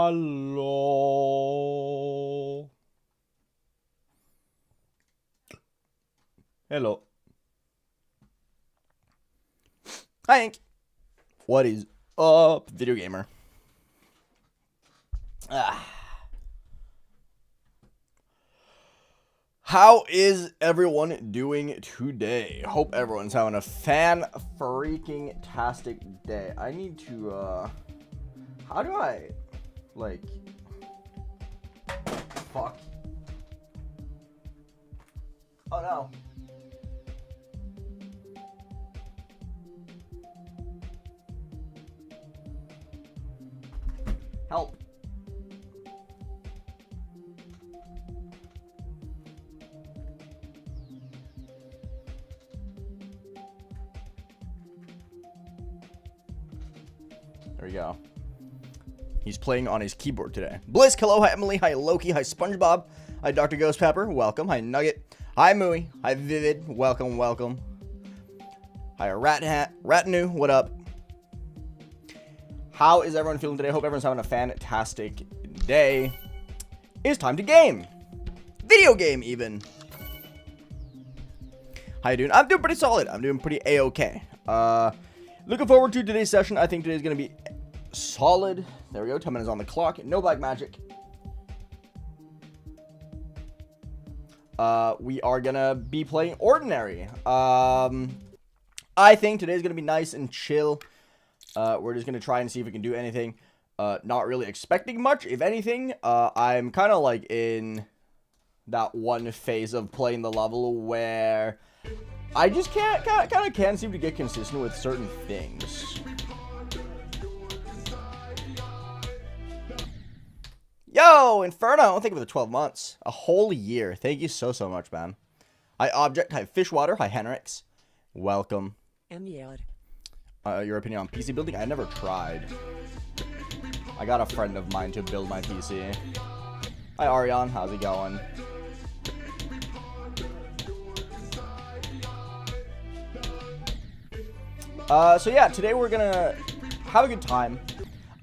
Hello. Hello. Hi, Hank. What is up, video gamer? How is everyone doing today? Hope everyone's having a fan-freaking-tastic day. I need to, how do I, like, fuck. Oh, no. Help. There we go. He's playing on his keyboard today. Blisk, hello. Hi, Emily. Hi, Loki. Hi, SpongeBob. Hi, Dr. Ghost Pepper. Welcome. Hi, Nugget. Hi, Mooey. Hi, Vivid. Welcome, welcome. Hi, Ratanu. What up? How is everyone feeling today? Hope everyone's having a fantastic day. It's time to game. Video game, even. How you doing? I'm doing pretty solid. I'm doing pretty A-okay. Looking forward to today's session. I think today's going to be solid. There we go. 10 minutes on the clock. No black magic. We are going to be playing Ordinary. I think today's going to be nice and chill. We're just going to try and see if we can do anything. Not really expecting much. If anything, I'm kind of like in that one phase of playing the level where I just kind of can't seem to get consistent with certain things. Yo, Inferno! Thank you for the 12 months. A whole year. Thank you so much, man. Hi, Object. Hi, Fishwater. Hi, Henrix. Welcome. Your opinion on PC building? I never tried. I got a friend of mine to build my PC. Hi, Arion. How's it going? So yeah, today we're gonna have a good time.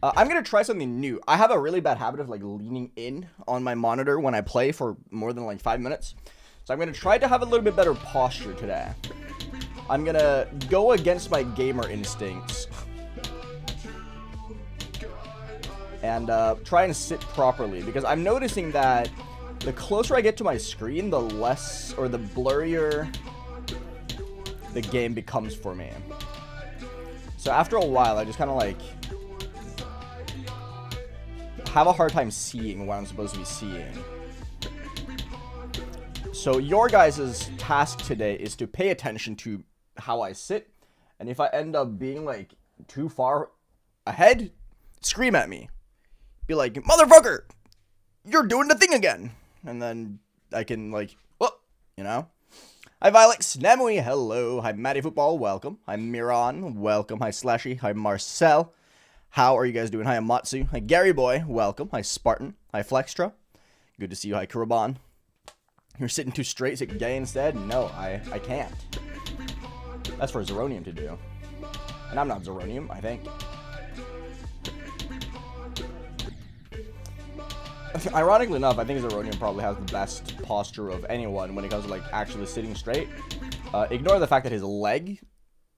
I'm gonna try something new. I have a really bad habit of like leaning in on my monitor when I play for more than like 5 minutes. So I'm gonna try to have a little bit better posture today. I'm gonna go against my gamer instincts and try and sit properly, because I'm noticing that the closer I get to my screen, the less, or the blurrier the game becomes for me. So after a while, I just kind of like have a hard time seeing what I'm supposed to be seeing. So your guys' task today is to pay attention to how I sit, and if I end up being like too far ahead, scream at me. Be like, motherfucker, you're doing the thing again. And then I can like, well, you know. Hi, Violet. Snemui, hello. Hi, Matty Football, welcome. Hi, Miran, welcome. Hi, Slashy. Hi, Marcel. How are you guys doing? Hi, Amatsu. Hi, Gary Boy, welcome. Hi, Spartan. Hi, Flextra. Good to see you. Hi, Kuraban. You're sitting too straight, sit gay instead? No, I can't. That's for Zeronium to do. And I'm not Zeronium, I think. Ironically enough, I think Zeronium probably has the best posture of anyone when it comes to like actually sitting straight. Ignore the fact that his leg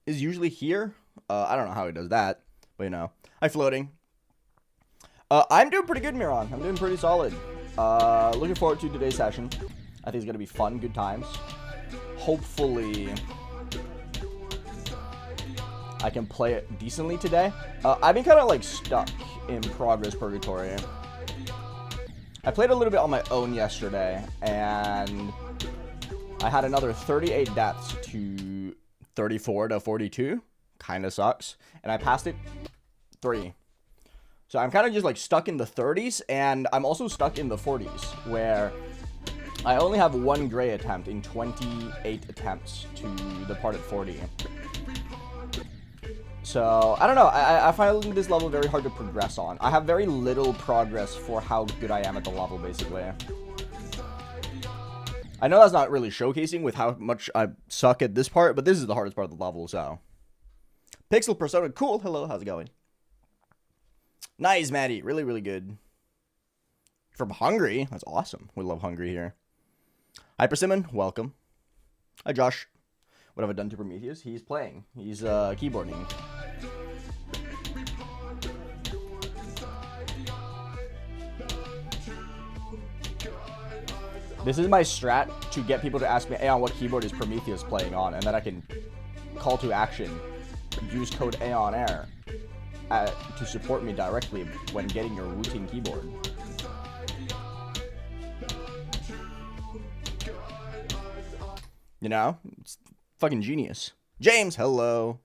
is usually here. I don't know how he does that, but you know. Hi, Floating. I'm doing pretty good, Miran. I'm doing pretty solid. Looking forward to today's session. I think it's gonna be fun, good times. Hopefully I can play it decently today. I've been kind of like stuck in progress purgatory. I played a little bit on my own yesterday, and I had another 38 deaths to 34 to 42. Kind of sucks. And I passed it 3. So I'm kind of just like stuck in the 30s, and I'm also stuck in the 40s, where I only have 1 gray attempt in 28 attempts to the part at 40. So, I don't know, I find this level very hard to progress on. I have very little progress for how good I am at the level, basically. I know that's not really showcasing with how much I suck at this part, but this is the hardest part of the level, so. Pixel Persona, cool, hello, how's it going? Nice, Maddie, really, really good. From Hungary. That's awesome. We love Hungary here. Hi, Persimmon. Welcome. Hi, Josh. What have I done to Prometheus? He's playing. He's keyboarding. This is my strat to get people to ask me, hey, on what keyboard is Prometheus playing on? And then I can call to action, use code AeonAir to support me directly when getting your Wu-Ting keyboard. You know? It's fucking genius. James, hello.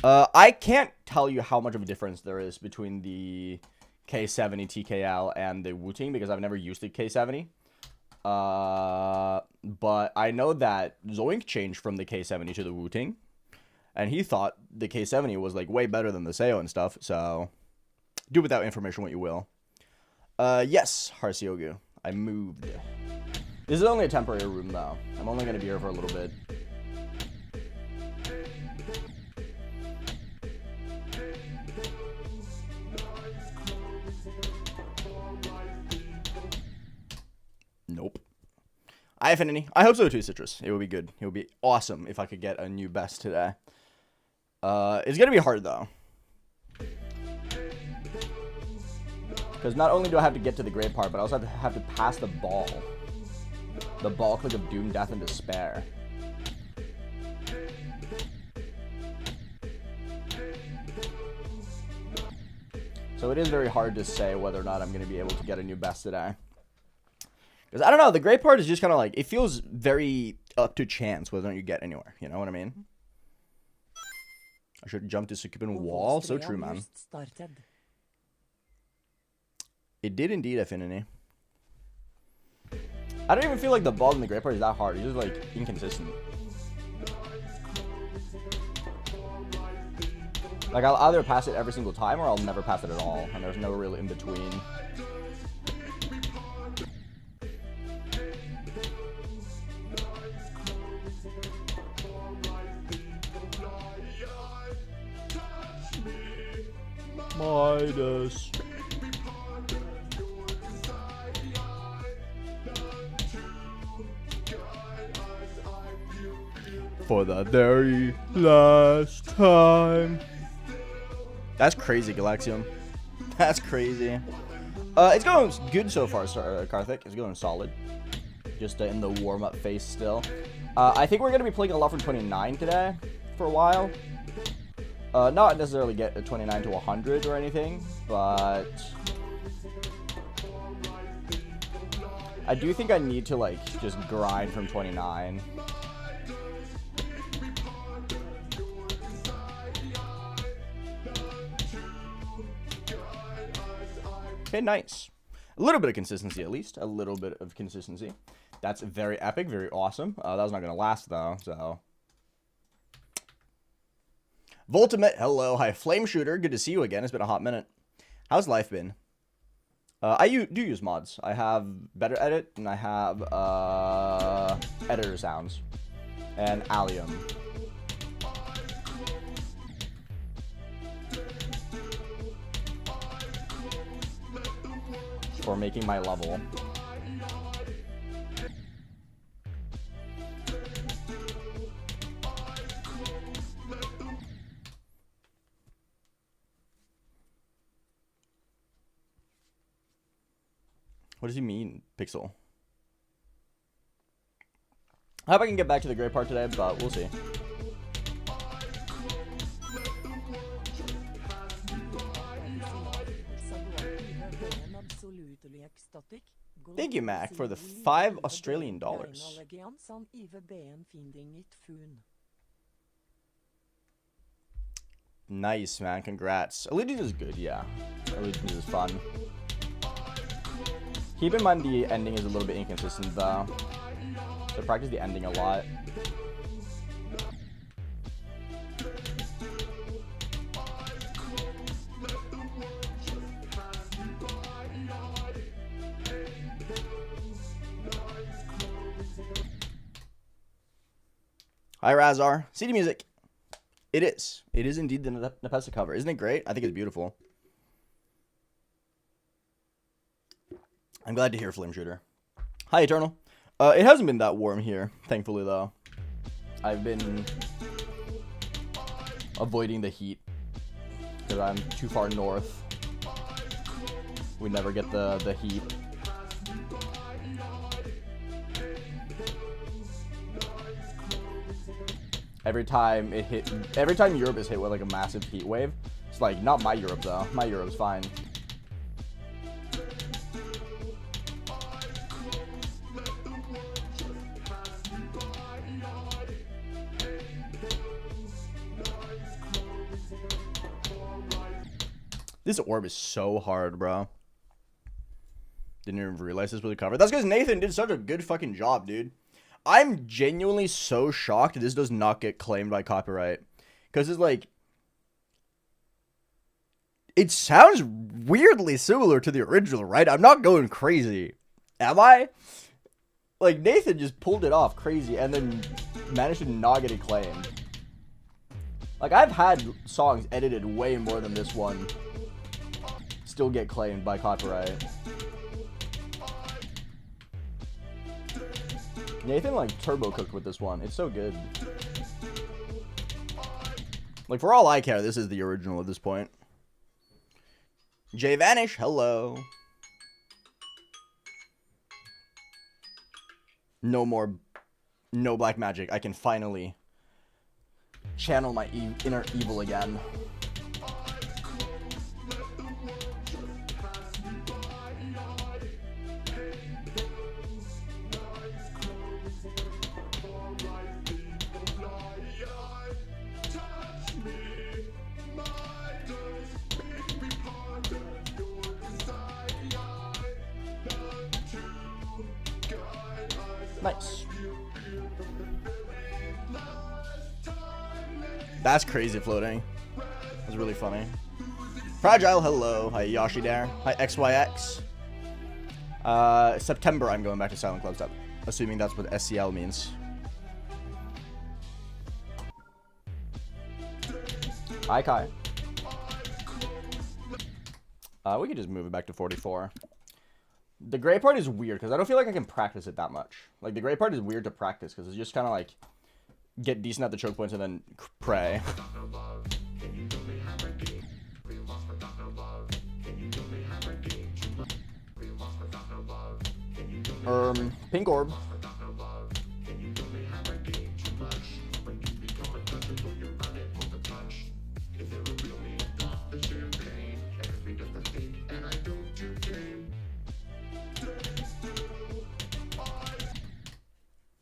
I can't tell you how much of a difference there is between the K70 TKL and the Wu-Ting because I've never used the K70. But I know that Zoink changed from the K70 to the Wu-Ting, and he thought the K70 was like way better than the Seo and stuff. So do with that information what you will. Yes, Harsiogu, I moved. This is only a temporary room though. I'm only gonna be here for a little bit. Nope. I have Affinity. I hope so too, Citrus. It would be good. It would be awesome if I could get a new best today. It's gonna be hard though. Because not only do I have to get to the great part, but I also have to pass the ball. The ball click of Doom, Death, and Despair. So it is very hard to say whether or not I'm going to be able to get a new best today. Because I don't know, the great part is just kind of like, it feels very up to chance whether or not you get anywhere. You know what I mean? I should jump to Succubin Wall. So true, man. It did indeed, Affinity. I don't even feel like the ball in the great part is that hard. It's just like inconsistent. Like I'll either pass it every single time or I'll never pass it at all. And there's no real in between. Midas. For the very last time. That's crazy, Galaxium. That's crazy. It's going good so far, Karthik. It's going solid. Just in the warm-up phase still. I think we're going to be playing a lot from 29 today for a while. Not necessarily get a 29 to 100 or anything, but I do think I need to like just grind from 29. Okay, nice. A little bit of consistency, at least. A little bit of consistency. That's very epic, very awesome. That was not going to last, though, so. Voltimate, hello. Hi, Flame Shooter. Good to see you again. It's been a hot minute. How's life been? I do use mods. I have Better Edit, and I have Editor Sounds, and Allium. For making my level. What does he mean, Pixel? I hope I can get back to the great part today, but we'll see. Thank you, Mac, for the $5 Australian. Nice, man. Congrats. Allegiance is good, yeah. Allegiance is fun. Keep in mind the ending is a little bit inconsistent, though. So practice the ending a lot. Hi, Razar. CD music. It is. It is indeed the Nepesa cover. Isn't it great? I think it's beautiful. I'm glad to hear Flame Shooter. Hi, Eternal. It hasn't been that warm here, thankfully, though. I've been avoiding the heat because I'm too far north. We never get the heat. Every time Europe is hit with like a massive heat wave, it's like, not my Europe though. My Europe's fine. This orb is so hard, bro. Didn't even realize this was a cover. That's because Nathan did such a good fucking job, dude. I'm genuinely so shocked this does not get claimed by copyright. Because it's like... It sounds weirdly similar to the original, right? I'm not going crazy. Am I? Like, Nathan just pulled it off crazy and then managed to not get it claimed. Like, I've had songs edited way more than this one still get claimed by copyright. Nathan, like, turbo cooked with this one. It's so good. Like, for all I care, this is the original at this point. Jay Vanish, hello. No black magic. I can finally channel my inner evil again. Nice. That's crazy floating. That's really funny. Fragile, hello. Hi, Yoshi there. Hi, XYX. September, I'm going back to Silent Club Step. Assuming that's what SCL means. Hi, Kai. We could just move it back to 44. The gray part is weird because I don't feel like I can practice it that much. Like, the gray part is weird to practice because it's just kind of like get decent at the choke points and then pray. Pink orb.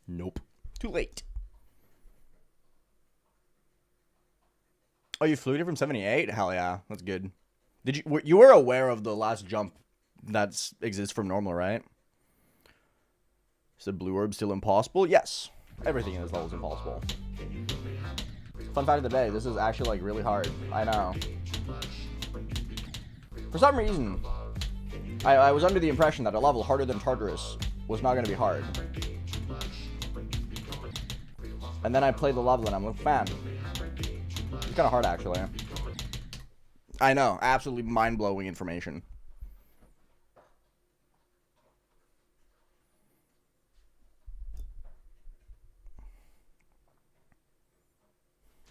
Nope. Too late. Oh, you flew it from 78? Hell yeah, that's good. Did you were aware of the last jump that exists from normal, right? Is the blue orb still impossible? Yes. Everything in this level is impossible. Fun fact of the day, this is actually like really hard. I know. For some reason, I was under the impression that a level harder than Tartarus was not going to be hard. And then I played the level and I'm like, man, it's kind of hard actually. I know, absolutely mind-blowing information.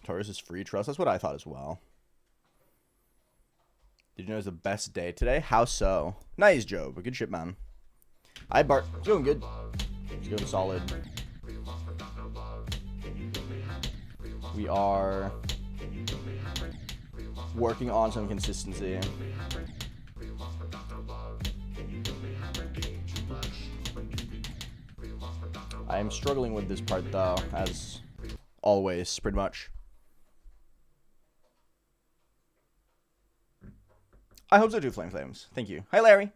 Taurus is free trust. That's what I thought as well. Did you know it's the best day today? How so? Nice, Joe. But good shit, man. Hi, Bart. It's going good. It's going solid. We are working on some consistency. I am struggling with this part, though, as always, pretty much. I hope so too, Flame Flames. Thank you. Hi, Larry.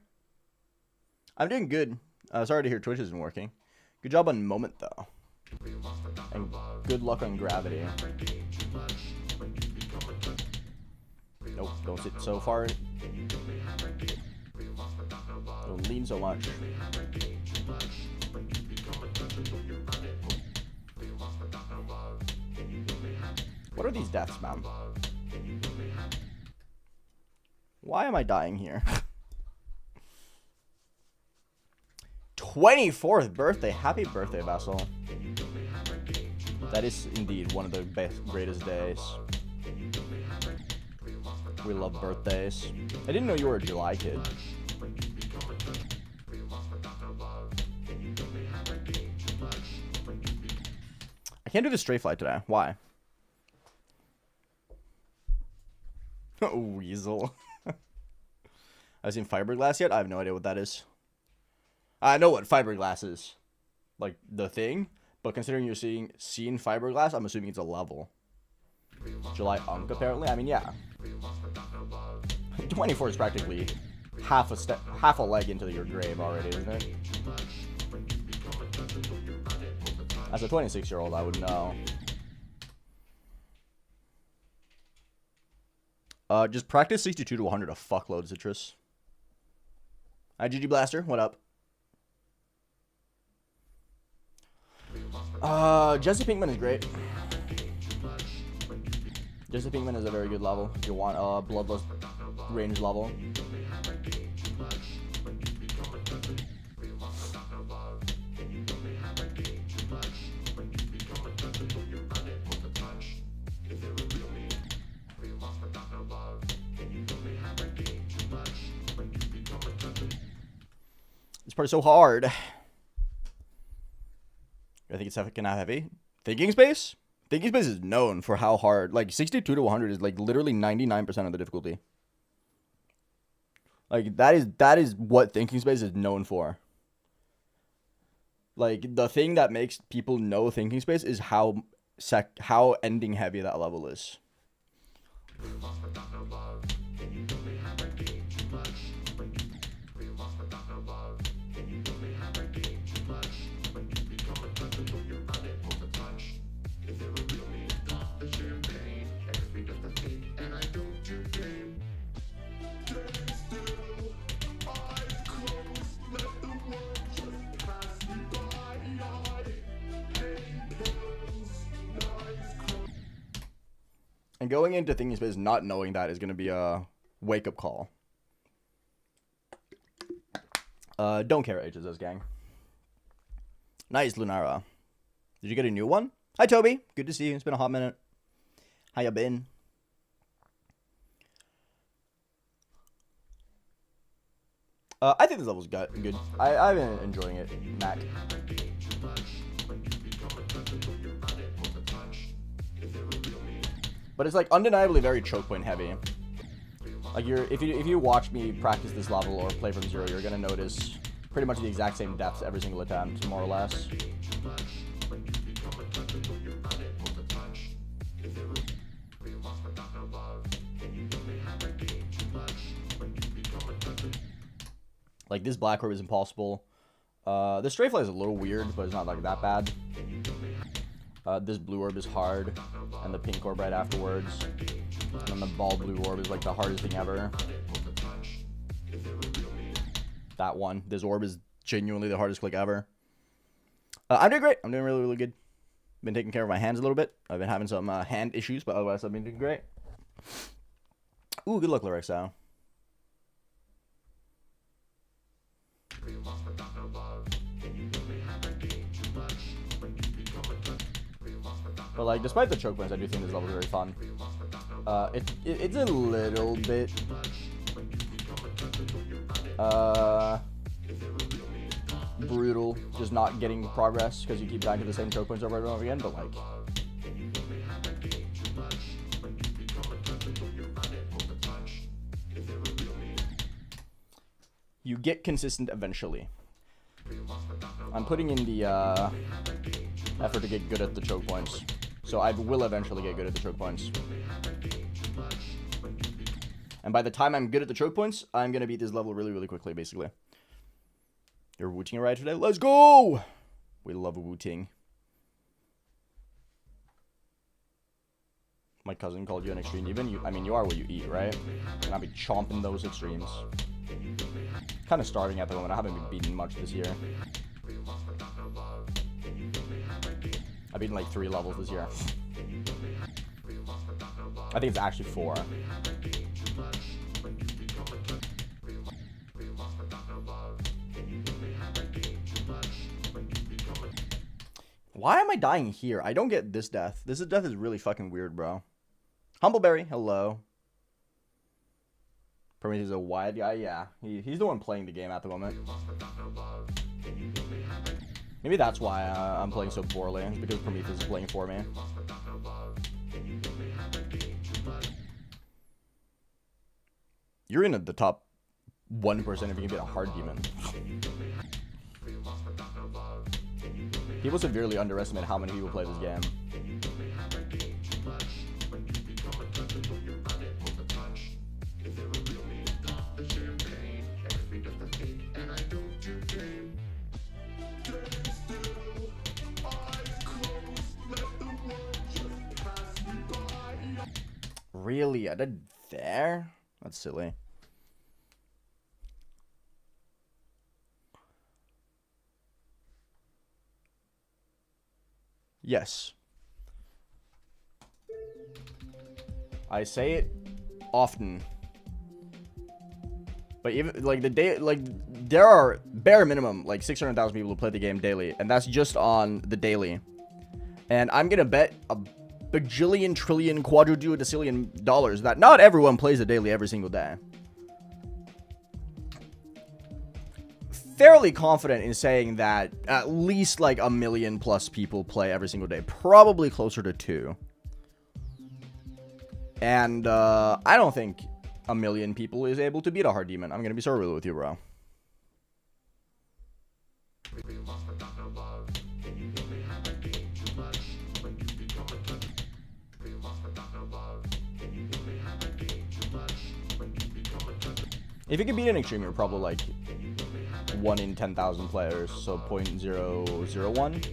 I'm doing good. Sorry to hear Twitch isn't working. Good job on Moment, though. And good luck on Gravity. Nope, don't sit so far. Don't lean so much. What are these deaths, man? Why am I dying here? 24th birthday. Happy birthday, Vessel. That is indeed one of the best, greatest days. We love birthdays. I didn't know you were a July kid. I can't do the straight flight today. Why? Weasel. I've seen fiberglass yet? I have no idea what that is. I know what fiberglass is. Like, the thing. But considering you're seen fiberglass, I'm assuming it's a level. July Unk, apparently. I mean, yeah. 24 is practically half a leg into your grave already, isn't it? As a 26-year-old, I would know. Just practice 62 to 100 a fuckload, Citrus. Hi, GG Blaster. What up? Jesse Pinkman is great. Jesse Pinkman is a very good level if you want a bloodless range level. This part is so hard. I think it's kind of heavy. Thinking space? Thinking space is known for how hard. Like, 62 to 100 is, like, literally 99% of the difficulty. Like, that is what thinking space is known for. Like, the thing that makes people know thinking space is how ending heavy that level is. And going into thinking space not knowing that is going to be a wake-up call. Don't care what HSS, gang. Nice, Lunara. Did you get a new one? Hi, Toby. Good to see you. It's been a hot minute. How you been? I think this level's good. I've been enjoying it, Mac. But it's like undeniably very choke point heavy. Like if you watch me practice this level or play from zero, you're gonna notice pretty much the exact same depths every single attempt, more or less. Like this black orb is impossible. The strafe fly is a little weird, but it's not like that bad. This blue orb is hard, and the pink orb right afterwards. And then the ball blue orb is like the hardest thing ever. That one. This orb is genuinely the hardest click ever. I'm doing great. I'm doing really, really good. Been taking care of my hands a little bit. I've been having some hand issues, but otherwise I've been doing great. Ooh, good luck, Larissa. But like, despite the choke points, I do think this level is very fun. It's a little bit brutal, just not getting progress because you keep dying to the same choke points over and over again. But like, you get consistent eventually. I'm putting in the effort to get good at the choke points. So I will eventually get good at the choke points. And by the time I'm good at the choke points, I'm going to beat this level really, really quickly, basically. You're wooting right today? Let's go! We love wooting. My cousin called you an extreme even. I mean, you are what you eat, right? And I'll be chomping those extremes. Kind of starving at the moment. I haven't been beaten much this year. I've beaten like 3 levels this year. I think it's actually 4. Why am I dying here? I don't get this death. This death is really fucking weird, bro. Humbleberry, hello. Prometheus is a wide guy, yeah. He's the one playing the game at the moment. Maybe that's why I'm playing so poorly. It's because Prometheus is playing for me. You're in the top 1% if you can get a hard demon. People severely underestimate how many people play this game. Really? I did there? That's silly. Yes. I say it often. But even like the day, like there are bare minimum like 600,000 people who play the game daily, and that's just on the daily. And I'm gonna bet a bajillion, trillion, quadrillion dollars that not everyone plays the daily every single day. Fairly confident in saying that at least like 1 million plus people play every single day, probably closer to 2. And I don't think 1 million people is able to beat a hard demon. I'm gonna be so real with you, bro. If you can beat an extreme, you're probably like 1 in 10,000 players, so 0.001.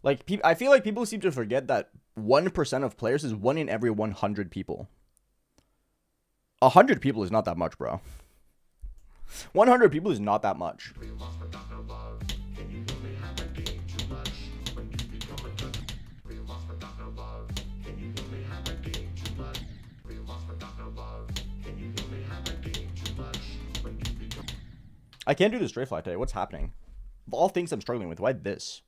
Like, I feel like people seem to forget that 1% of players is 1 in every 100 people. 100 people is not that much, bro. 100 people is not that much. I can't do the straight fly today. What's happening? Of all things I'm struggling with, why this?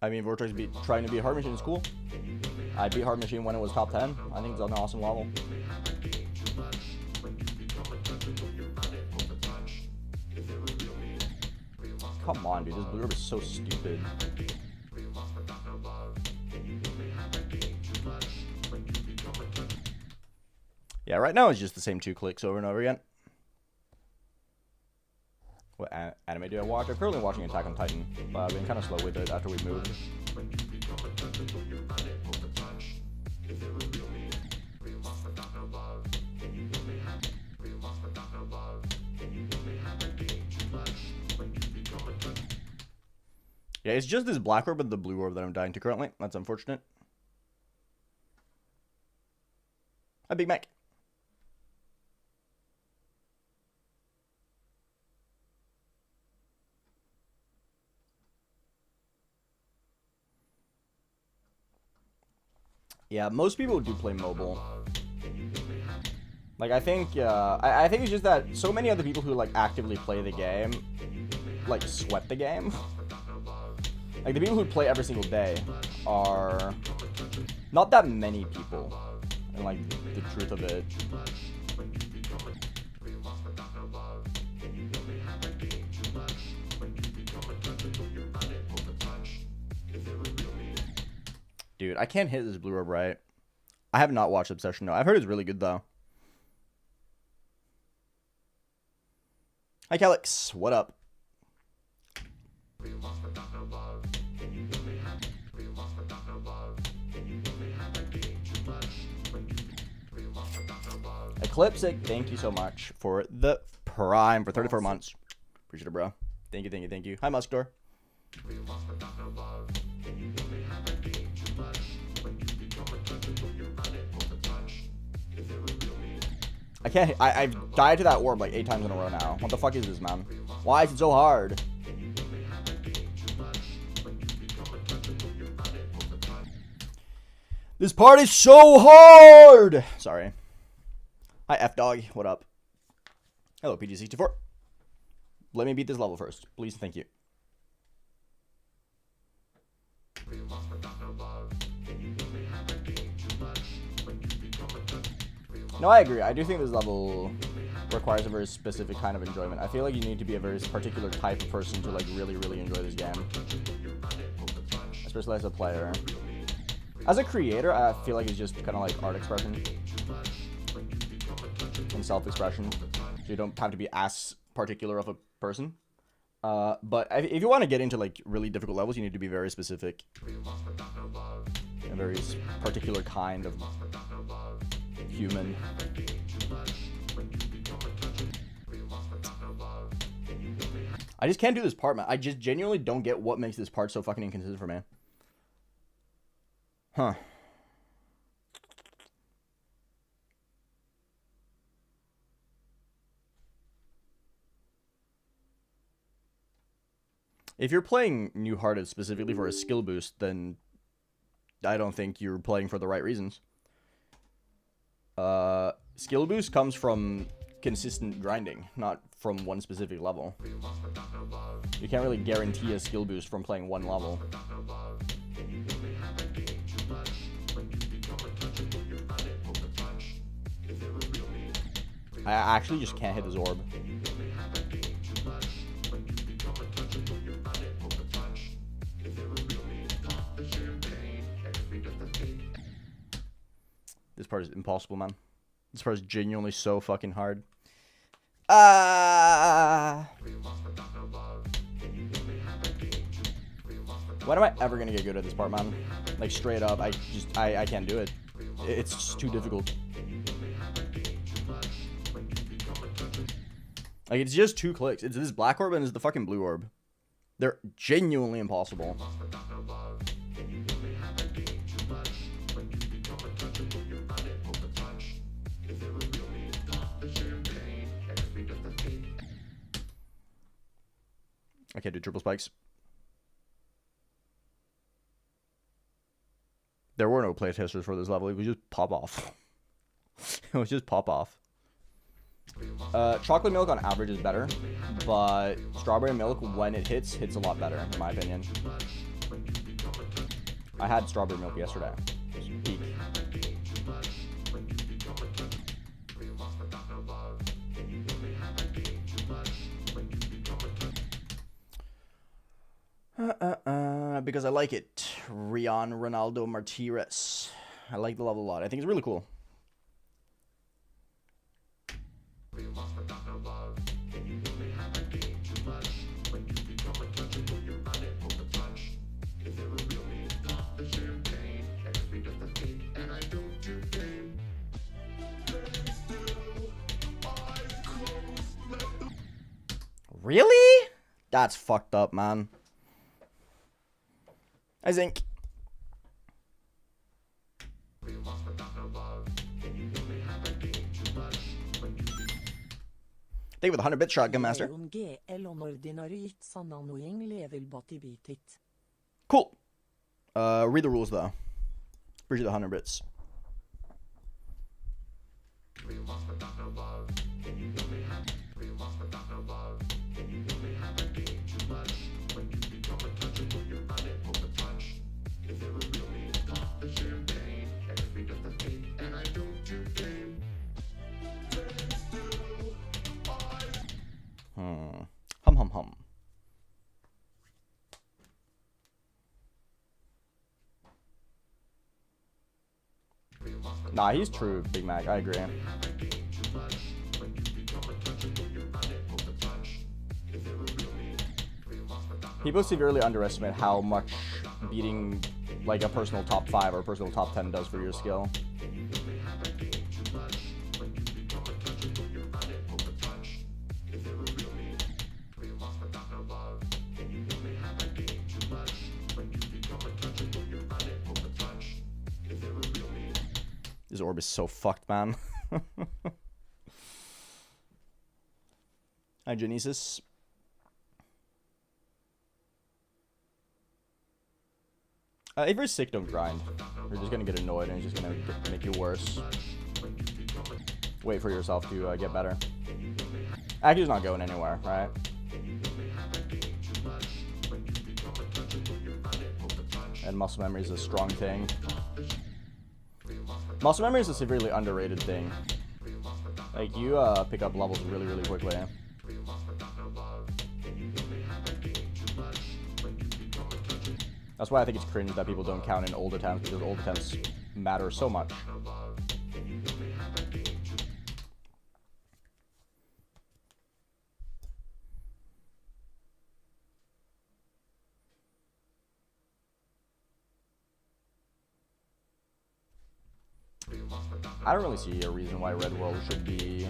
I mean, Vortex trying to beat Hard Machine is cool. I beat Hard Machine when it was top 10. I think it's on an awesome level. Come on, dude. This blue orb is so stupid. Yeah, right now it's just the same 2 clicks over and over again. What anime do I watch? I'm currently watching Attack on Titan, but I've been kind of slow with it after we moved. Yeah, it's just this black orb and the blue orb that I'm dying to currently. That's unfortunate. Hi, Big Mac. Yeah, most people do play mobile. Like, I think, I think it's just that so many other people who, like, actively play the game, like, sweat the game. Like, the people who play every single day are not that many people, and, like, the truth of it. Dude, I can't hit this blue orb right. I have not watched Obsession, no. I've heard it's really good, though. Hi, Calyx. What up? Eclipsic, thank you so much for the Prime for 34 months. Appreciate it, bro. Thank you, thank you, thank you. Hi, Muskdor. I can't. I've died to that orb like 8 times in a row now. What the fuck is this, man? Why is it so hard? This part is so hard! Sorry. Hi, F-Dog. What up? Hello, PG64. Let me beat this level first. Please, thank you. No, I agree. I do think this level requires a very specific kind of enjoyment. I feel like you need to be a very particular type of person to like really, really enjoy this game. Especially as a player. As a creator, I feel like it's just kind of like art expression and self-expression. So you don't have to be as particular of a person. But if you want to get into like really difficult levels, you need to be very specific. A very particular kind of human. I just can't do this part, man. I just genuinely don't get what makes this part so fucking inconsistent for me. Huh. If you're playing New Hearted specifically for a skill boost, then I don't think you're playing for the right reasons. Skill boost comes from consistent grinding, not from one specific level. You can't really guarantee a skill boost from playing one level. I actually just can't hit this orb. This part is impossible, man. This part is genuinely so fucking hard. When am I ever gonna get good at this part, man? Like, straight up, I can't do it. It's just too difficult. Like, it's just 2 clicks. It's this black orb and it's the fucking blue orb. They're genuinely impossible. I can't do triple spikes. There were no playtesters for this level. It was just pop off. It was just pop off. Chocolate milk on average is better, but strawberry milk, when it hits a lot better, in my opinion. I had strawberry milk yesterday. Peak. Because I like it. Rion Ronaldo Martires. I like the level a lot. I think it's really cool. Really? That's fucked up, man. I think. Thank you for the 100 bit shotgun master. Cool. Read the rules though. Appreciate the 100 bits. Hum. Nah, he's true, Big Mac. I agree. People severely underestimate how much beating like a personal top 5 or personal top 10 does for your skill. This orb is so fucked, man. Hi, Genesis. If you're sick, don't grind. You're just gonna get annoyed and it's just gonna make you worse. Wait for yourself to get better. Accu's not going anywhere, right? And muscle memory is a strong thing. Muscle memory is a severely underrated thing. Like, you pick up levels really, really quickly. That's why I think it's cringe that people don't count in old attempts, because old attempts matter so much. I don't really see a reason why Red World should be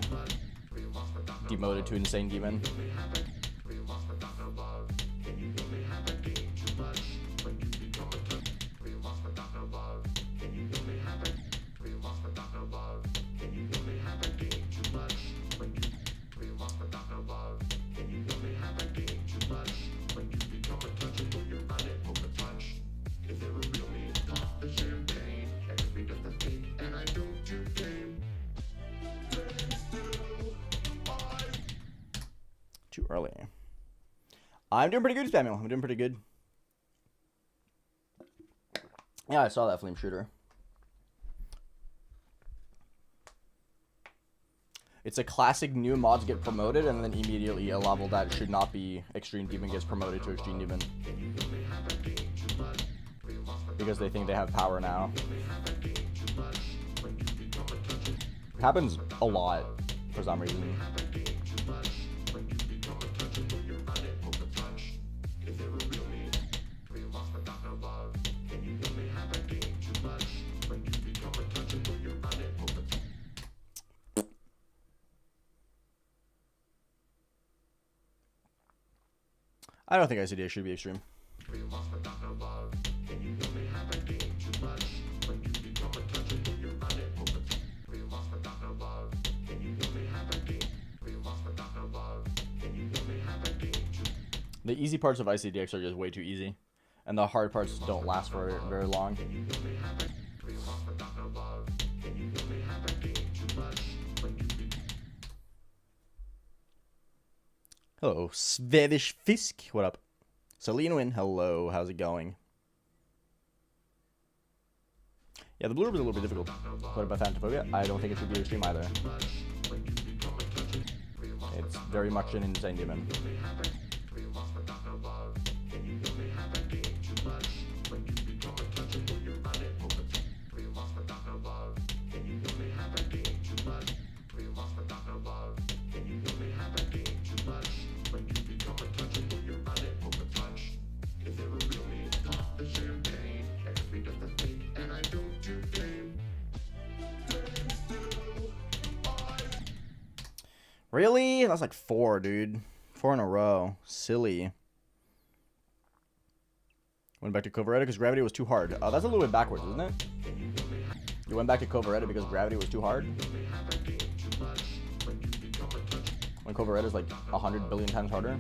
demoted to Insane Demon. Too early. I'm doing pretty good, Samuel. I'm doing pretty good. Yeah, I saw that flame shooter. It's a classic new mods get promoted and then immediately a level that should not be Extreme Demon gets promoted to Extreme Demon. Because they think they have power now. It happens a lot for some reason. I don't think ICDA should be extreme. The easy parts of ICDX are just way too easy, and the hard parts don't last for very long. Hello, Svedish Fisk. What up? Celine Win. Hello. How's it going? Yeah, the blue orb is a little bit difficult. What about Transphobia? I don't think it should be extreme either. It's very much an insane demon. Really? That's like 4, dude. 4 in a row. Silly. Went back to Coveretta because gravity was too hard. That's a little bit backwards, isn't it? You went back to Coveretta because gravity was too hard? When Coveretta is like 100 billion times harder?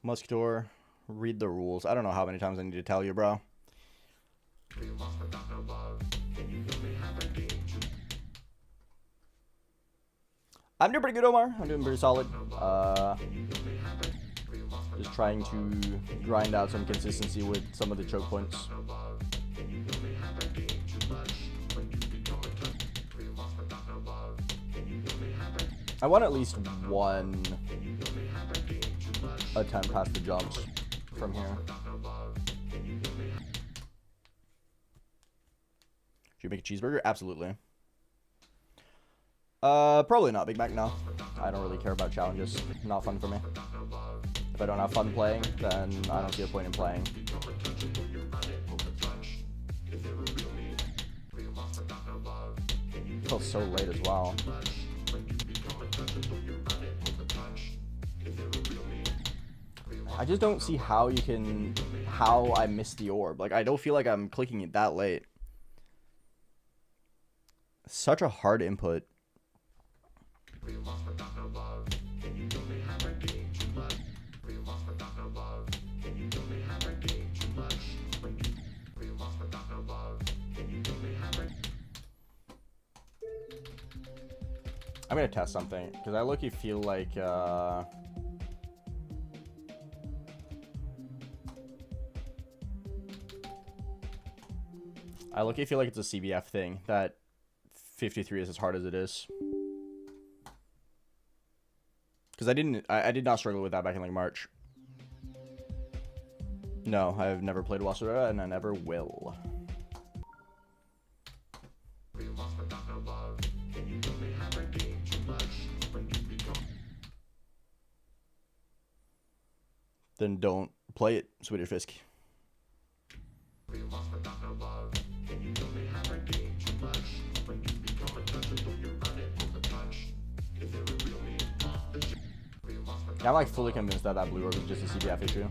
Musketor, read the rules. I don't know how many times I need to tell you, bro. I'm doing pretty good, Omar. I'm doing pretty solid. Just trying to grind out some consistency with some of the choke points. I want at least one attempt past the jumps from here. Should you make a cheeseburger? Absolutely. Probably not Big Mac, no. I don't really care about challenges. Not fun for me. If I don't have fun playing, then I don't see a point in playing. It feels so late as well. I just don't see how you can, how I missed the orb. Like, I don't feel like I'm clicking it that late. Such a hard input. I'm gonna test something, because I low-key feel like, I look, I feel like it's a CBF thing, that 53 is as hard as it is. Because I did not struggle with that back in like March. No, I've never played Wasserera, and I never will. Then don't play it, Swedish Fisk. I'm like fully convinced that that blue orb is just a CBF issue.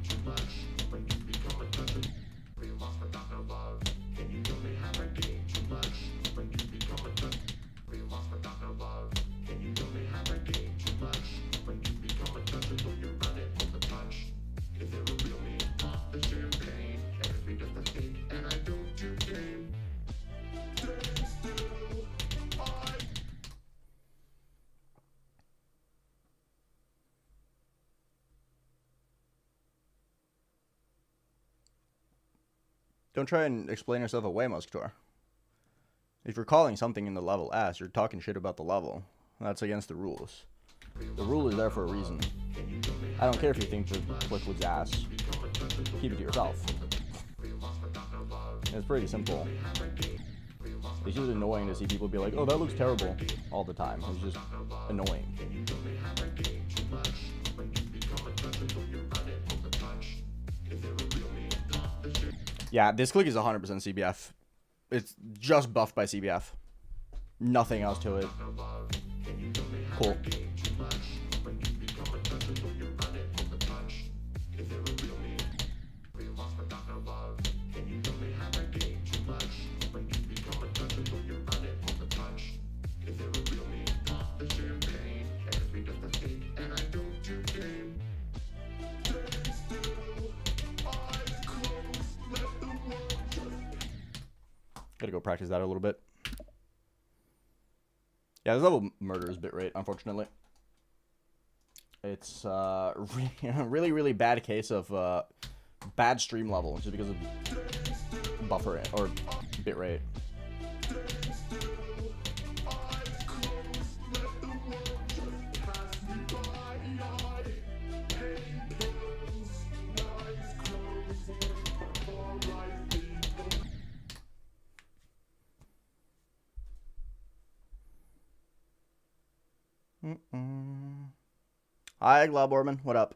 Don't try and explain yourself away, Musketor. If you're calling something in the level ass, you're talking shit about the level. That's against the rules. The rule is there for a reason. I don't care if you think the click was ass. Keep it to yourself. It's pretty simple. It's just annoying to see people be like, oh, that looks terrible all the time. It's just annoying. Yeah, this click is 100% CBF. It's just buffed by CBF. Nothing else to it. Cool. Gotta go practice that a little bit. Yeah, this level murders bitrate, unfortunately. It's really, really bad case of bad stream level, just because of buffer or bitrate. Hi, Globorman. What up?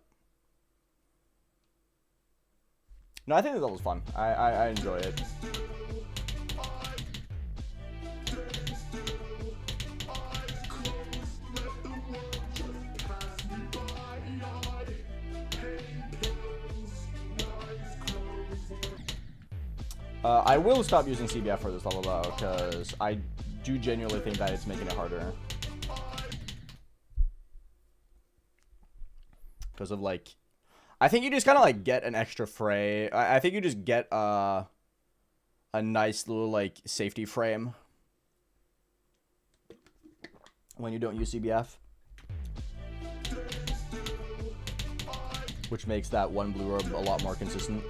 No, I think this level's fun. I enjoy it. I will stop using CBF for this level, though, because I do genuinely think that it's making it harder. Because of, like, I think you just kind of, like, get an extra fray. I think you just get a nice little, like, safety frame when you don't use CBF. Which makes that one blue orb a lot more consistent.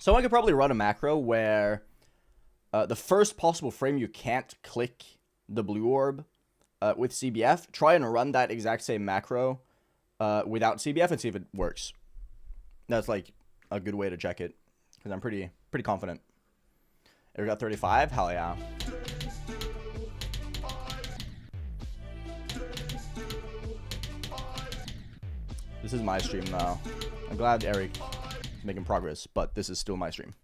Someone could probably run a macro where the first possible frame you can't click the blue orb with CBF. Try and run that exact same macro without CBF and see if it works. That's like a good way to check it, because I'm pretty confident. Ever got 35? Hell yeah. This is my stream now. I'm glad Eric is making progress, but this is still my stream.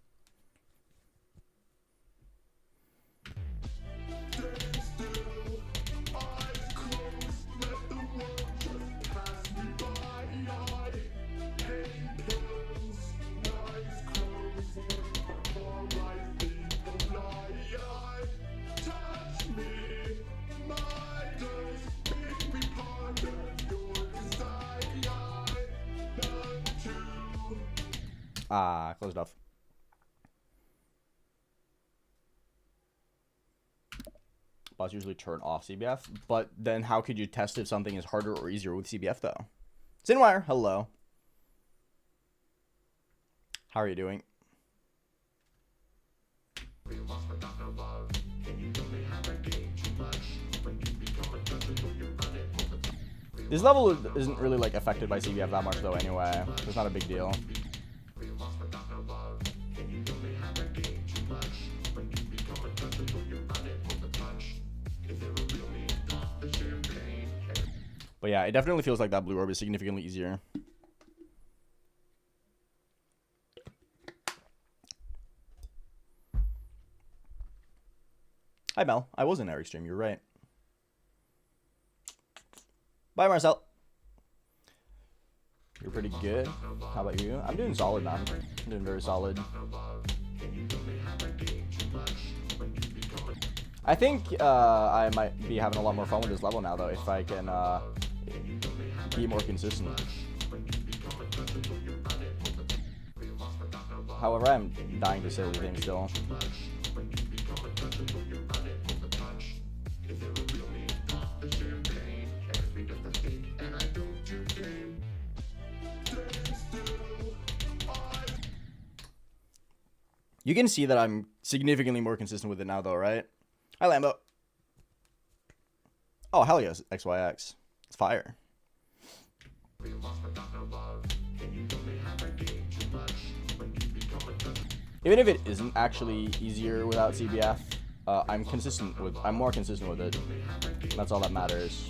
Closed off. Bots usually turn off CBF, but then how could you test if something is harder or easier with CBF though? Zinwire, hello. How are you doing? This level isn't really like affected by CBF that much though anyway. It's not a big deal. But yeah, it definitely feels like that blue orb is significantly easier. Hi Mel, I was in Eric's stream, you're right. Bye Marcel. You're pretty good. How about you? I'm doing solid, man. I'm doing very solid. I think I might be having a lot more fun with this level now, though, if I can be more consistent. However, I'm dying to silly things still. You can see that I'm significantly more consistent with it now, though, right? Hi, Lambo. Oh, hell yes, XYX. It's fire. Even if it isn't actually easier without CBF, I'm more consistent with it. That's all that matters.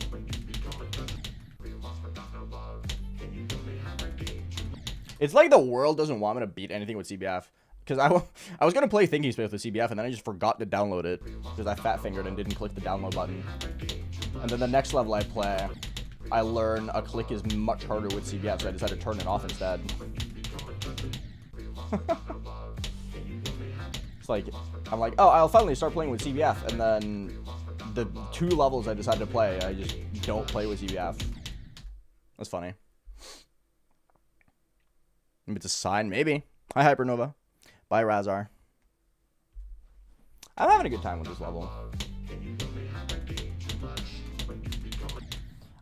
It's like the world doesn't want me to beat anything with CBF. Because I was going to play Thinking Space with CBF, and then I just forgot to download it. Because I fat-fingered and didn't click the download button. And then the next level I play, I learn a click is much harder with CBF, so I decided to turn it off instead. It's like, I'm like, oh, I'll finally start playing with CBF. And then the 2 levels I decided to play, I just don't play with CBF. That's funny. Maybe it's a sign, maybe. Hi, Hypernova. Bye, Razar. I'm having a good time with this level.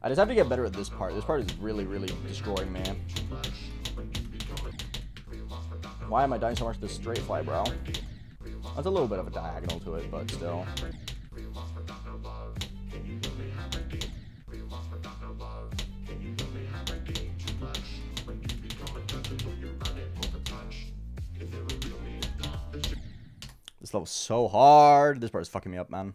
I just have to get better at this part. This part is really, really destroying me. Why am I dying so much to this straight fly, bro? That's a little bit of a diagonal to it, but still. This level's so hard. This part is fucking me up, man.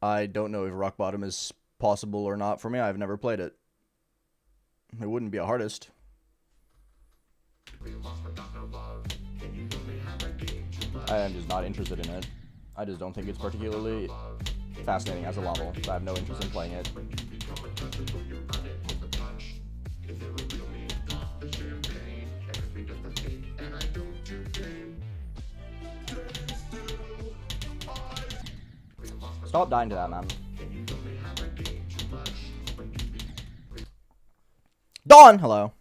I don't know if rock bottom is possible or not for me. I've never played it. It wouldn't be a hardest. I am just not interested in it. I just don't think it's particularly fascinating as a level. So I have no interest in playing it. Stop dying to that, man. Dawn! Hello.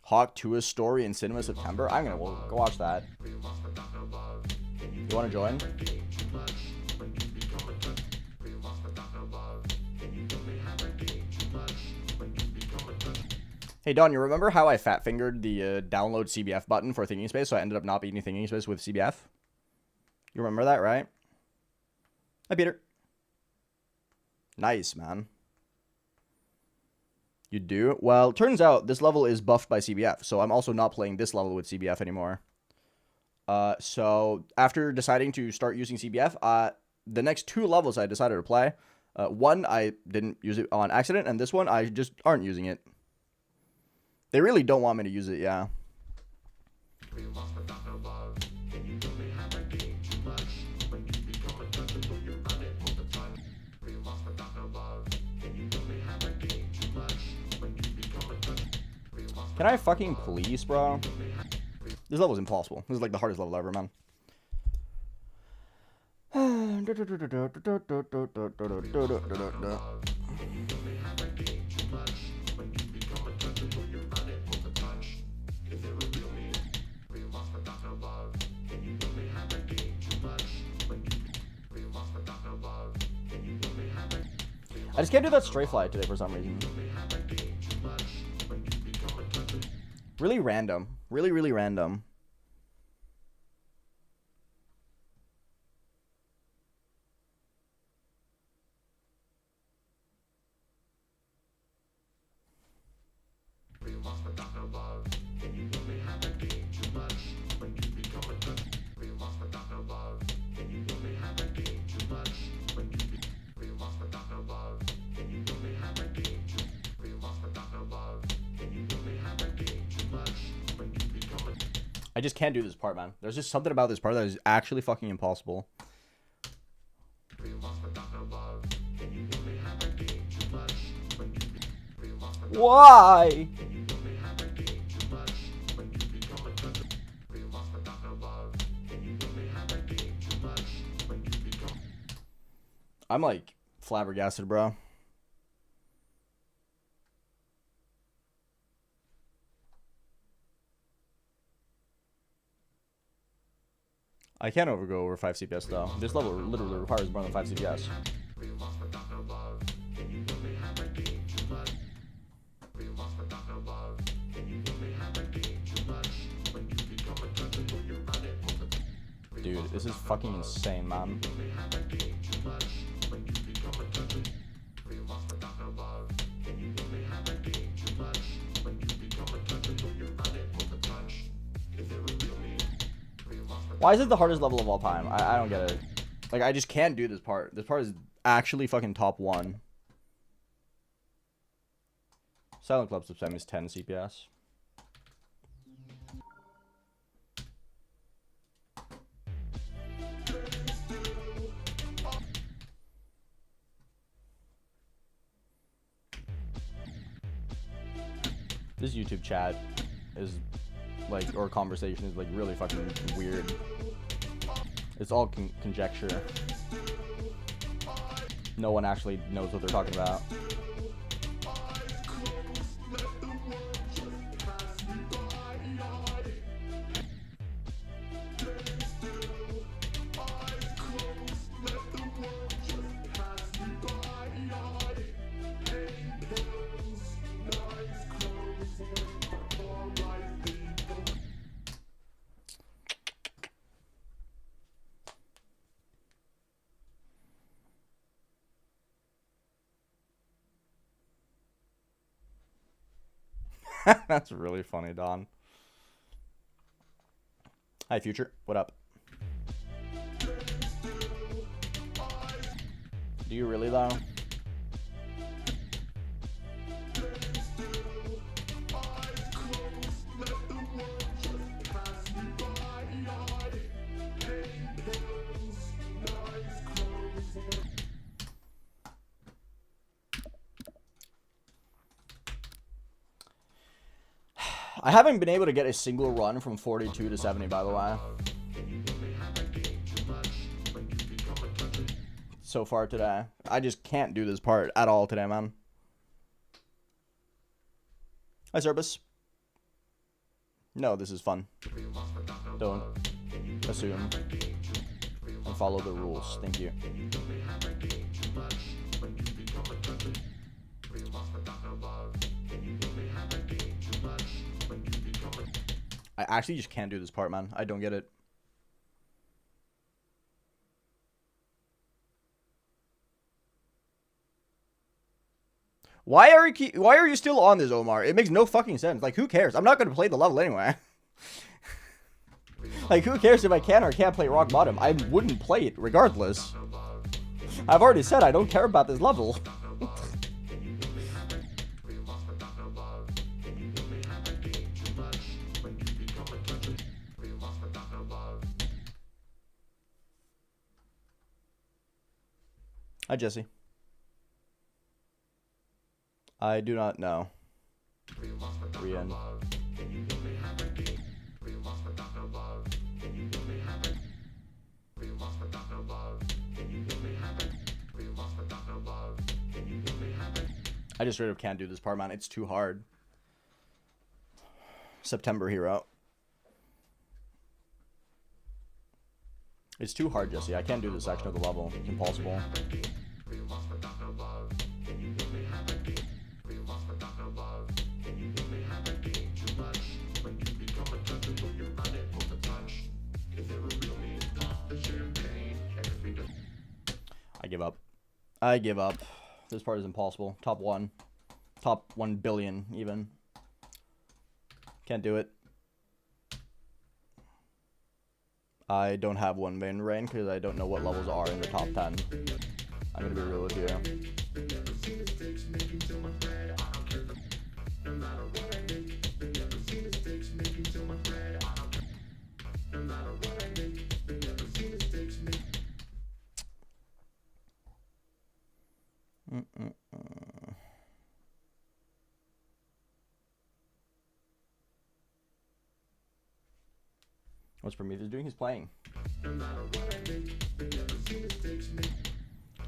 Hawk 2's story in cinema September? I'm gonna go watch that. You wanna join? Hey Don, you remember how I fat-fingered the download CBF button for Thinking Space, so I ended up not beating Thinking Space with CBF? You remember that, right? Hi, Peter. Nice, man. You do? Well, turns out this level is buffed by CBF, so I'm also not playing this level with CBF anymore. So after deciding to start using CBF, the next 2 levels I decided to play, one, I didn't use it on accident, and this one, I just aren't using it. They really don't want me to use it, yeah. Can I fucking please, bro? This level is impossible. This is like the hardest level ever, man. I just can't do that stray fly today for some reason. Really random. Really, really random. I just can't do this part, man. There's just something about this part that is actually fucking impossible. Why? I'm like flabbergasted, bro. I can't go over 5 CPS though. This level literally requires more than 5 CPS. Dude, this is fucking insane, man. Why is it the hardest level of all time? I don't get it. Like, I just can't do this part. This part is actually fucking top 1. Silent Club Substem is 10 CPS. This YouTube chat is like, or conversation is like really fucking weird. It's all conjecture. No one actually knows what they're talking about. That's really funny, Don. Hi, Future. What up? Do you really, though? I haven't been able to get a single run from 42 to 70, by the way. So far today. I just can't do this part at all today, man. Hi, Cerbus. No, this is fun. Don't assume and follow the rules. Thank you. I actually just can't do this part, man. I don't get it. Why are you still on this, Omar? It makes no fucking sense. Like, who cares? I'm not going to play the level anyway. Like, who cares if I can or can't play rock bottom? I wouldn't play it regardless. I've already said I don't care about this level. Hi, Jesse. I do not know. Rian. I just straight up can't do this part, man. It's too hard. September hero. It's too hard, Jesse. I can't do this section of the level. It's impossible. I give up. I give up. This part is impossible. Top 1. Top 1 billion, even. Can't do it. I don't have one main rain because I don't know what levels are in the top 10. I'm gonna be real with you. What's Prometheus doing? He's playing.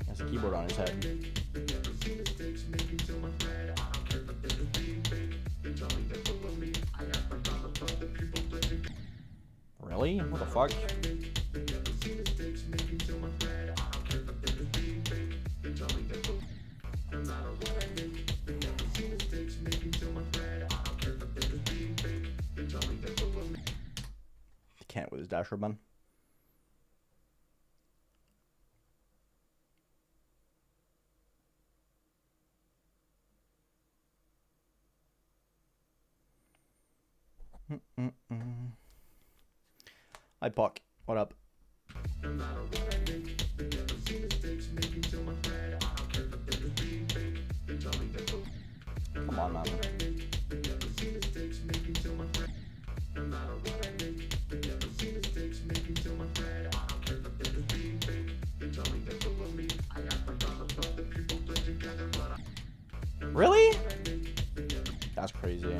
Has a keyboard on his head. Really? What the fuck? Can't with his dash ribbon. Hi, Puck. What up? Come on, man. Really? That's crazy.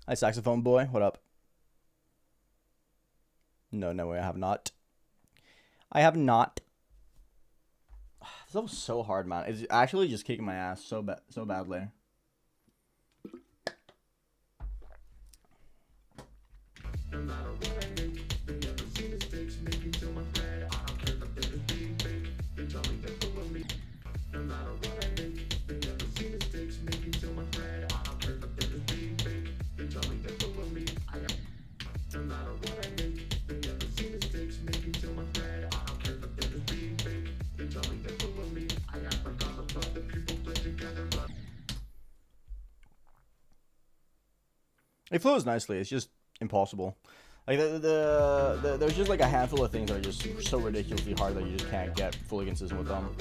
Hi, saxophone boy. What up? No, no way. I have not. I have not. This level's so hard, man. It's actually just kicking my ass so badly. It flows nicely. It's just impossible. Like there's just like a handful of things that are just so ridiculously hard that you just can't get fully consistent with them.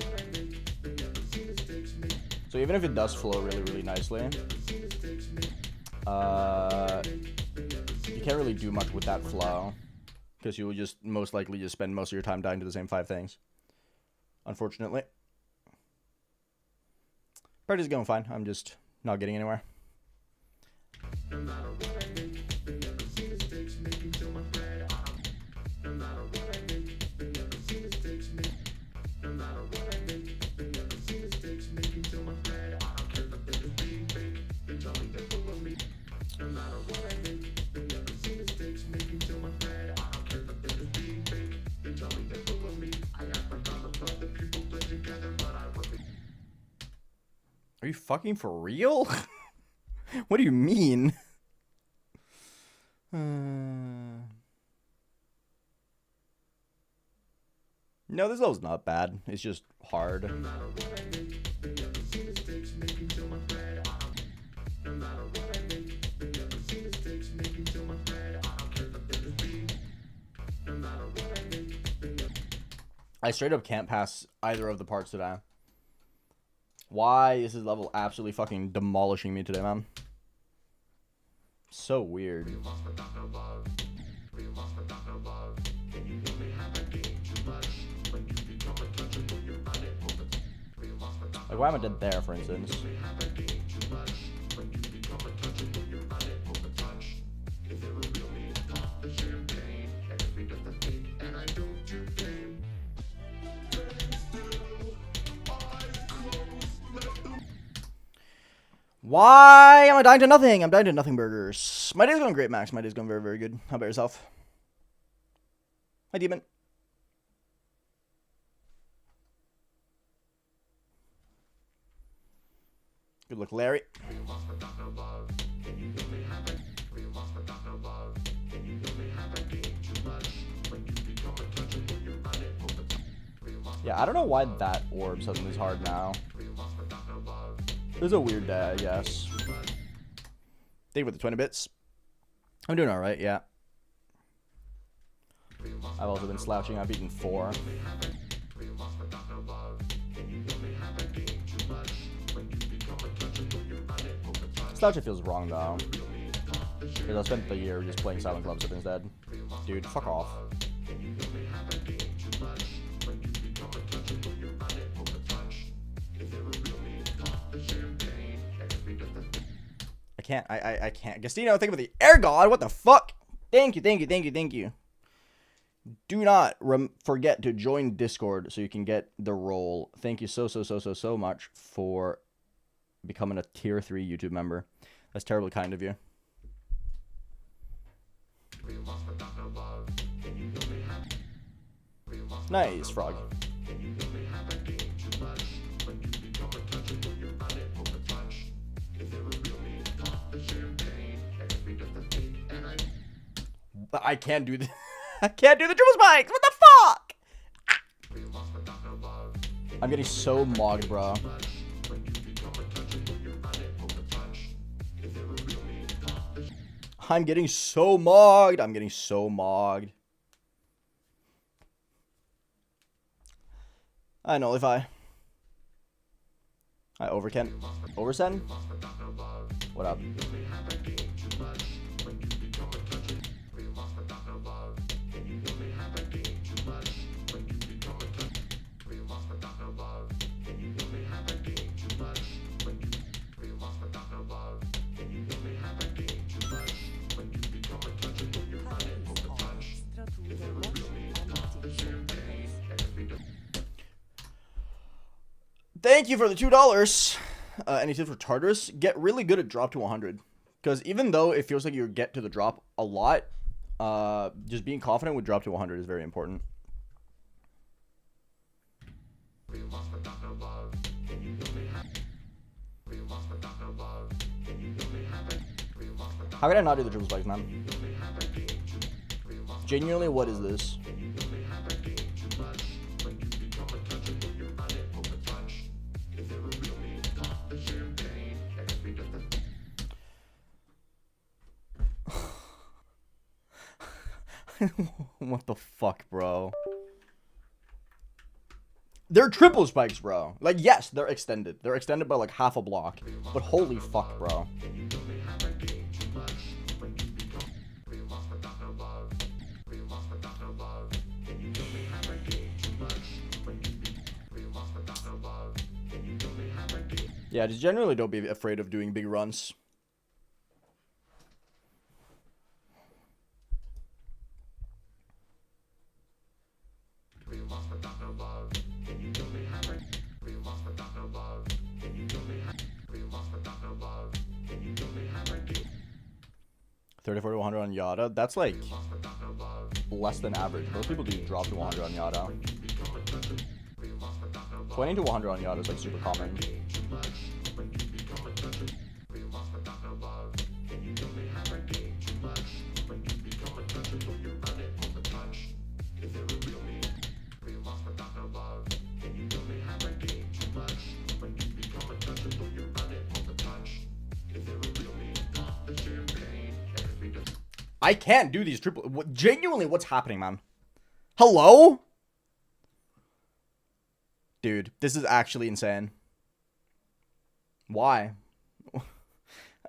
So even if it does flow really nicely, you can't really do much with that flow because you will just most likely just spend most of your time dying to the same 5 things. Unfortunately, party's going fine. I'm just not getting anywhere. Are you fucking for real? What do you mean? No, this level's not bad. It's just hard. I straight up can't pass either of the parts today. Why is this level absolutely fucking demolishing me today, man? So weird. Like, why am I dead there, for instance? Why am I dying to nothing? I'm dying to nothing burgers. My day's going great, Max. My day's going very, very good. How about yourself? Hi, Demon. Good luck, Larry. Yeah, I don't know why that orb suddenly is hard now. It was a weird day, I guess. Thank you for the 20 bits. I'm doing alright, yeah. I've also been slouching. I've beaten 4. Slouching feels wrong, though. Because I spent the year just playing Silent Clubs instead. Dude, fuck off. I can't. Gastino, think of the air god. What the fuck? Thank you, thank you, thank you, thank you. Do not forget to join Discord so you can get the role. Thank you so much for becoming a tier 3 YouTube member. That's terribly kind of you. Nice, Frog. I can't do the I can't do the triple spikes. What the fuck? Ah. I'm getting so mogged, bro. I'm getting so mogged. I'm getting so mogged. I nullify. I oversend. What up? Thank you for the $2. Any tips for Tartarus? Get really good at drop to 100. Because even though it feels like you get to the drop a lot, just being confident with drop to 100 is very important. How can I not do the triple spikes, man? Genuinely, what is this? What the fuck, bro? They're triple spikes, bro. Like, yes, they're extended. They're extended by like half a block. But holy fuck, bro. Yeah, just generally don't be afraid of doing big runs. $34 to 100 on Yada. That's like less than average. Most people do drop to 100 on Yada. 20 to 100 on Yada is like super common. I can't do these triple. Genuinely, what's happening, man? Hello? Dude, this is actually insane. Why?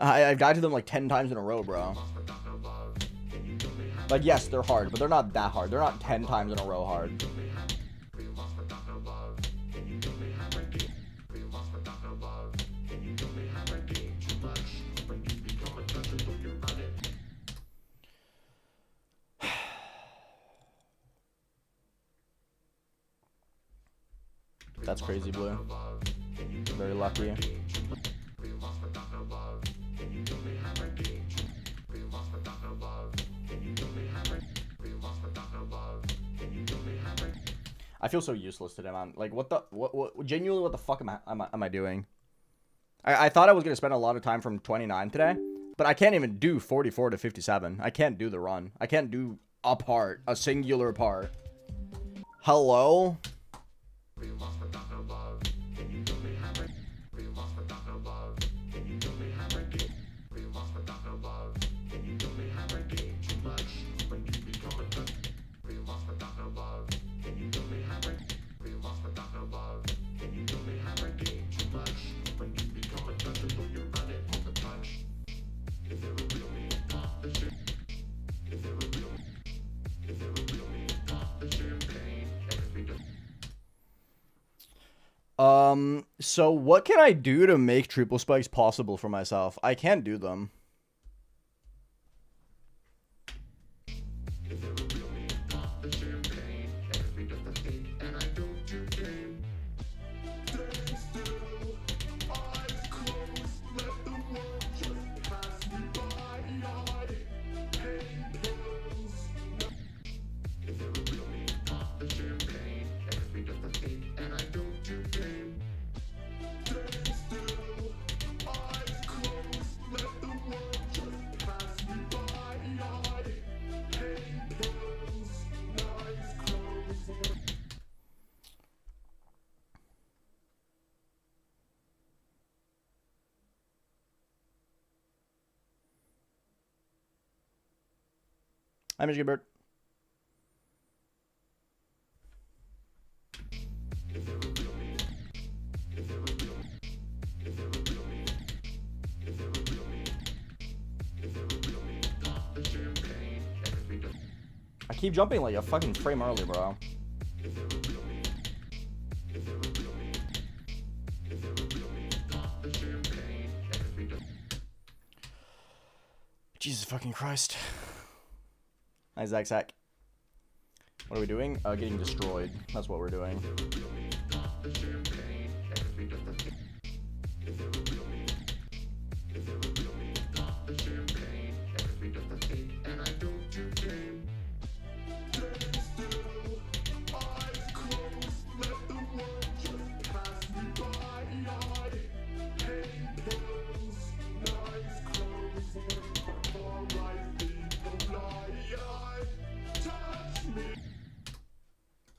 I've died to them like 10 times in a row, bro. Like, yes, they're hard, but they're not that hard. They're not 10 times in a row hard. That's crazy, Blue. Very lucky. I feel so useless today, man. Like, what genuinely, what the fuck am I doing? I thought I was gonna spend a lot of time from 29 today, but I can't even do 44 to 57. I can't do the run. I can't do a part, a singular part. Hello? So what can I do to make triple spikes possible for myself? I can't do them. Hi, Michigan Bird. I keep jumping like a fucking frame early, bro. Jesus fucking Christ. Hi, Zach. What are we doing? Getting destroyed. That's what we're doing.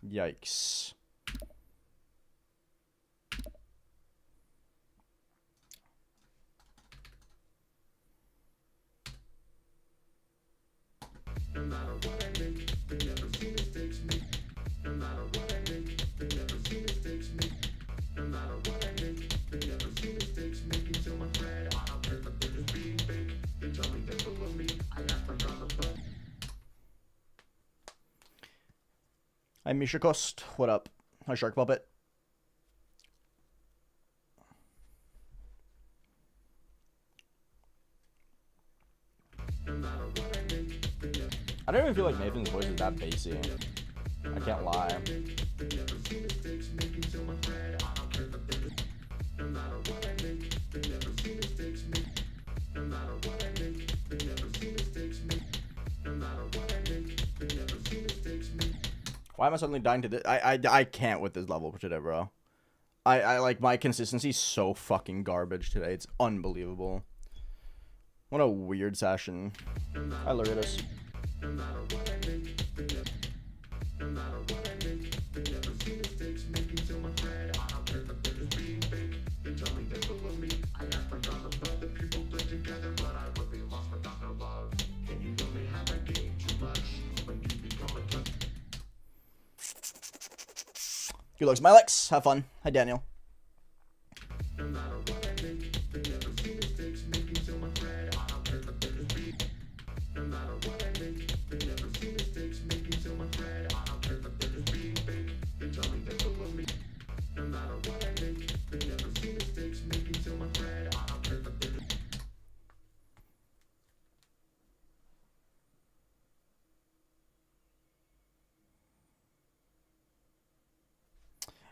Yikes. No matter what I make, they never see mistakes me. No matter what I make, they never see mistakes me. No matter what I make, they never see mistakes me. Until my friend, I don't care if they're just being fake. They tell me they follow me, I act like I'm a bug. Hi, Misha Kost. What up? Hi, Shark Puppet. I don't even feel like Nathan's voice is that bassy. I can't lie. Why am I suddenly dying to this? I can't with this level today, bro. I like, my consistency is so fucking garbage today. It's unbelievable. What a weird session. Hi, Lourdes. Good looks, Milex. Have fun. Hi, Daniel.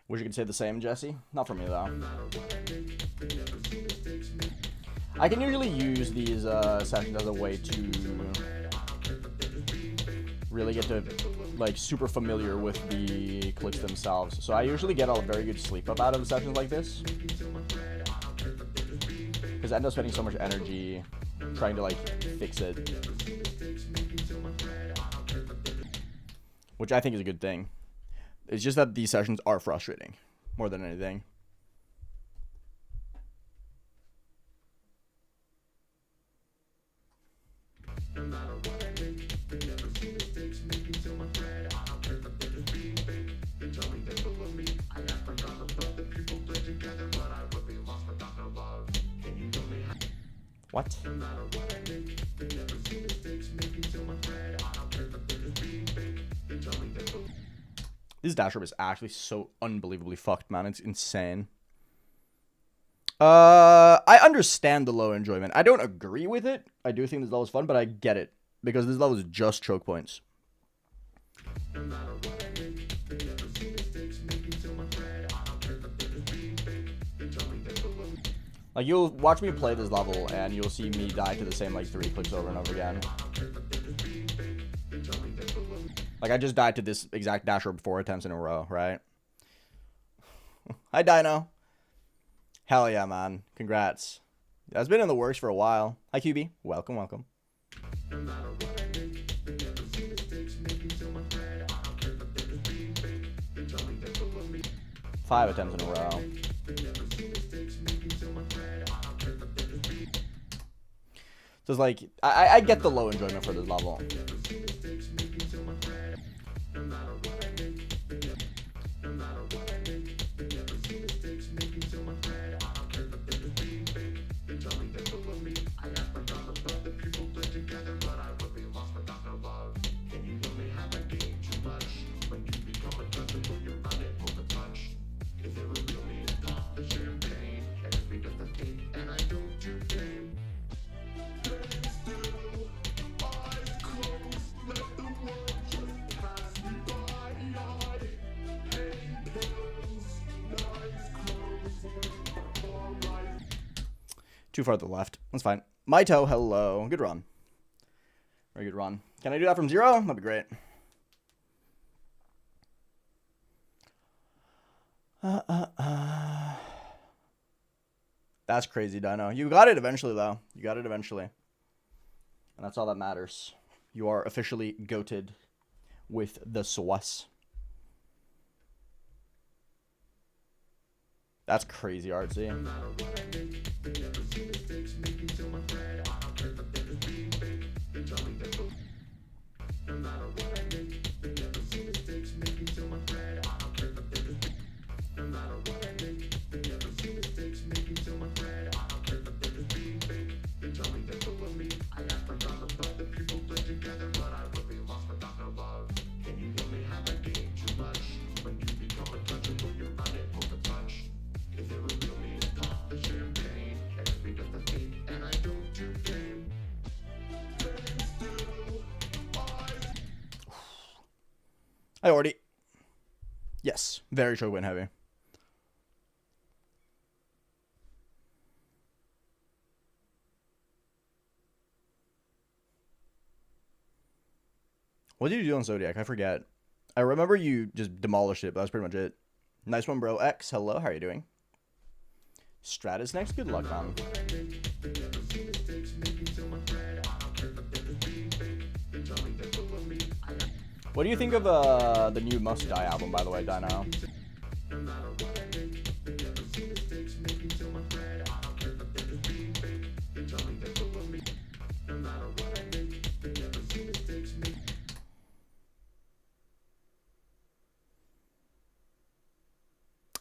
Wish you could say the same, Jesse. Not for me, though. I can usually use these sessions as a way to really get to, like, super familiar with the clicks themselves. So I usually get a very good sleep up out of sessions like this. Because I end up spending so much energy trying to, like, fix it. Which I think is a good thing. It's just that these sessions are frustrating more than anything. What? This dash rope is actually so unbelievably fucked, man. It's insane. I understand the low enjoyment. I don't agree with it. I do think this level is fun, but I get it. Because this level is just choke points. Like, you'll watch me play this level, and you'll see me die to the same, like, 3 clicks over and over again. Like, I just died to this exact dash rope 4 attempts in a row, right? Hi, Dino. Hell yeah, man. Congrats. That's been in the works for a while. Hi, QB. Welcome, welcome. Five attempts in a row. So it's like, I get the low enjoyment for this level. Too far to the left. That's fine. Maito, hello. Good run. Very good run. Can I do that from 0? That'd be great. That's crazy, Dino. You got it eventually, though. You got it eventually. And that's all that matters. You are officially goated with the sauce. That's crazy artsy. I already... Yes, very choke win heavy. What did you do on Zodiac? I forget. I remember you just demolished it, but that's pretty much it. Nice one, bro. X, hello. How are you doing? Stratus next. Good luck, man. What do you think of the new Must Die album, by the way, Dino?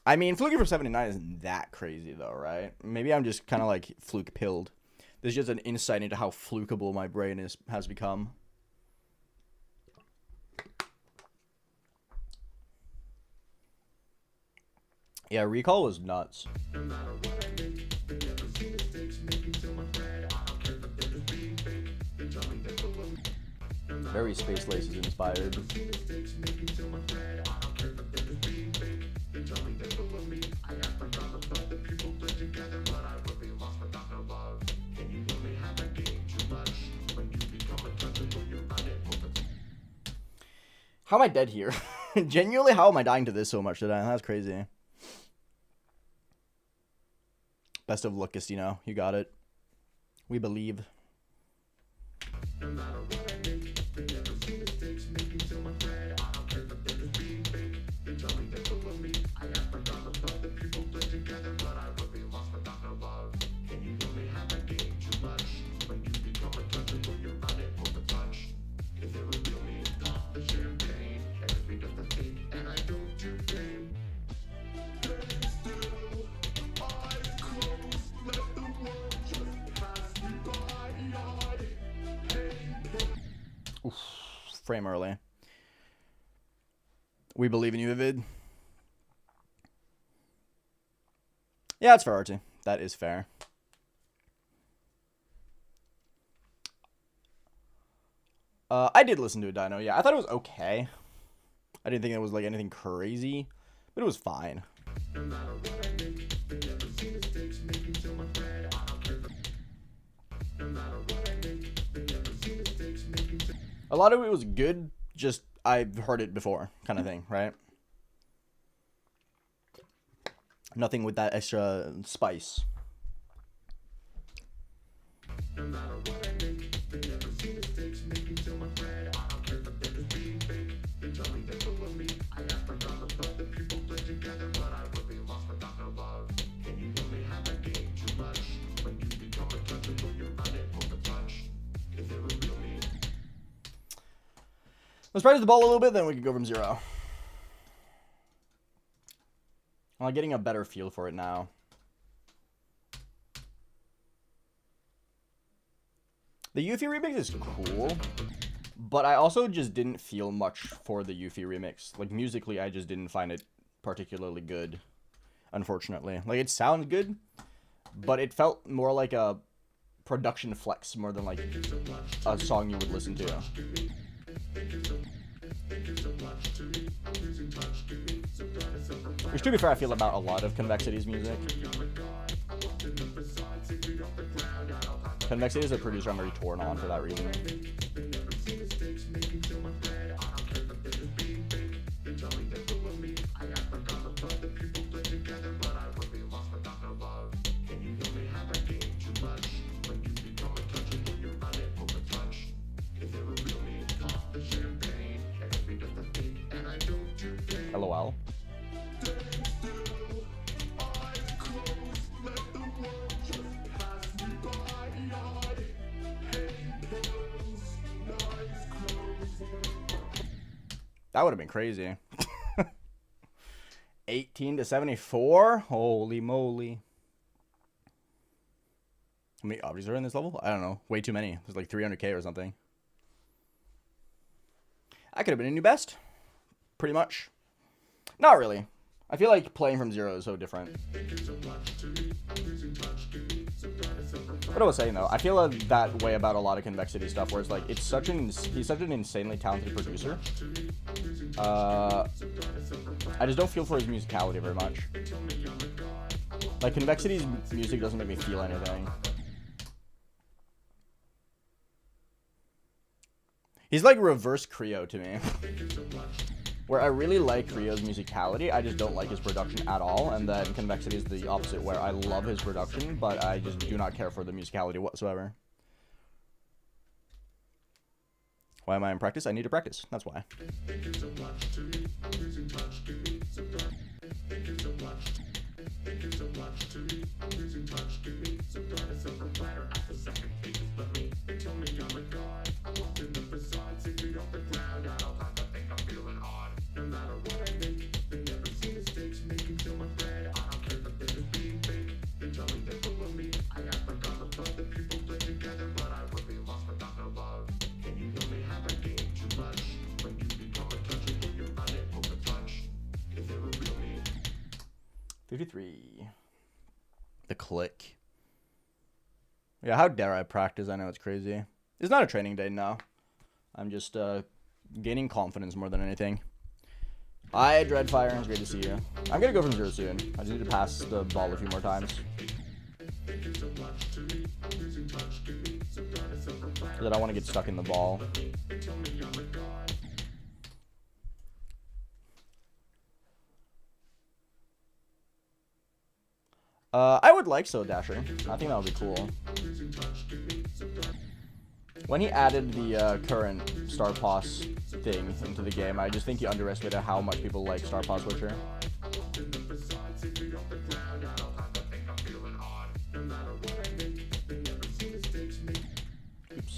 I mean, fluking for 79 isn't that crazy, though, right? Maybe I'm just kind of, like, fluke-pilled. There's just an insight into how flukeable my brain has become. Yeah, Recall was nuts. Very Space Laces inspired. How am I dead here? Genuinely, how am I dying to this so much today? That's crazy. Best of luck, Gastino. You got it. We believe. Oof, frame early. We believe in you, Vivid. Yeah, that's fair, Archie. That is fair. I did listen to a Dino. Yeah, I thought it was okay. I didn't think it was like anything crazy, but it was fine. A lot of it was good, just I've heard it before kind of thing, right? Nothing with that extra spice. Let's practice the ball a little bit, then we can go from 0. I'm getting a better feel for it now. The Yuffie remix is cool, but I also just didn't feel much for the Yuffie remix. Like, musically, I just didn't find it particularly good, unfortunately. Like, it sounds good, but it felt more like a production flex more than, like, a song you would listen to. Which, to be fair, I feel about a lot of Convexity's music. Convexity is a producer I'm very torn on for that reason. LOL. That would have been crazy. 18 to 74? Holy moly. How many objects are in this level? I don't know. Way too many. There's like 300k or something. I could have been a new best. Pretty much. Not really. I feel like playing from 0 is so different. What I was saying though, I feel that way about a lot of Convexity stuff, where it's like he's such an insanely talented producer. I just don't feel for his musicality very much. Like, Convexity's music doesn't make me feel anything. He's like reverse Creo to me. Where I really like Crio's musicality, I just don't like his production at all, and then Convexity is the opposite, where I love his production, but I just do not care for the musicality whatsoever. Why am I in practice? I need to practice. That's why. 53. The click. Yeah, how dare I practice? I know it's crazy. It's not a training day now. I'm just gaining confidence more than anything. Hi, Dreadfire. It's great to see you. I'm going to go from 0 soon. I just need to pass the ball a few more times. Because I don't want to get stuck in the ball. I would like Soul Dasher. I think that would be cool. When he added the current Star Pass thing into the game, I just think he underestimated how much people like Star Pass Witcher. Oops.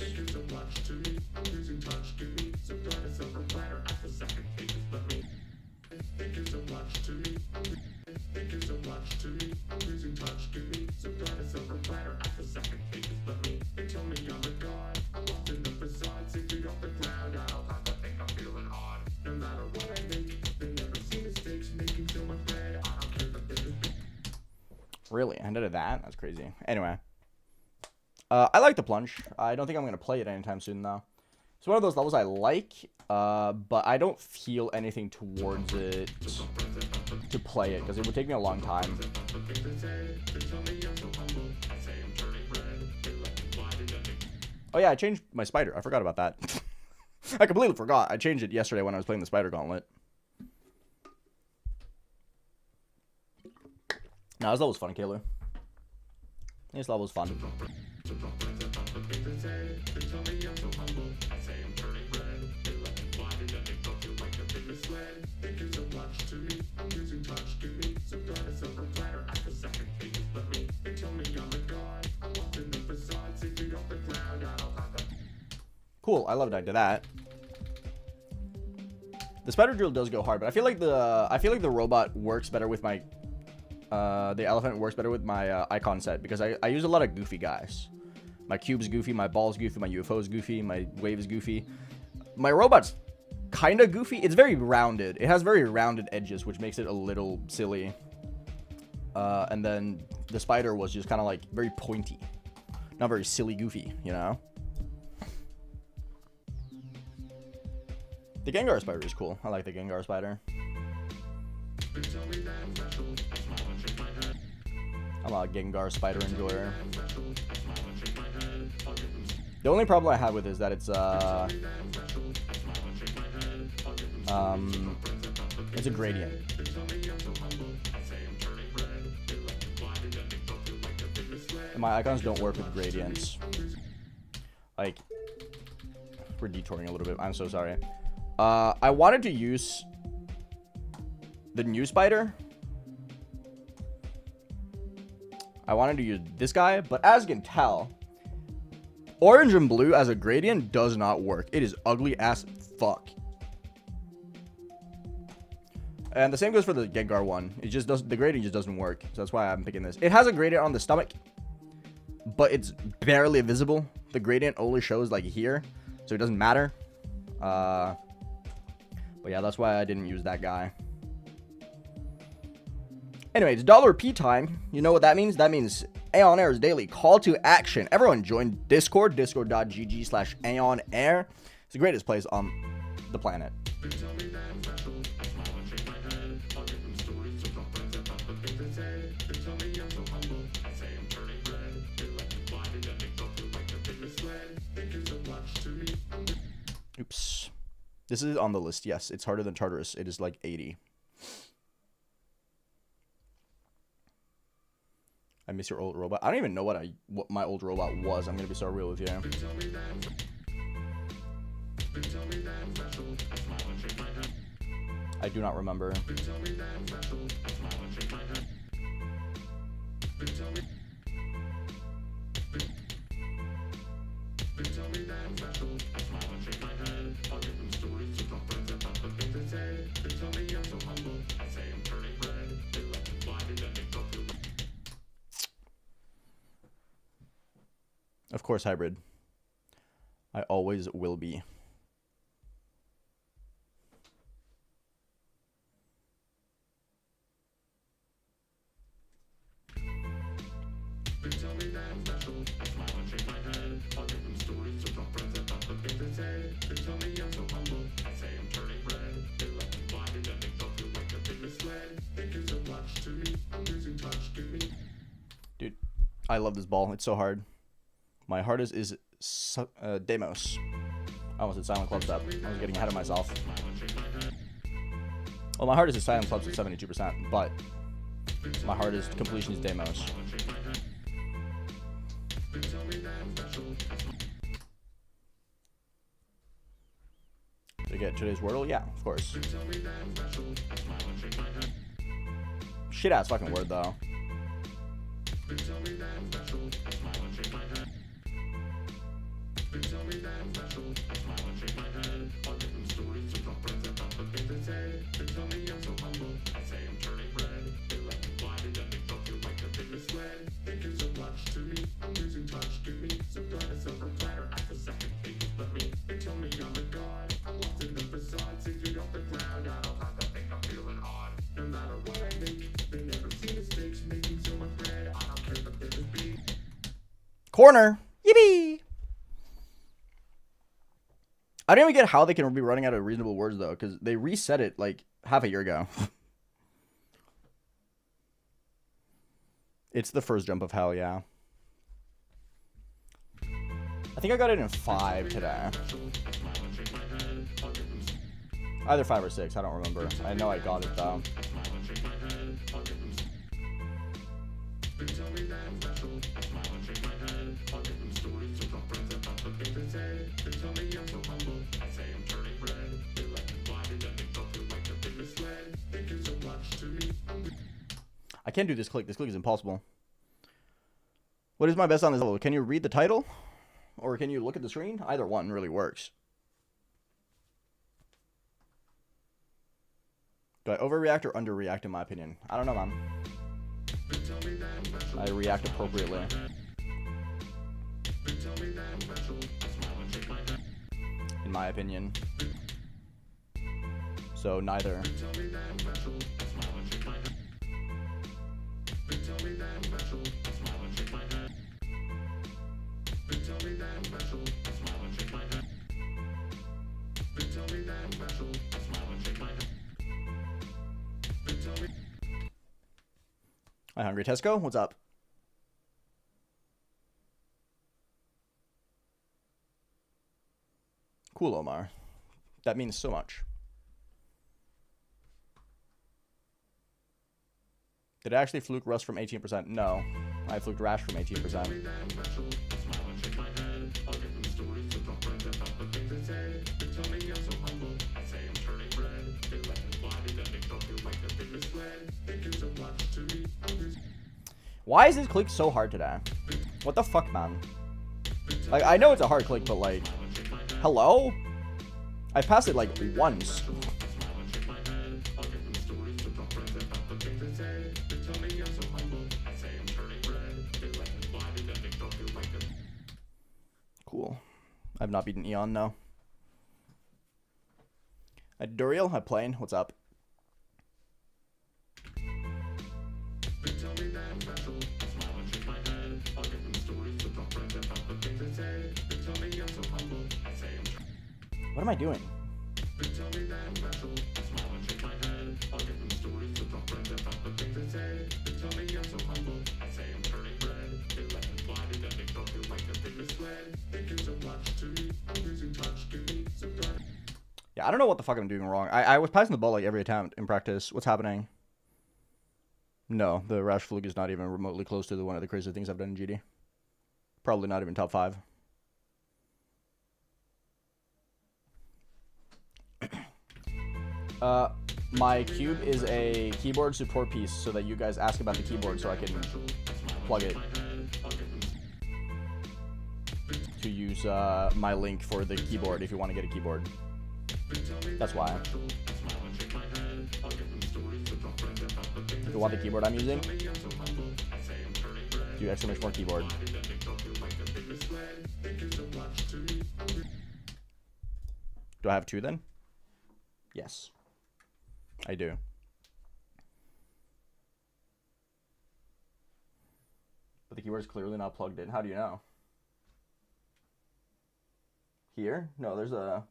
Really? I did that? That's crazy. Anyway. I like the plunge. I don't think I'm going to play it anytime soon, though. It's one of those levels I like, but I don't feel anything towards it to play it, because it would take me a long time. Oh yeah, I changed my spider. I forgot about that. I completely forgot. I changed it yesterday when I was playing the Spider Gauntlet. No, this level was fun, Kaler. This level was fun. Cool, I love that I did that. The spider drill does go hard, but I feel like the robot works better with my the elephant works better with my icon set, because I use a lot of goofy guys. My cube's goofy, my ball's goofy, my UFO's goofy, my wave's goofy. My robot's kind of goofy. It's very rounded. It has very rounded edges, which makes it a little silly. And then the spider was just kind of like very pointy. Not very silly goofy, you know? The Gengar spider is cool. I like the Gengar spider. I'm a Gengar spider enjoyer. The only problem I have with it is that it's a gradient. And my icons don't work with gradients. Like, we're detouring a little bit. I'm so sorry. I wanted to use the new spider. I wanted to use this guy, but as you can tell, orange and blue as a gradient does not work. It is ugly as fuck. And the same goes for the Gengar one. It just doesn't, the gradient just doesn't work. So that's why I'm picking this. It has a gradient on the stomach, but it's barely visible. The gradient only shows like here, so it doesn't matter. But yeah, that's why I didn't use that guy. Anyway, it's $P time. You know what that means? That means AeonAir's daily call to action. Everyone join Discord, discord.gg/AeonAir. It's the greatest place on the planet. Oops. This is on the list. Yes, it's harder than Tartarus. It is like 80. I miss your old robot. I don't even know what my old robot was. I'm gonna be so real with you. I do not remember. Of course, hybrid. I always will be. Dude, I love this ball. It's so hard. My hardest is Demos. I almost said Silent Club Step. I was getting ahead of myself. Well, my hardest is Silent Clubs at 72%, but my hardest completion is Demos. To get today's Wordle? Yeah, of course. Shit ass fucking word though. Corner. Yippee! I don't even get how they can be running out of reasonable words though, because they reset it like half a year ago. It's the first jump of hell, yeah. I think I got it in 5 today. Either 5 or 6, I don't remember. I know I got it though. I can't do this click. This click is impossible. What is my best on this level? Can you read the title? Or can you look at the screen? Either one really works. Do I overreact or underreact in my opinion? I don't know, man. I react appropriately. In my opinion. So neither. Hi, Hungry Tesco. What's up? Cool, Omar. That means so much. Did I actually fluke Rust from 18%? No. I fluked Rash from 18%. Why is this click so hard today? What the fuck, man? Like, I know it's a hard click, but like, hello? I passed it like once. Cool. I've not beaten Eon, no. Duriel, hi Plane, what's up? What am I doing? Yeah, I don't know what the fuck I'm doing wrong. I was passing the ball like every attempt in practice. What's happening? No, the Rash fluke is not even remotely close to one of the crazy things I've done in GD. Probably not even top 5. My cube is a keyboard support piece so that you guys ask about the keyboard so I can plug it to use my link for the keyboard if you want to get a keyboard. That's why. If you want the keyboard I'm using, do exclamation mark keyboard. Do I have 2 then? Yes. I do. But the keyboard is clearly not plugged in. How do you know? Here? No, there's a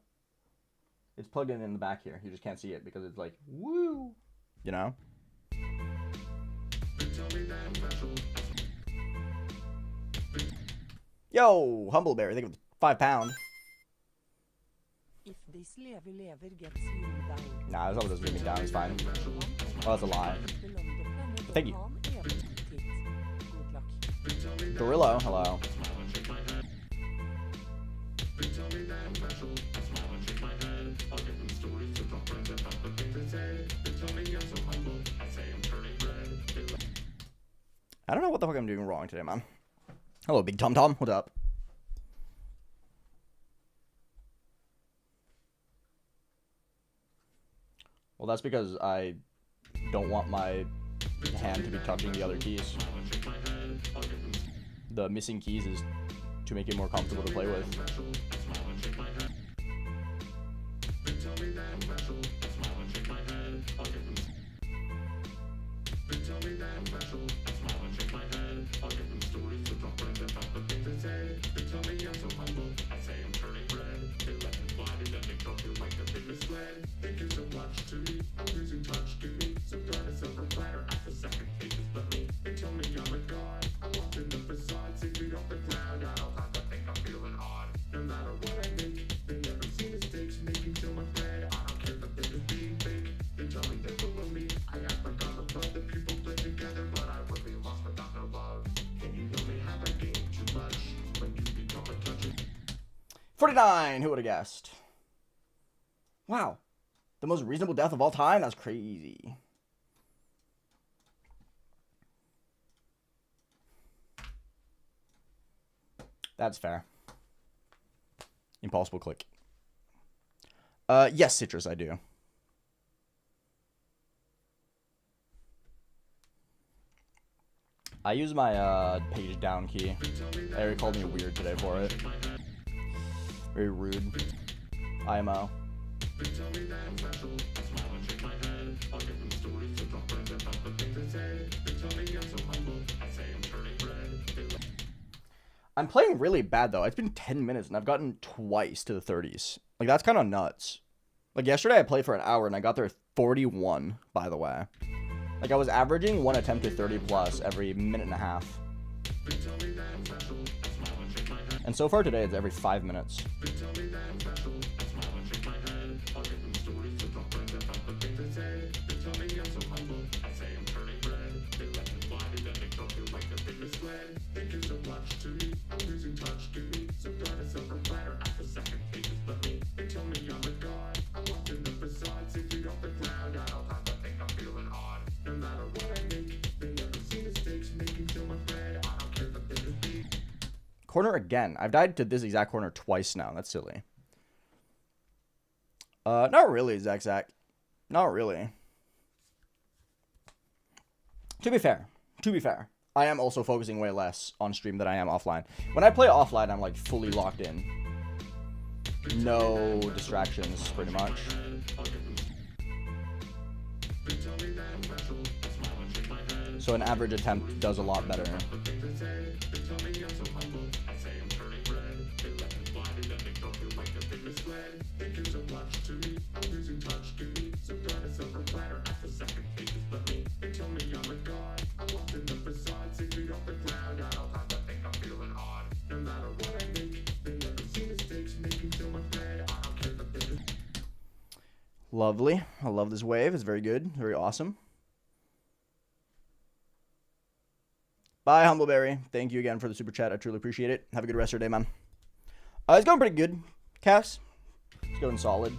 It's plugged in the back here. You just can't see it because it's like, woo, you know? Yo, Humbleberry, think of £5. If this lever gets you down. Nah, as long as it doesn't get me down, it's fine. Well, that's a lie. Thank you. Good luck. Gorillo, hello. I don't know what the fuck I'm doing wrong today, man. Hello, Big Tom Tom. What's up? Well, that's because I don't want my hand to be touching the other keys. The missing keys is to make it more comfortable to play with. $49. Who would have guessed? Wow. The most reasonable death of all time? That's crazy. That's fair. Impossible click. Yes, Citrus, I do. I use my page down key. Eric called me weird today for it. Very rude. IMO. I'm playing really bad though. It's been 10 minutes and I've gotten twice to the 30s. Like that's kind of nuts. Like yesterday I played for an hour and I got there 41, by the way. Like I was averaging one attempt to 30 plus every minute and a half. And so far today it's every 5 minutes. Corner again. I've died to this exact corner twice now. That's silly. Not really, Zach. Not really. To be fair, I am also focusing way less on stream than I am offline. When I play offline, I'm like fully locked in. No distractions, pretty much. So an average attempt does a lot better. Lovely. I love this wave. It's very good. Very awesome. Bye, Humbleberry. Thank you again for the super chat. I truly appreciate it. Have a good rest of your day, man. It's going pretty good, Cass. It's going solid.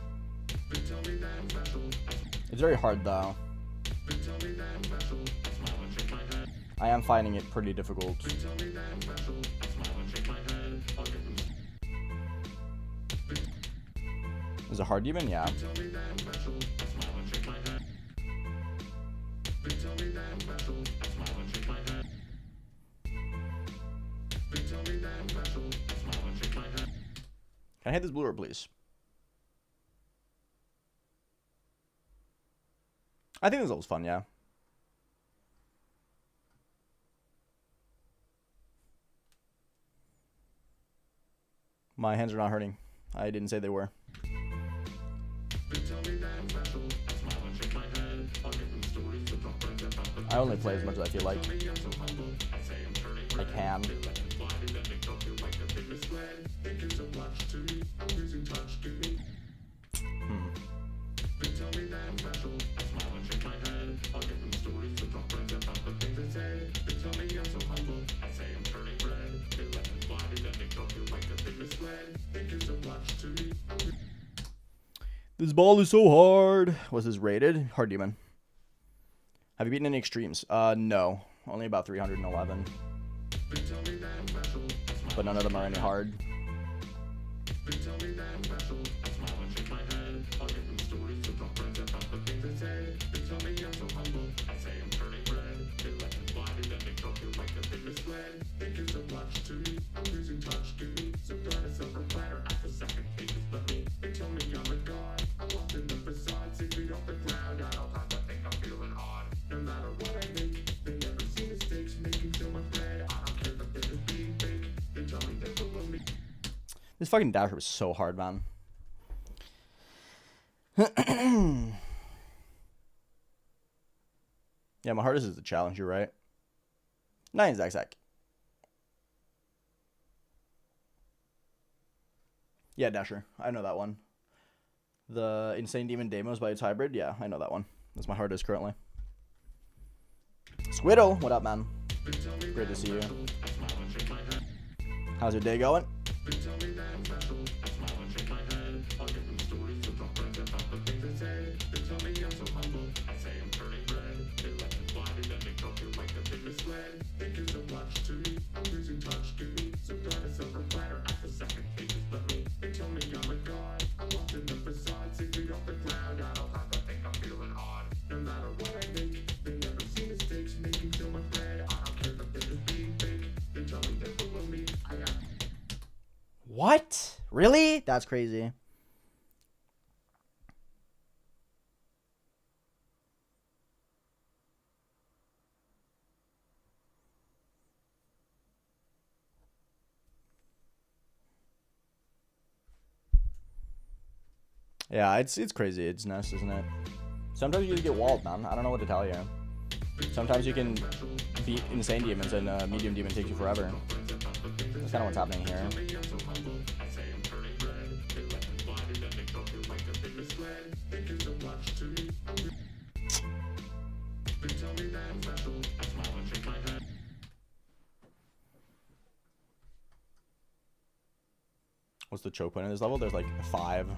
It's very hard, though. I am finding it pretty difficult. Is it hard demon? Yeah. Can I hit this blue orb, please? I think this level's fun, yeah. My hands are not hurting. I didn't say they were. I only play as much as I feel like I can. This ball is so hard. Was this rated? Hard demon. Have you beaten any extremes? No. Only about 311. But none of them are any hard. This fucking dasher was so hard, man. Yeah, my hardest is the challenge, you're right. 9 Zack Zack. Yeah, Dasher. I know that one. The Insane Demon Demos by its hybrid. Yeah, I know that one. That's my hardest currently. Squiddle, what up, man? Great to see you. How's your day going? What? Really? That's crazy. Yeah, it's crazy. It's nice, isn't it? Sometimes you just get walled, man. I don't know what to tell you. Sometimes you can beat insane demons and medium demon takes you forever. That's kind of what's happening here. What's the choke point in this level? There's like 5.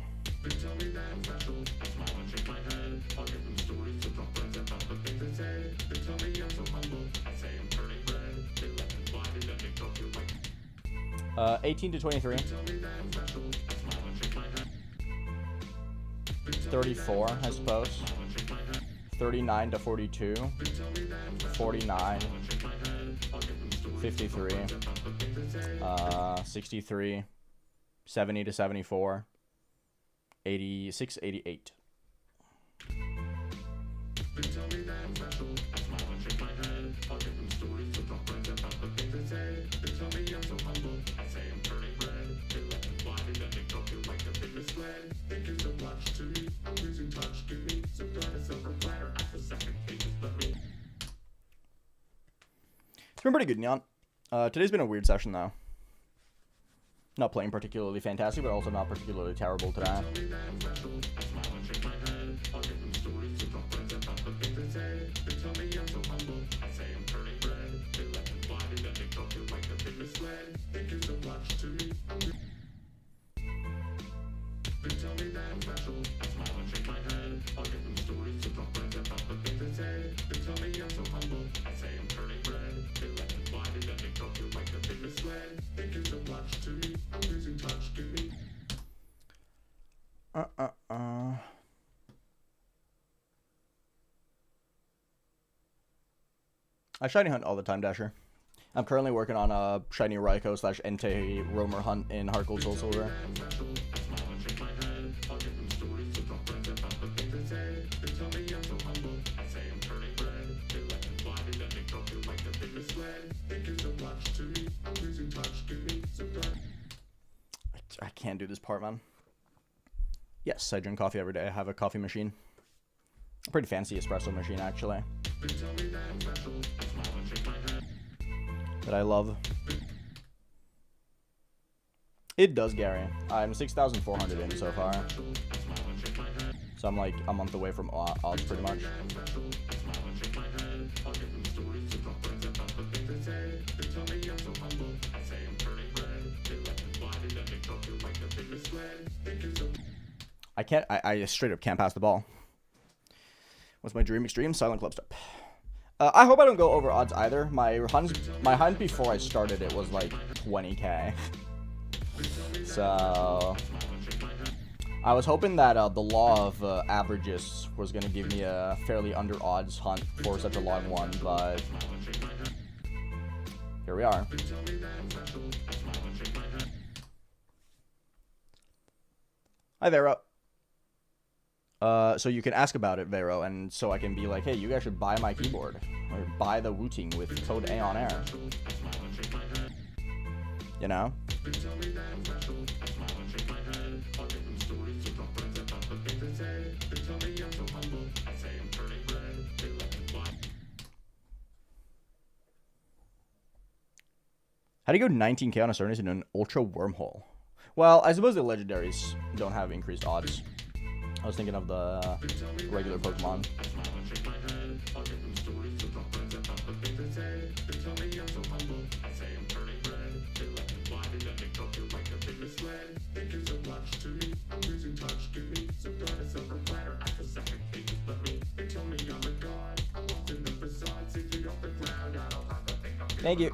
Uh, 18 to 23. 34, I suppose. 39 to 42. 49. 53. 63. 70 to 74. 86, 88. It's been pretty good, Neon. Today's been a weird session, though. Not playing particularly fantastic, but also not particularly terrible today. I shiny hunt all the time, Dasher. I'm currently working on a shiny Raikou / Entei roamer hunt in Heart Gold Soul Silver. I can't do this part, man. Yes, I drink coffee every day. I have a coffee machine. A pretty fancy espresso machine, actually. That I love. It does, Gary. I'm 6,400 in so far. So I'm like a month away from odds, pretty much. I straight up can't pass the ball. What's my dream extreme? Silent club step. I hope I don't go over odds either. My hunt before I started it was like 20k. So I was hoping that the law of averages was going to give me a fairly under odds hunt for such a long one, but here we are. Hi, Vero. So you can ask about it, Vero, and so I can be like, hey, you guys should buy my keyboard. Or buy the Wooting with code AeonAir. You know? How do you go 19k on a Cernus in an ultra wormhole? Well, I suppose the legendaries don't have increased odds. I was thinking of the regular Pokemon. Thank you.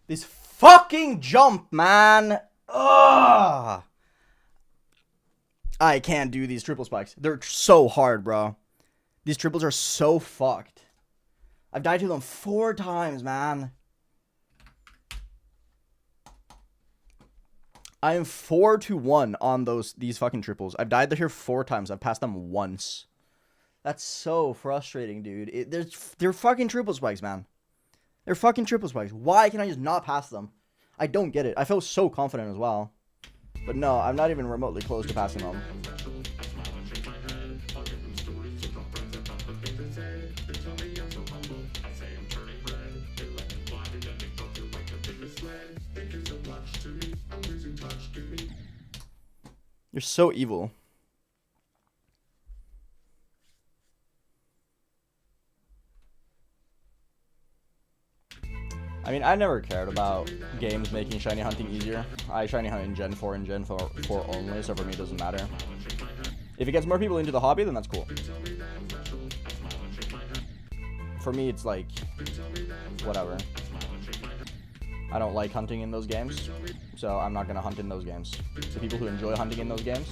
This fucking jump, man! Ugh! I can't do these triple spikes. They're so hard, bro. These triples are so fucked. I've died to them 4 times, man. I am 4-1 on these fucking triples. I've died here 4 times. I've passed them once. That's so frustrating, dude. They're fucking triple spikes, man. They're fucking triple spikes. Why can I just not pass them? I don't get it. I feel so confident as well. But no, I'm not even remotely close to passing them. You're so evil. I mean, I never cared about games making shiny hunting easier. I shiny hunt in Gen 4 and Gen 4 only, so for me it doesn't matter. If it gets more people into the hobby, then that's cool. For me, it's like, whatever. I don't like hunting in those games, so I'm not gonna hunt in those games. The people who enjoy hunting in those games,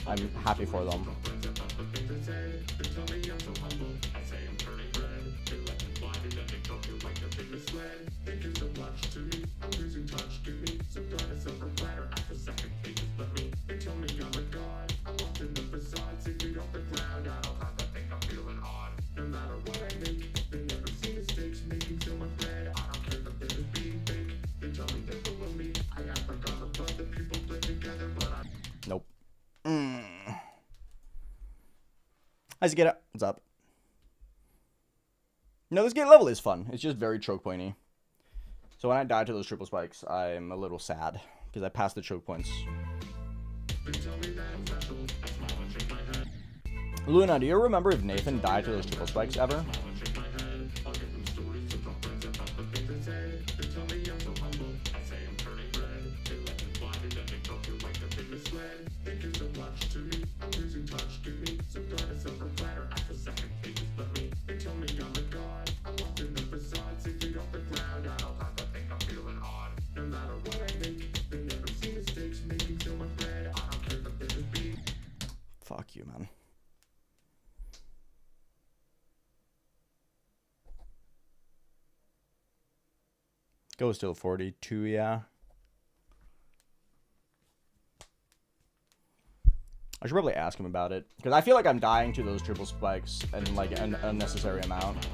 I'm happy for them. Nope. How's it get up? What's up? No, this gate level is fun. It's just very choke pointy. So when I die to those triple spikes, I'm a little sad because I passed the choke points. Luna, do you remember if Nathan died to those triple spikes ever? Fuck you, man. Goes till 42, yeah. I should probably ask him about it. Because I feel like I'm dying to those triple spikes and like an unnecessary amount.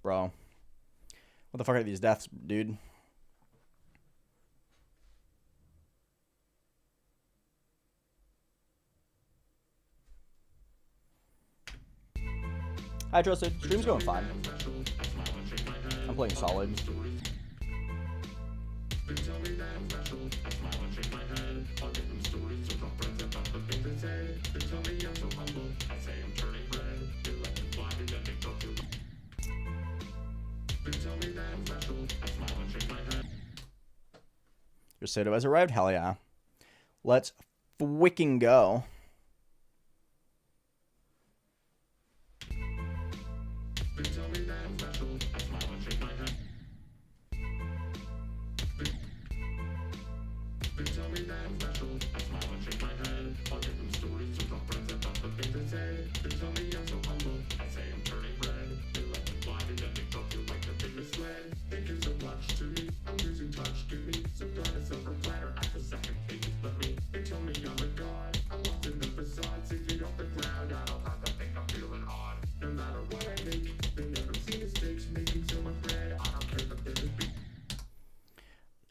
Bro. What the fuck are these deaths, dude? Hi, Trusted. Stream's going fine. I'm playing solid. Your Sato has arrived? Hell yeah. Let's freaking go.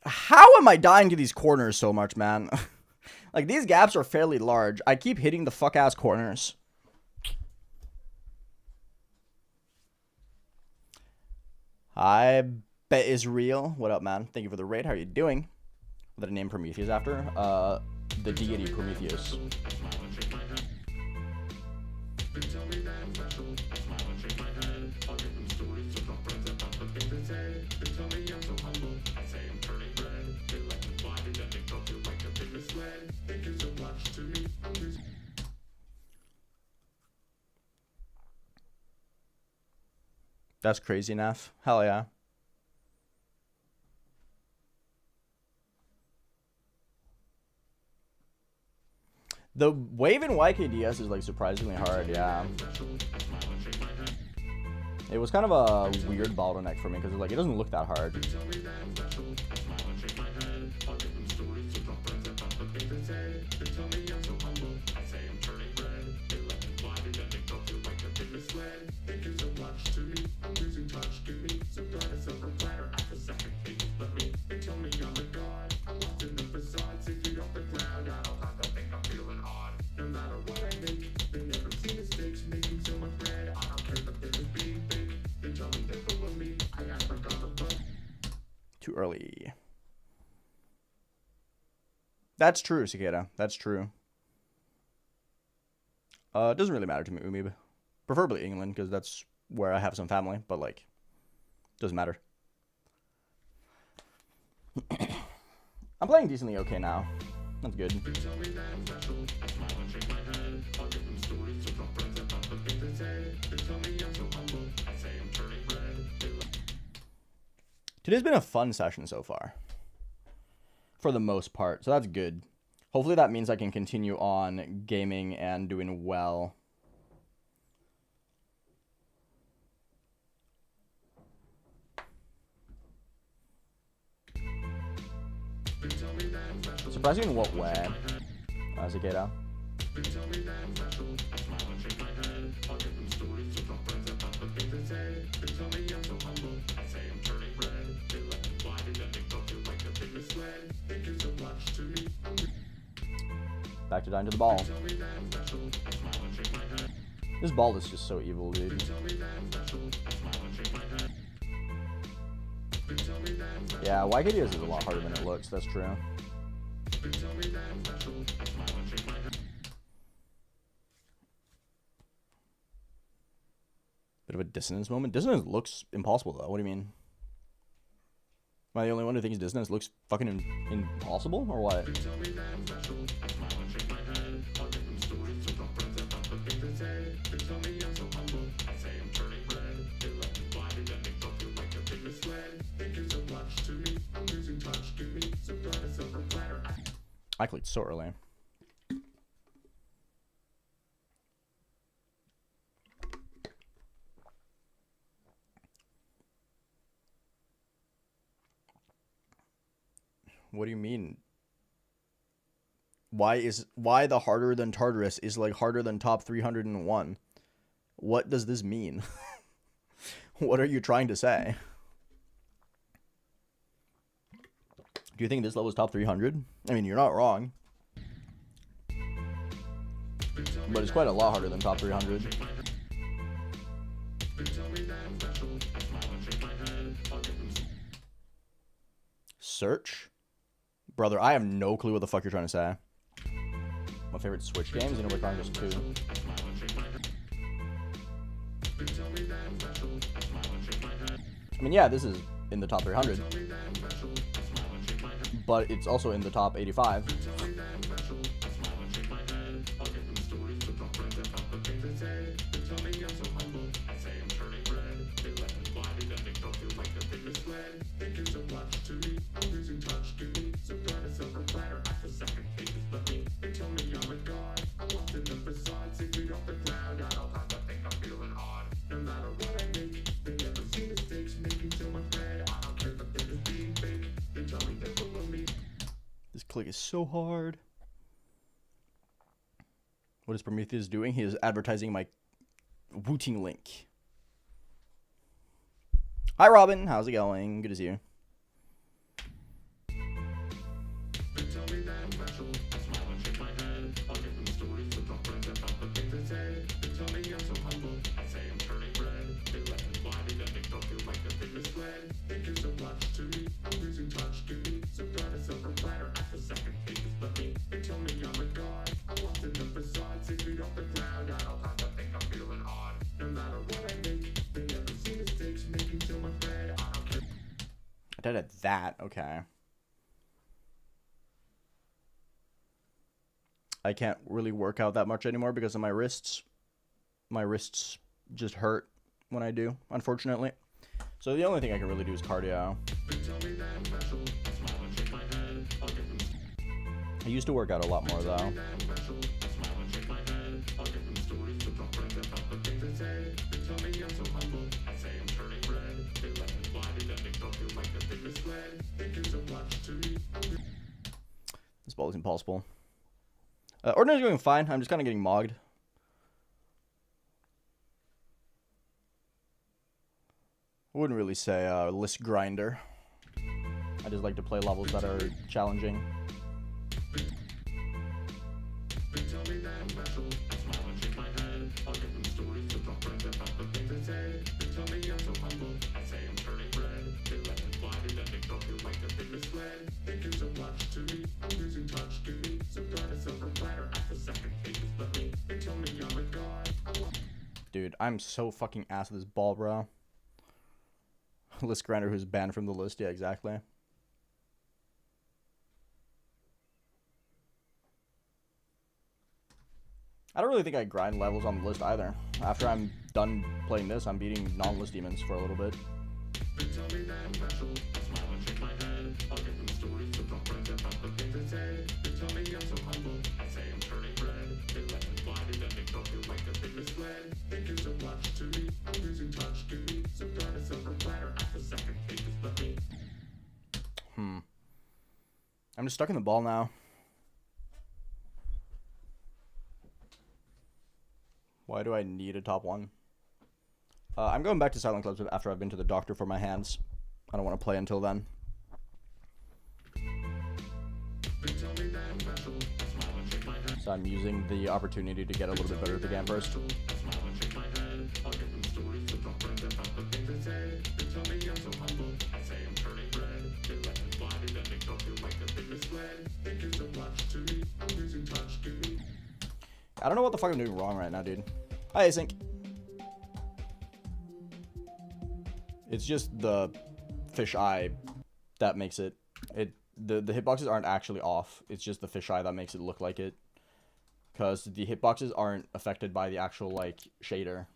How am I dying to these corners so much, man? Like, these gaps are fairly large. I keep hitting the fuck-ass corners. I bet is real. What up, man? Thank you for the raid. How are you doing? What did I name Prometheus after? The deity Prometheus. That's crazy enough. Hell yeah. The wave in YKDS is like surprisingly hard, yeah. It was kind of a weird bottleneck for me because like it doesn't look that hard. Too early. That's true, Cicada. That's true. It doesn't really matter to me, Umib. Preferably England, because that's where I have some family, but like, doesn't matter. I'm playing decently okay now. That's good. Today's been a fun session so far. For the most part, so that's good. Hopefully that means I can continue on gaming and doing well. Surprising in what way? Cicada. Back to dying to the ball. This ball is just so evil, dude. Yeah, YKDS is a lot harder than it looks, that's true. Bit of a dissonance moment. Dissonance looks impossible, though. What do you mean? Am I the only one who thinks dissonance looks fucking impossible, or what? I clicked so early. What do you mean? Why the harder than Tartarus is like harder than top 301? What does this mean? What are you trying to say? Do you think this level is top 300? I mean, you're not wrong. But it's quite a lot harder than top 300. Search? Brother, I have no clue what the fuck you're trying to say. My favorite Switch games, you know, Xenoblade Chronicles 2. I mean, yeah, this is in the top 300. But it's also in the top 85. This click is so hard. What is Prometheus doing? He is advertising my Wooting link. Hi, Robin. How's it going? Good to see you. I died at that. Okay. I can't really work out that much anymore because of my wrists. My wrists just hurt when I do, unfortunately. So the only thing I can really do is cardio. I used to work out a lot more though. This ball is impossible. Ordinary's going fine. I'm just kind of getting mogged. I wouldn't really say list grinder. I just like to play levels that are challenging. Dude, I'm so fucking ass with this ball, bro. List grinder who's banned from the list. Yeah, exactly. I don't really think I grind levels on the list either. After I'm done playing this, I'm beating non-list demons for a little bit. I'm just stuck in the ball now. Why do I need a top one? I'm going back to Silent Clubs after I've been to the doctor for my hands. I don't want to play until then. So I'm using the opportunity to get a little bit better at the game first. I don't know what the fuck I'm doing wrong right now, dude. Hi, Async. It's just the fisheye that makes it. The hitboxes aren't actually off. It's just the fisheye that makes it look like it. Because the hitboxes aren't affected by the actual, like, shader.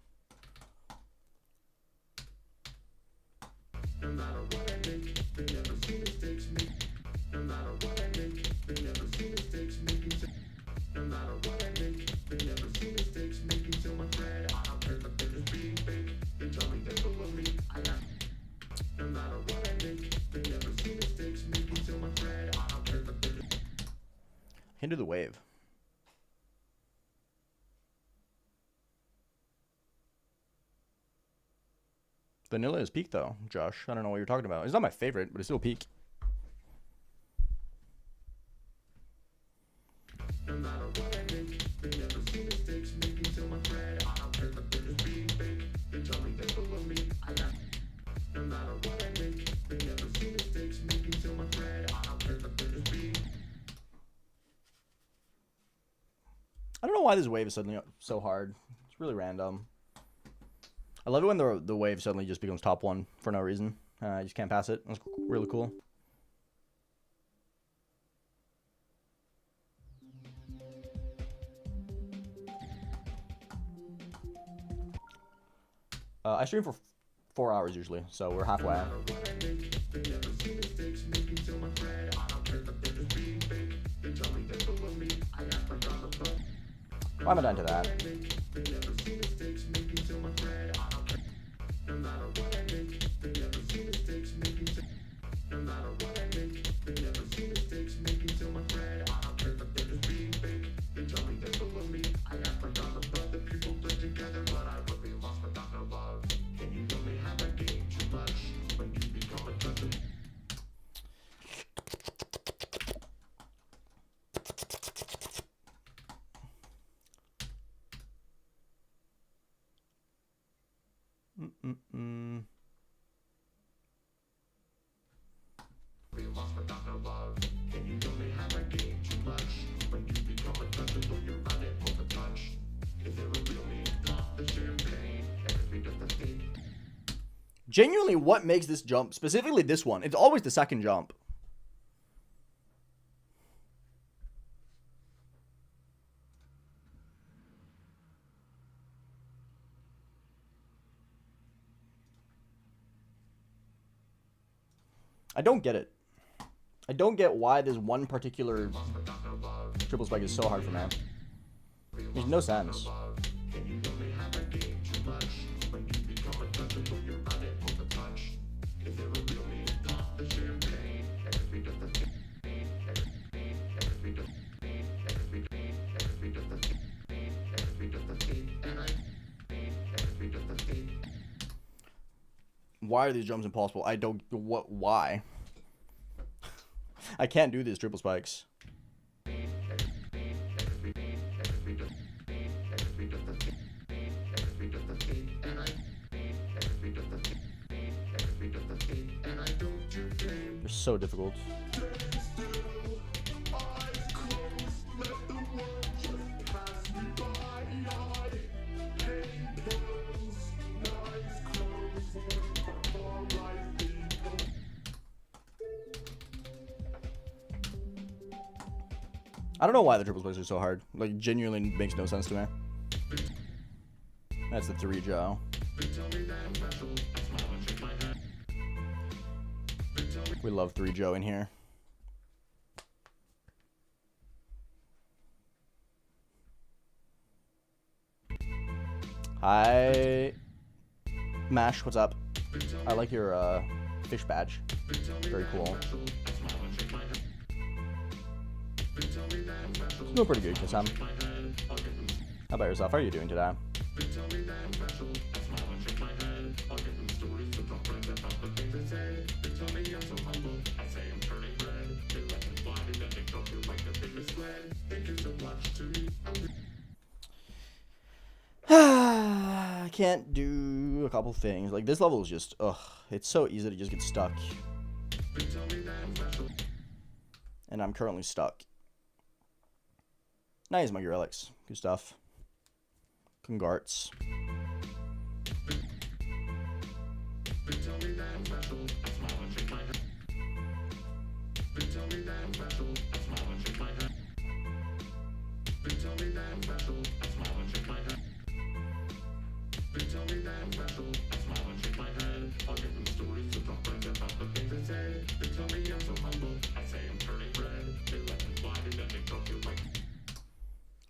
Hinder the wave. Vanilla is peak though, Josh. I don't know what you're talking about. It's not my favorite, but it's still peak. I don't know why this wave is suddenly so hard. It's really random. I love it when the wave suddenly just becomes top 1 for no reason. I just can't pass it. That's really cool. I stream for 4 hours usually, so we're halfway. Why am I done to that? Genuinely, what makes this jump, specifically this one, it's always the second jump. I don't get it. I don't get why this one particular triple spike is so hard for me. Makes no sense. Why are these jumps impossible? I don't... Why? I can't do these triple spikes. They're so difficult. I don't know why the triple spikes are so hard. Like, genuinely makes no sense to me. That's the 3 Joe. We love 3 Joe in here. Hi, Mash, what's up? I like your fish badge. Very cool. Doing pretty good, Sam. How about yourself? How are you doing today? I can't do a couple things. Like, this level is just, ugh. It's so easy to just get stuck. And I'm currently stuck. Nice, Muggy Relics. Good stuff. Congrats.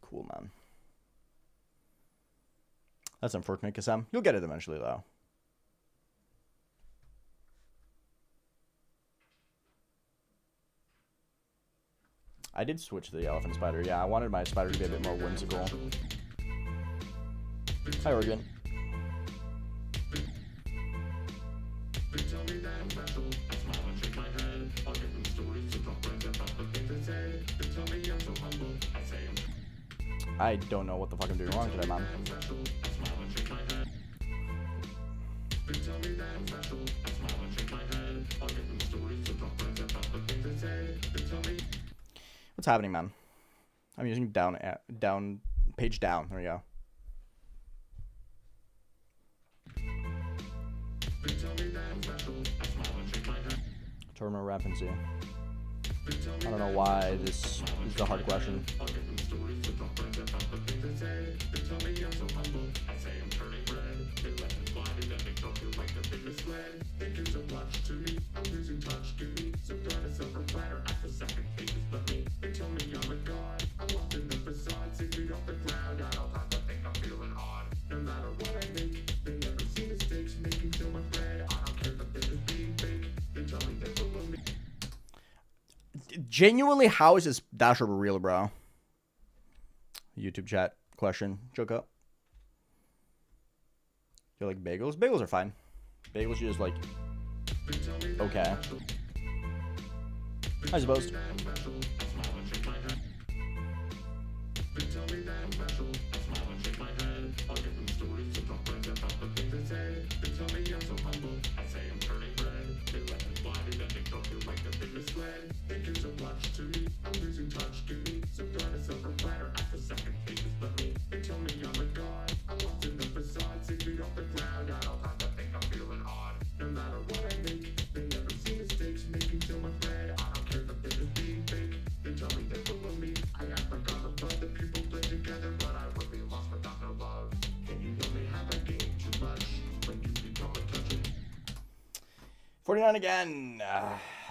Cool, man. That's unfortunate, Kasam. You'll get it eventually, though. I did switch to the elephant spider. Yeah, I wanted my spider to be a bit more whimsical. Hi, Oregon. I don't know what the fuck I'm doing wrong today, man. What's happening, man? I'm using page down. There we go. Terminal rampancy. I don't know why this is a hard question. Genuinely, how is this Dash Rubber real, bro? YouTube chat question. Joke up. You like bagels? Bagels are fine. Bagels are just like okay, I suppose. $49 again.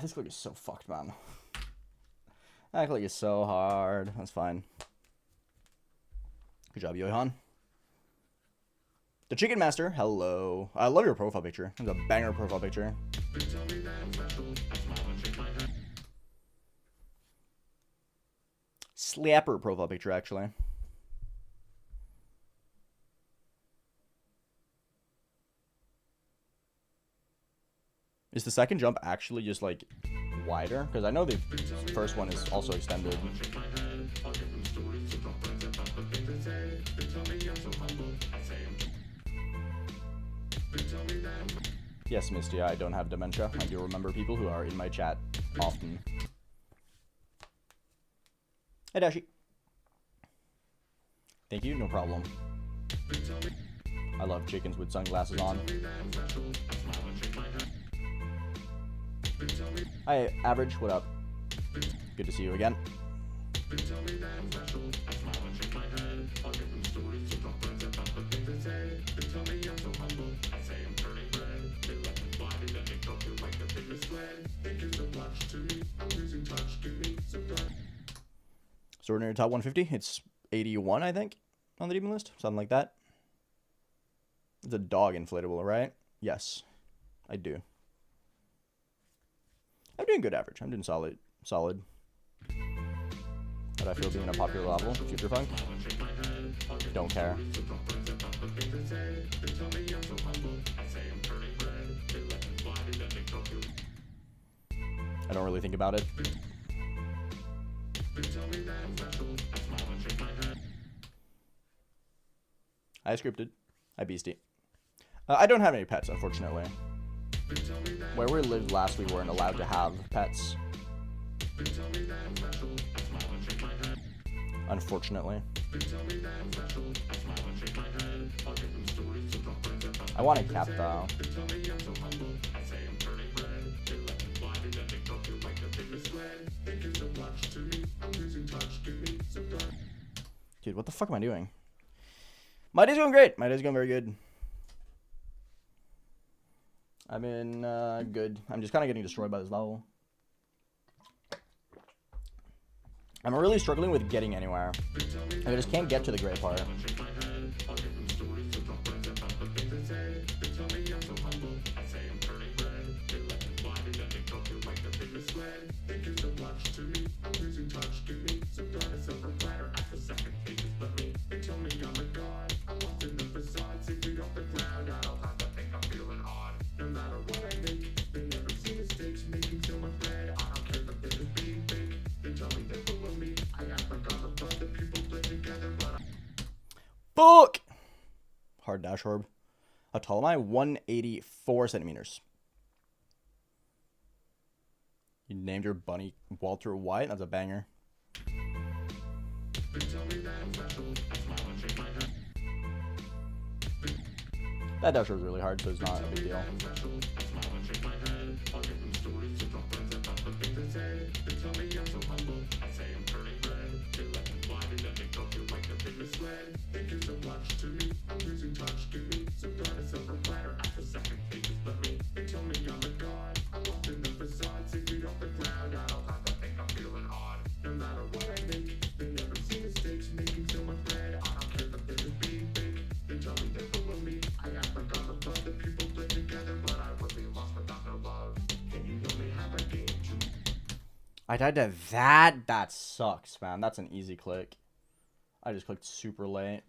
This click is so fucked, man. That click is so hard. That's fine. Good job, Johan. The Chicken Master, hello. I love your profile picture. It's a banger profile picture. Slapper profile picture, actually. Is the second jump actually just like wider? Because I know the first one is also extended. Yes, Misty, I don't have dementia. I do remember people who are in my chat often. Hey, Dashi. Thank you, no problem. I love chickens with sunglasses on. Hi, Average, what up? Good to see you again. So we're near top 150. It's 81, I think, on the demon list. Something like that. It's a dog inflatable, right? Yes, I do. I'm doing good average. I'm doing solid. How do I feel being a popular level? Future Funk? Don't care. I don't really think about it. I scripted. Hi, Beastie. I don't have any pets, unfortunately. Where we lived last, we weren't allowed to have pets. Unfortunately. I want a cat, though. Dude, what the fuck am I doing? My day's going great. My day's going very good. I'm in good. I'm just kind of getting destroyed by this level. I'm really struggling with getting anywhere. I just can't get to the gray part. Fuck! Hard dash orb. How tall am I? 184 centimeters. You named your bunny Walter White? That's a banger. That dash orb is really hard, so it's not a big deal. I died to that? That sucks, man. That's an easy click. I just clicked super late.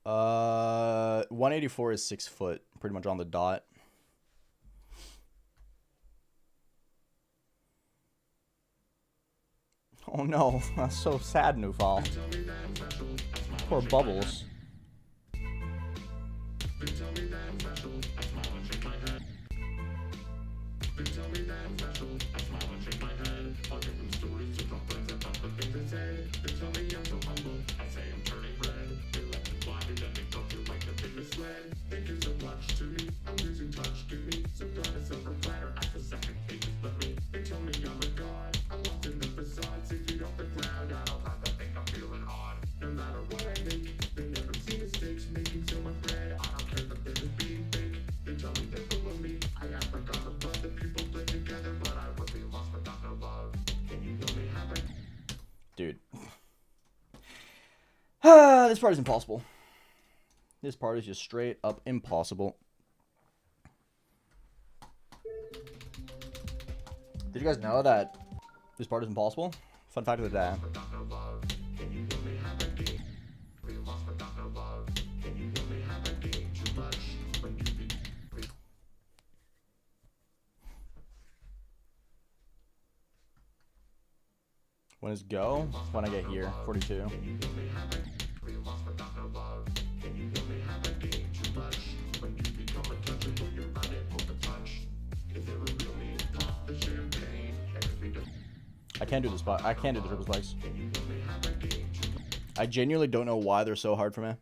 Uh, 184 is 6 foot. Pretty much on the dot. Oh no, that's so sad, Newfall. Poor Bubbles. Dude. This part is impossible. This part is just straight up impossible. Did you guys know that this part is impossible? Fun fact of the day. When is go? When I get here. 42. I can't do this, but I can't do the triple spikes. I genuinely don't know why they're so hard for me.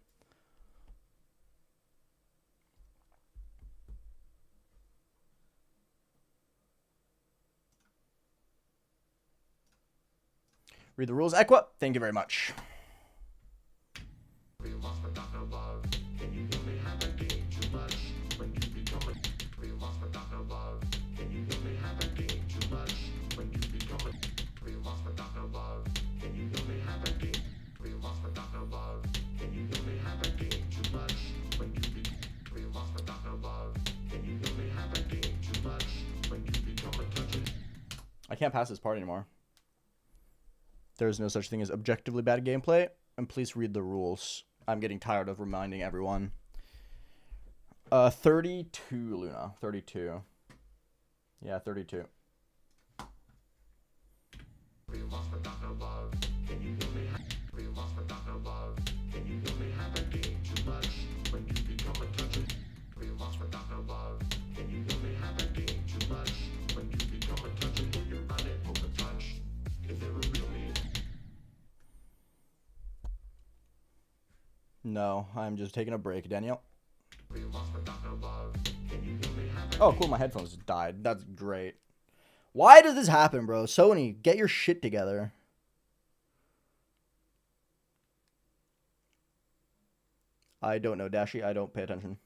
Read the rules, Equa. Thank you very much. I can't pass this part anymore. There is no such thing as objectively bad gameplay, and please read the rules. I'm getting tired of reminding everyone. 32, Luna. 32. Yeah, 32. No, I'm just taking a break, Danielle. Oh, cool, my headphones died. That's great. Why does this happen, bro? Sony, get your shit together. I don't know, Dashi. I don't pay attention.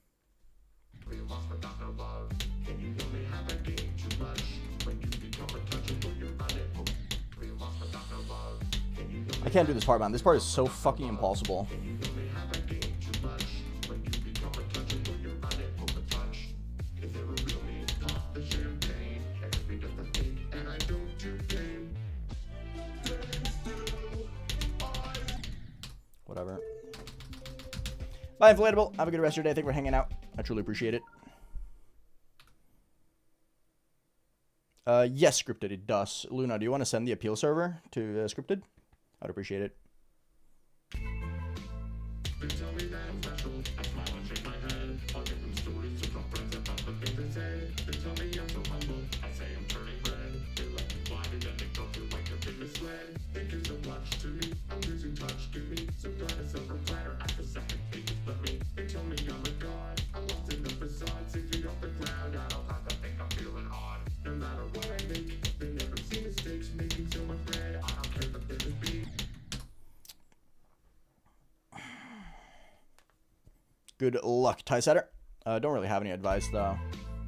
I can't do this part, man. This part is so fucking impossible. Whatever. Bye, Inflatable. Have a good rest of your day. Thank you for hanging out. I truly appreciate it. Yes, scripted, it does. Luna, do you want to send the appeal server to scripted? I'd appreciate it. Good luck, Tie Setter. Don't really have any advice though.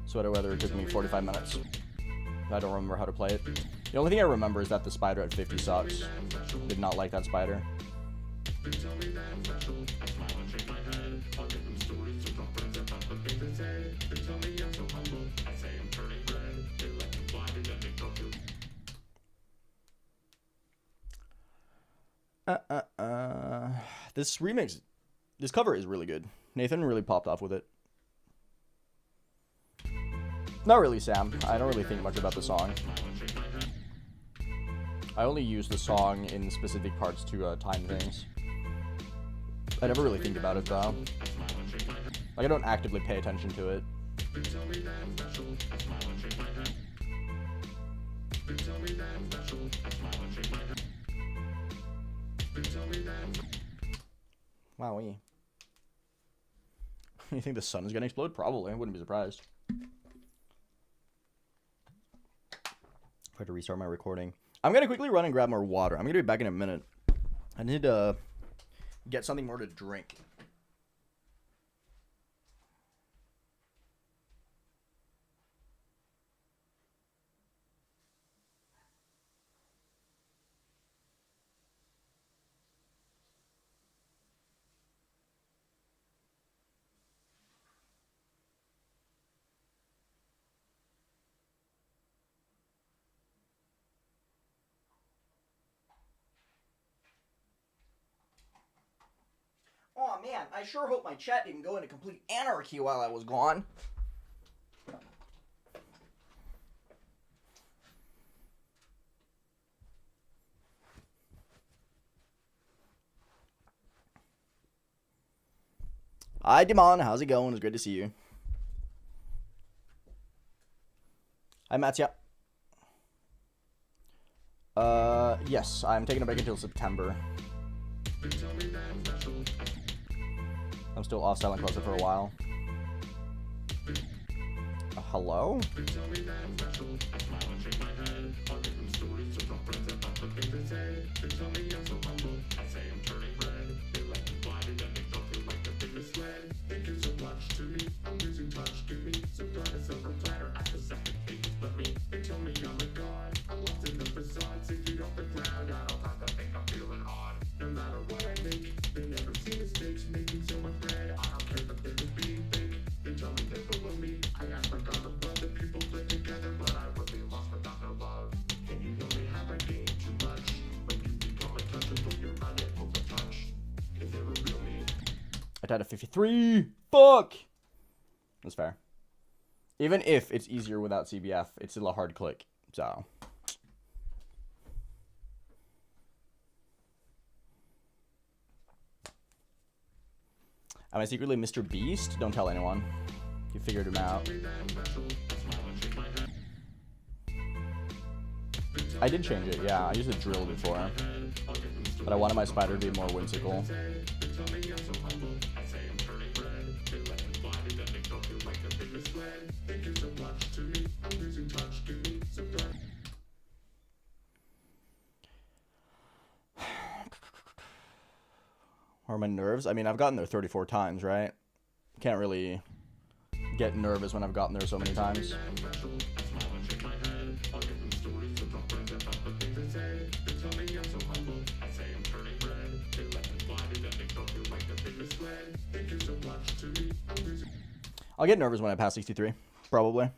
Sweater weather took me 45 minutes. I don't remember how to play it. The only thing I remember is that the spider at 50 sucks. Did not like that spider. This remix, this cover is really good. Nathan really popped off with it. Not really, Sam. I don't really think much about the song. I only use the song in specific parts to time things. I never really think about it though. Like I don't actively pay attention to it. Wowee. You think the sun is gonna explode? Probably. I wouldn't be surprised. I have to restart my recording. I'm gonna quickly run and grab more water. I'm gonna be back in a minute. I need to get something more to drink. Oh man, I sure hope my chat didn't go into complete anarchy while I was gone. Hi, Demon. How's it going? It's great to see you. Hi, Mattia. Yes, I'm taking a break until September. I'm still off Silent Closet for a while. Hello? I died at 53. Fuck. That's fair. Even if it's easier without CBF, it's still a hard click. So. Am I secretly Mr. Beast? Don't tell anyone. You figured him out. I did change it, yeah. I used a drill before. But I wanted my spider to be more whimsical. Or my nerves? I mean, I've gotten there 34 times, right? Can't really get nervous when I've gotten there so many times. I'll get nervous when I pass 63, probably.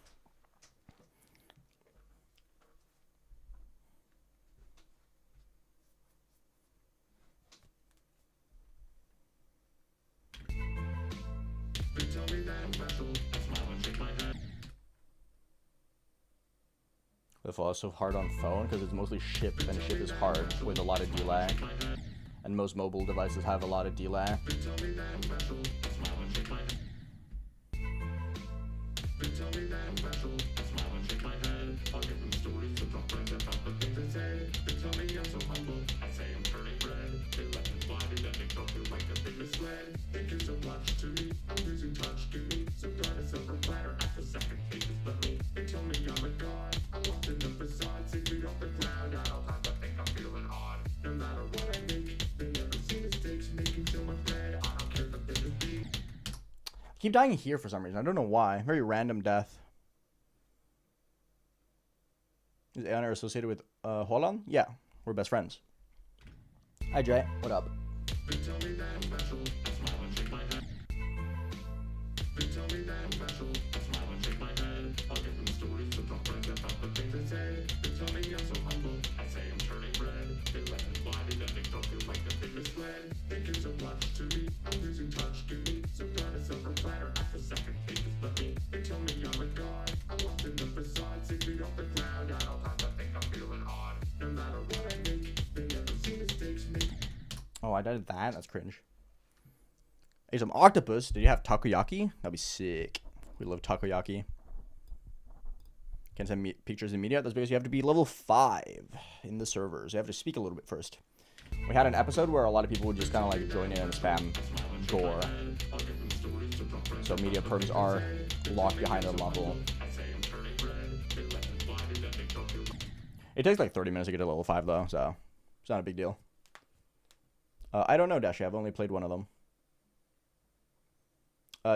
The fall is so hard on phone because it's mostly ship, and ship is hard with a lot of delay. And most mobile devices have a lot of delay. I keep dying here for some reason. I don't know why. Very random death. Is AeonAir associated with Holland? Yeah, we're best friends. Hi Jay, what up? Oh, I did that? That's cringe. Hey, some octopus. Did you have takoyaki? That'd be sick. We love takoyaki. Can't send me pictures immediate. That's because you have to be level 5 in the servers. You have to speak a little bit first. We had an episode where a lot of people would just kind of like join in and spam gore. So media perms are locked behind a level. It takes like 30 minutes to get to level 5 though, so it's not a big deal. I don't know, Dashi. I've only played one of them.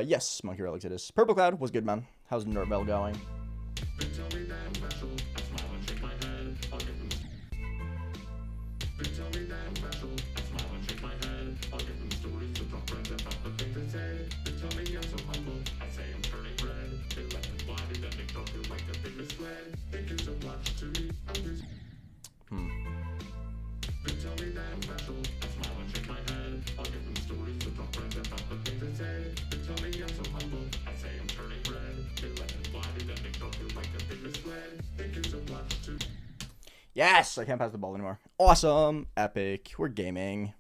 Yes, Monkey Relics it is. Purple Cloud was good, man. How's Nervel going? Yes! I can't pass the ball anymore. Awesome! Epic. We're gaming.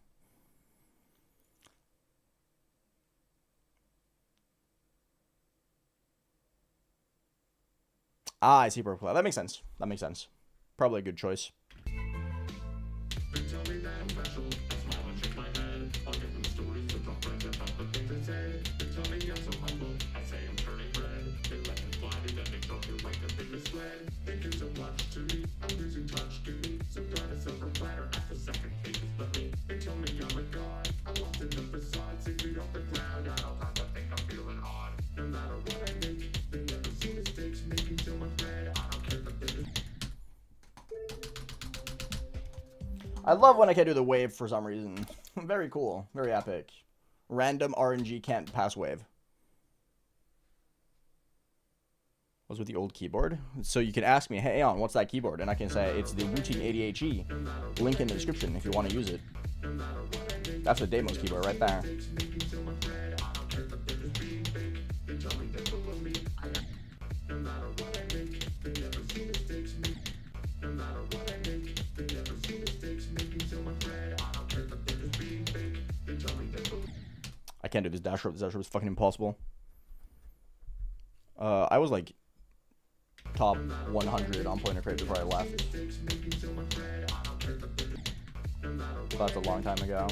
Ah, I see Purple Cloud. That makes sense. That makes sense. Probably a good choice. I love when I can do the wave for some reason. Very cool. Very epic. Random RNG can't pass wave. Was with the old keyboard. So you can ask me, hey, Aeon, what's that keyboard? And I can say, it's the Wuting 80HE. Link in the description if you want to use it. That's the Deimos keyboard right there. I can't do this dash rope. This dash rope is fucking impossible. I was like top 100 on Point of Crate before I left. That's a long time ago.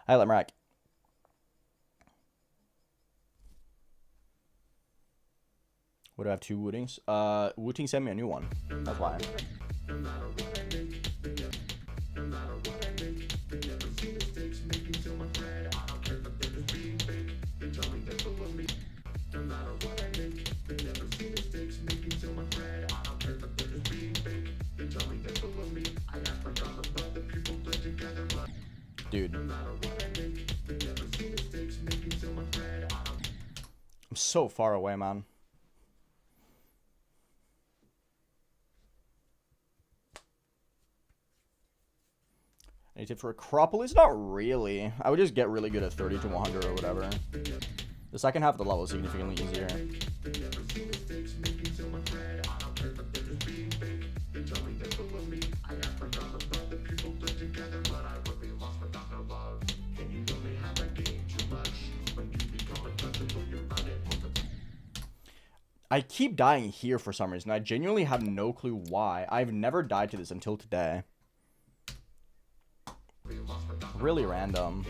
Hi, Lemrack. What do I have? 2 Wootings? Wooting sent me a new one. That's why. Dude. I'm so far away, man. Any tip for Acropolis? Not really. I would just get really good at 30 to 100 or whatever. The second half of the level is significantly easier. I keep dying here for some reason. I genuinely have no clue why. I've never died to this until today. Really random.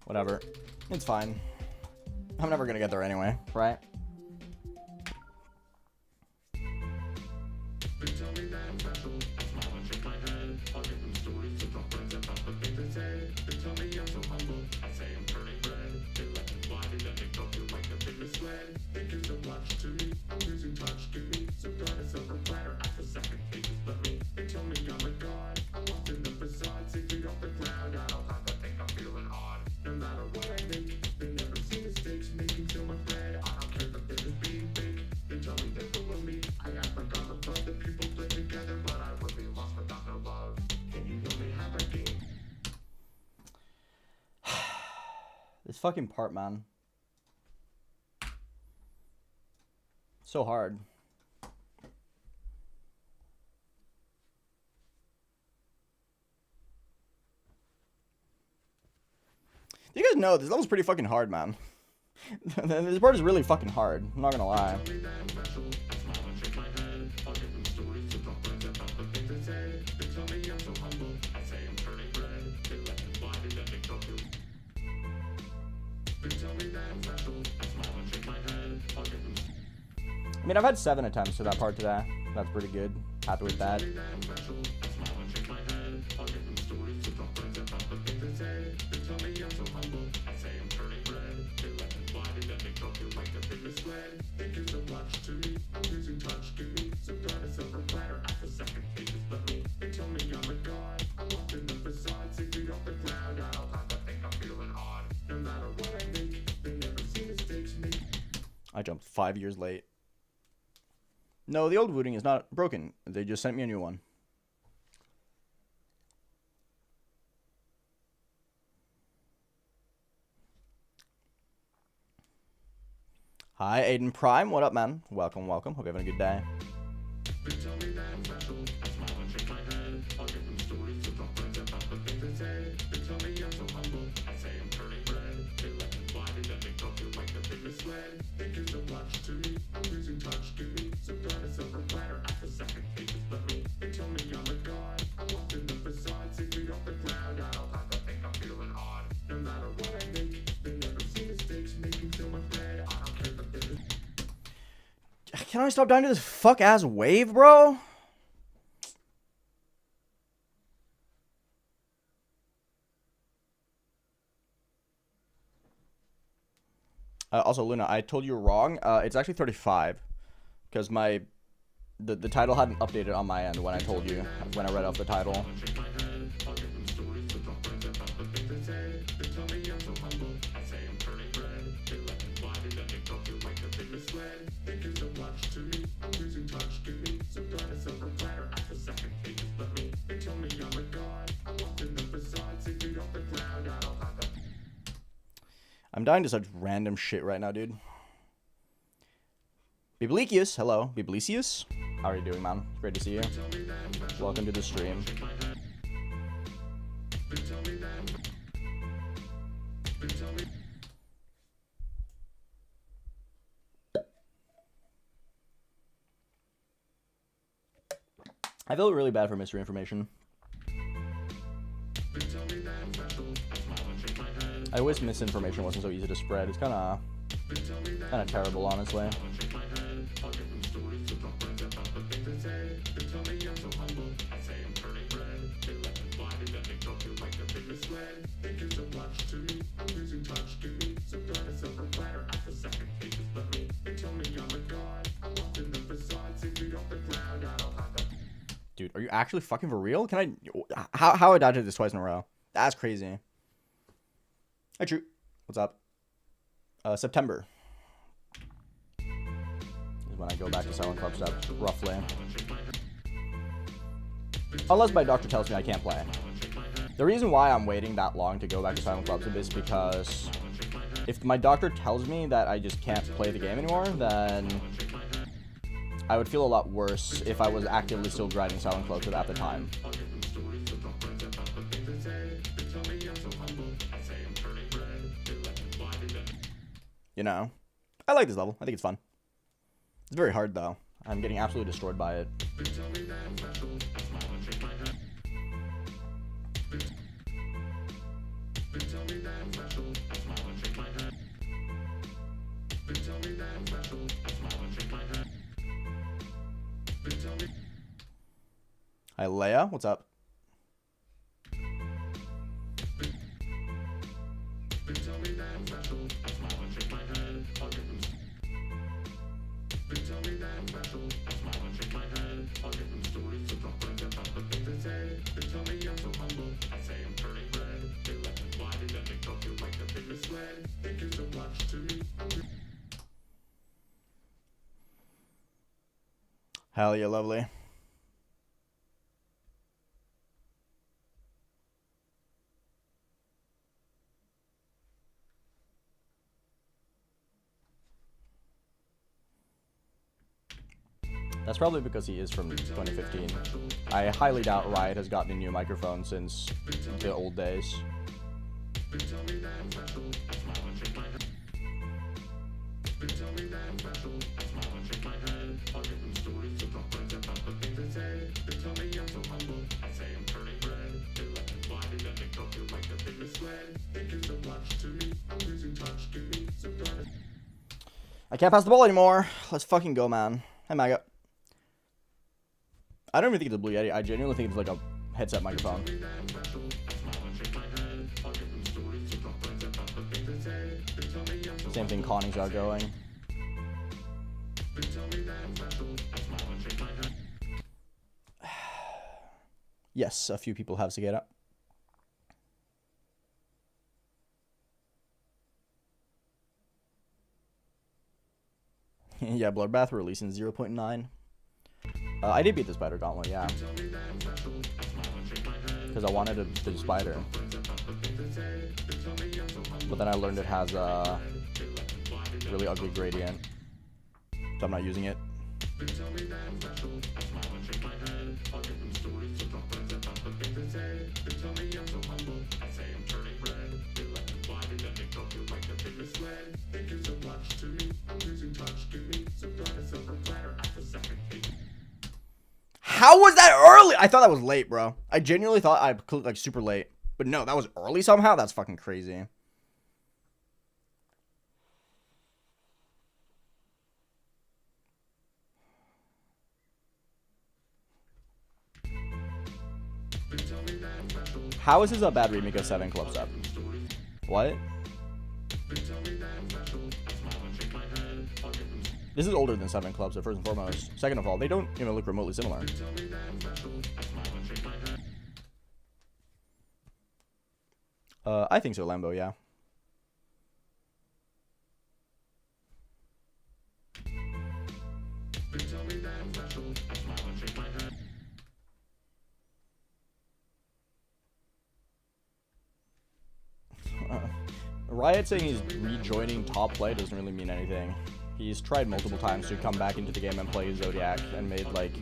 Whatever. It's fine. I'm never gonna get there anyway, right? This fucking part, man. So hard. You guys know this level's pretty fucking hard, man. This part is really fucking hard. I'm not gonna lie. I mean, I've had 7 attempts to that part today. That's pretty good. Happy with that. I jumped 5 years late. No, the old wooting is not broken. They just sent me a new one. Hi, Aiden Prime. What up, man? Welcome, welcome. Hope you're having a good day. Can I stop dying to this fuck-ass wave, bro? Also, Luna, I told you wrong. It's actually 35. Because the title hadn't updated on my end when I told you, when I read off the title. I'm dying to such random shit right now, dude. Biblicius, hello. Biblicius? How are you doing, man? Great to see you. Welcome to the stream. I feel really bad for mystery information. I wish misinformation wasn't so easy to spread. It's kind of terrible, honestly. Are you actually fucking for real? Can I... How I dodged this twice in a row? That's crazy. Hi, True. What's up? September is when I go back to Silent Club stuff, roughly. Unless my doctor tells me I can't play. The reason why I'm waiting that long to go back to Silent Club is because if my doctor tells me that I just can't play the game anymore, then I would feel a lot worse if I was actively still grinding Silent Club at the time. You know? I like this level. I think it's fun. It's very hard, though. I'm getting absolutely destroyed by it. Hi, Leia. What's up? Hell yeah, lovely. That's probably because he is from 2015. I highly doubt Riot has gotten a new microphone since the old days. I can't pass the ball anymore. Let's fucking go, man. Hi, Maga. I don't even think it's a Blue Yeti. I genuinely think it's like a headset microphone. Same thing Conning's are going. Yes, a few people have Cicada. Yeah, Bloodbath releasing 0.9. I did beat the Spider Gauntlet, yeah. Because I wanted to do Spider. But then I learned it has a really ugly gradient. So I'm not using it. How was that early? I thought that was late, bro. I genuinely thought I clicked like super late. But no, that was early somehow? That's fucking crazy. How is this a bad remake of 7 Club Step? What? This is older than 7 Club Step, first and foremost. Second of all, they don't even look remotely similar. I think so, Lambo, yeah. Riot saying he's rejoining top play doesn't really mean anything. He's tried multiple times to come back into the game and play Zodiac and made like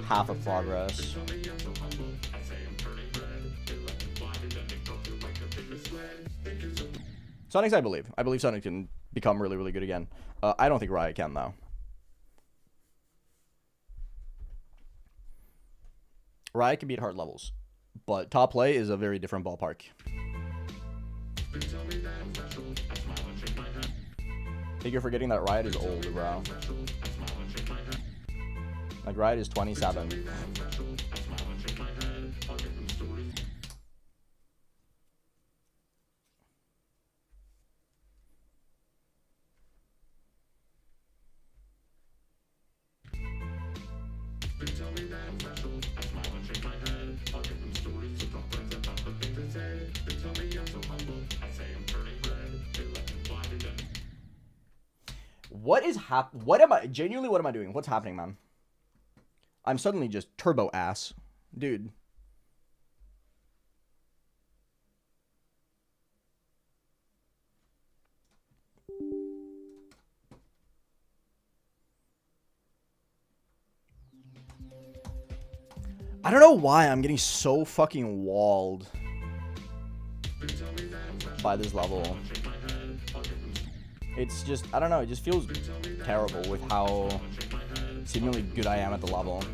half of progress. Sonic's, I believe. I believe Sonic can become really, really good again. I don't think Riot can, though. Riot can beat hard levels, but top play is a very different ballpark. I think you're forgetting that Riot is old, bro. Like, Riot is 27. What is what am I genuinely? What am I doing? What's happening, man? I'm suddenly just turbo ass, dude. I don't know why I'm getting so fucking walled by this level. It's just, I don't know, it just feels terrible with how seemingly good I am at the level.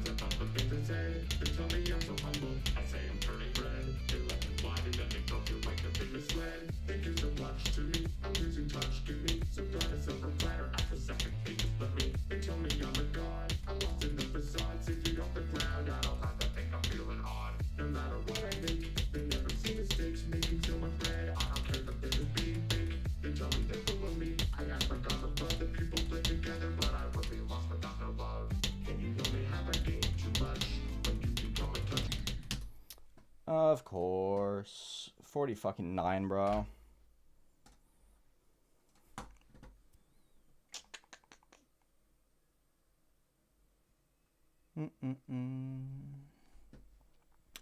Of course. 40 fucking 9, bro.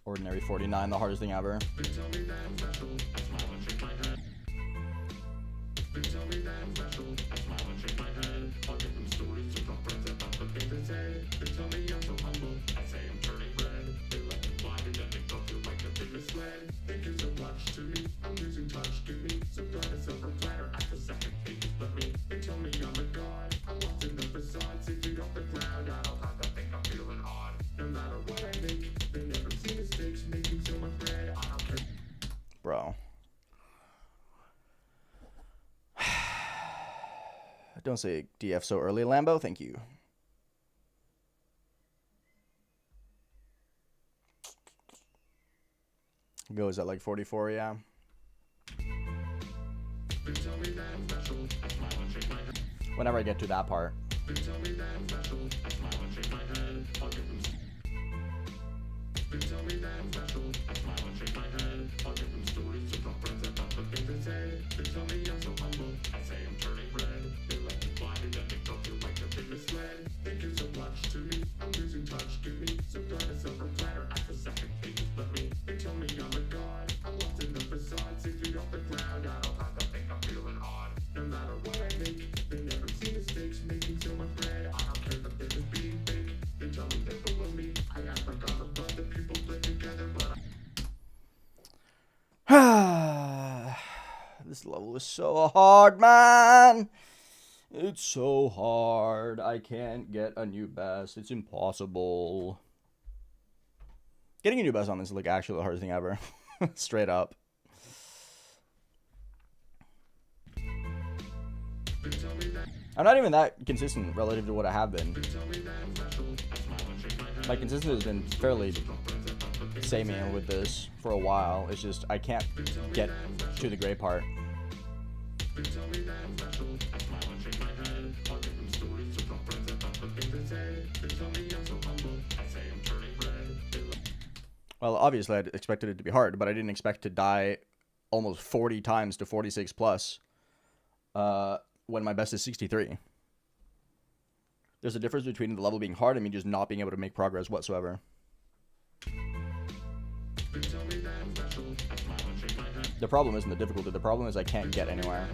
Ordinary 49, the hardest thing ever. Bro. Don't say DF so early, Lambo. Thank you. Goes at like 44, yeah. Whenever I get to that part. This level is so hard, man. It's so hard. I can't get a new best. It's impossible. Getting a new best on this is like actually the hardest thing ever. Straight up. I'm not even that consistent relative to what I have been. My consistency has been fairly samey with this for a while. It's just I can't get to the gray part. Well, obviously I expected it to be hard, but I didn't expect to die almost 40 times to 46 plus when my best is 63. There's a difference between the level being hard and me just not being able to make progress whatsoever. The problem isn't the difficulty, the problem is I can't get anywhere.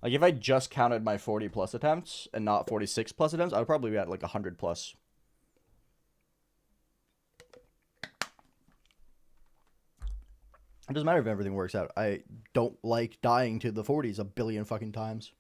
Like, if I just counted my 40 plus attempts and not 46 plus attempts, I would probably be at like 100 plus. It doesn't matter if everything works out. I don't like dying to the 40s a billion fucking times.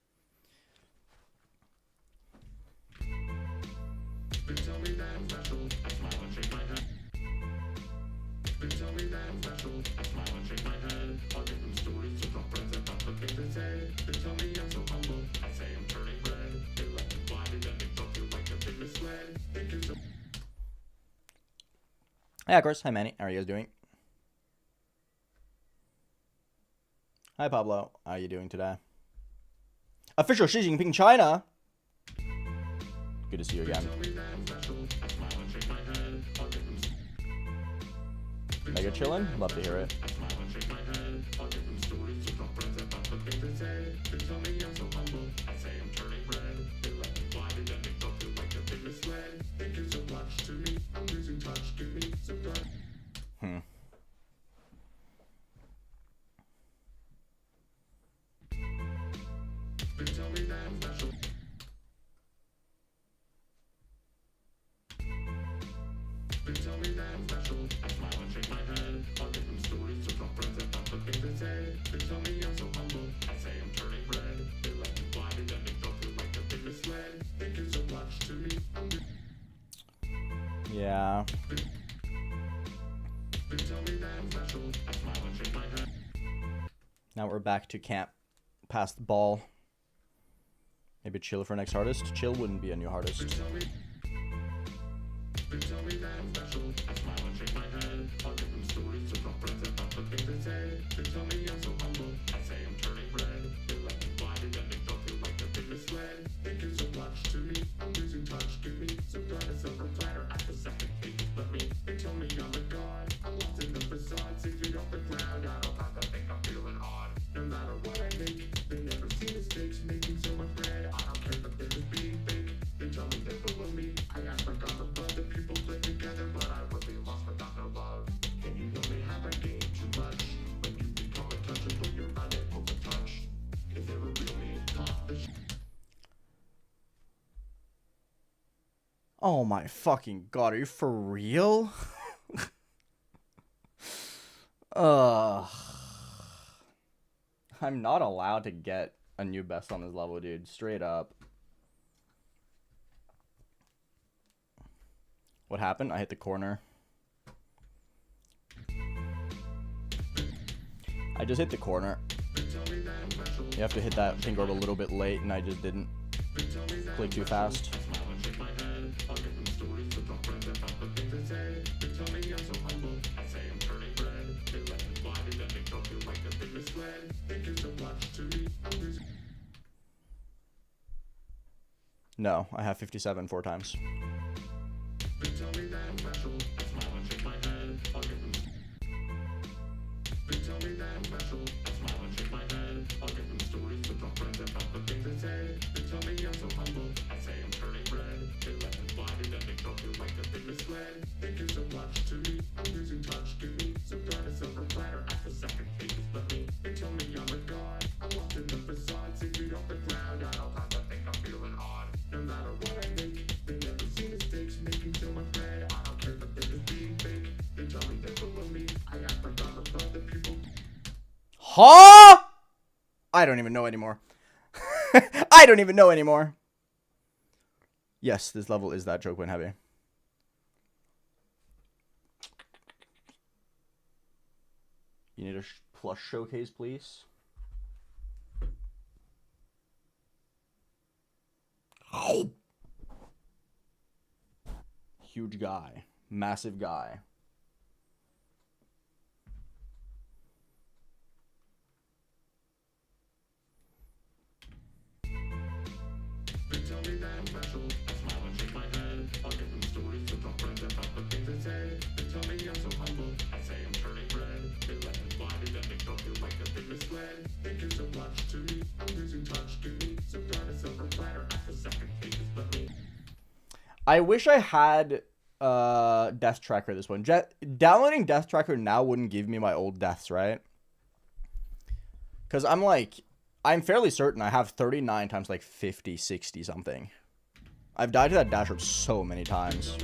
Hey, of course. Hi, Manny. How are you guys doing? Hi, Pablo. How are you doing today? Official Xi Jinping China. Good to see you again. Mega chillin'? Love to hear it. Yeah. Now we're back to camp. Past the ball. Maybe chill for next hardest. Chill wouldn't be a new hardest. Oh my fucking god, are you for real? I'm not allowed to get a new best on this level, dude. Straight up. What happened? I hit the corner. I just hit the corner. You have to hit that pink orb a little bit late, and I just didn't click too fast. No, I have 57 4 times. Huh? I don't even know anymore. I don't even know anymore. Yes, this level is that choke point heavy. You need a plush showcase, please. Huge guy. Massive guy. I wish I had Death Tracker this one. Downloading Death Tracker now wouldn't give me my old deaths, right? Because I'm fairly certain I have 39 times like 50, 60 something. I've died to that dash orb so many times.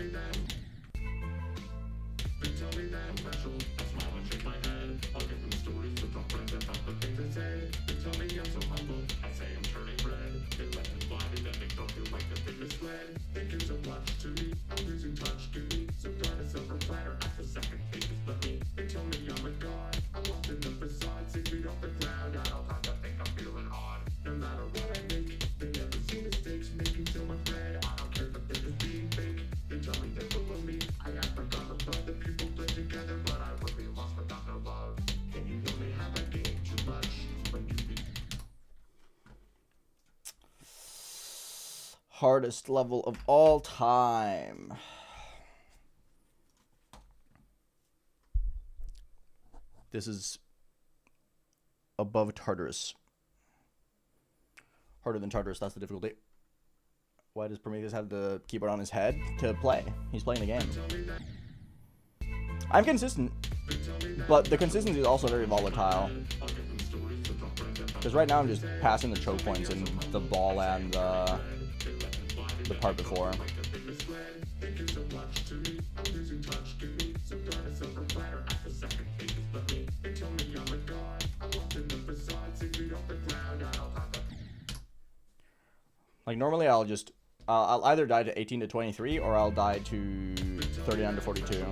hardest level of all time. This is above Tartarus. Harder than Tartarus, that's the difficulty. Why does Prometheus have the keyboard on his head? To play. He's playing the game. I'm consistent, but the consistency is also very volatile. Because right now I'm just passing the choke points in the ball and the part before. Like normally I'll either die to 18 to 23 or I'll die to 39 to 42.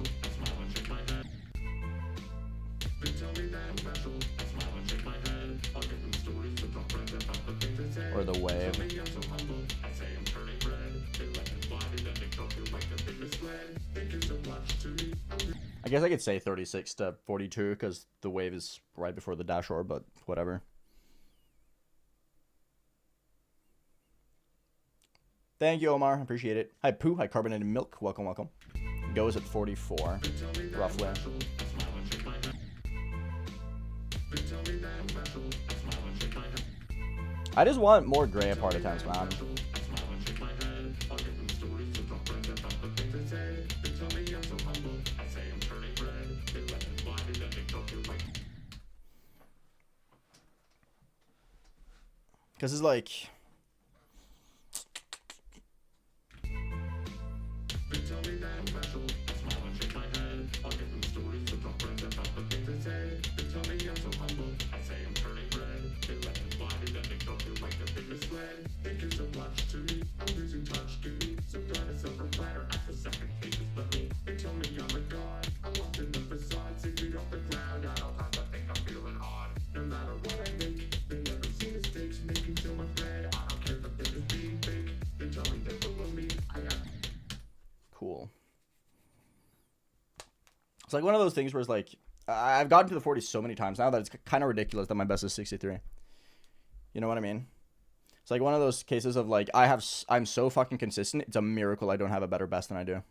Or the wave. I guess I could say 36 to 42 because the wave is right before the dash or, but whatever. Thank you, Omar. Appreciate it. Hi, Pooh. Hi, Carbonated Milk. Welcome, welcome. Goes at 44, roughly. I just want more gray part attempts, man. Because it's like... Cool. It's like one of those things where it's like, I've gotten to the 40s so many times now that it's kind of ridiculous that my best is 63. You know what I mean? It's like one of those cases of like, I'm so fucking consistent, it's a miracle I don't have a better best than I do.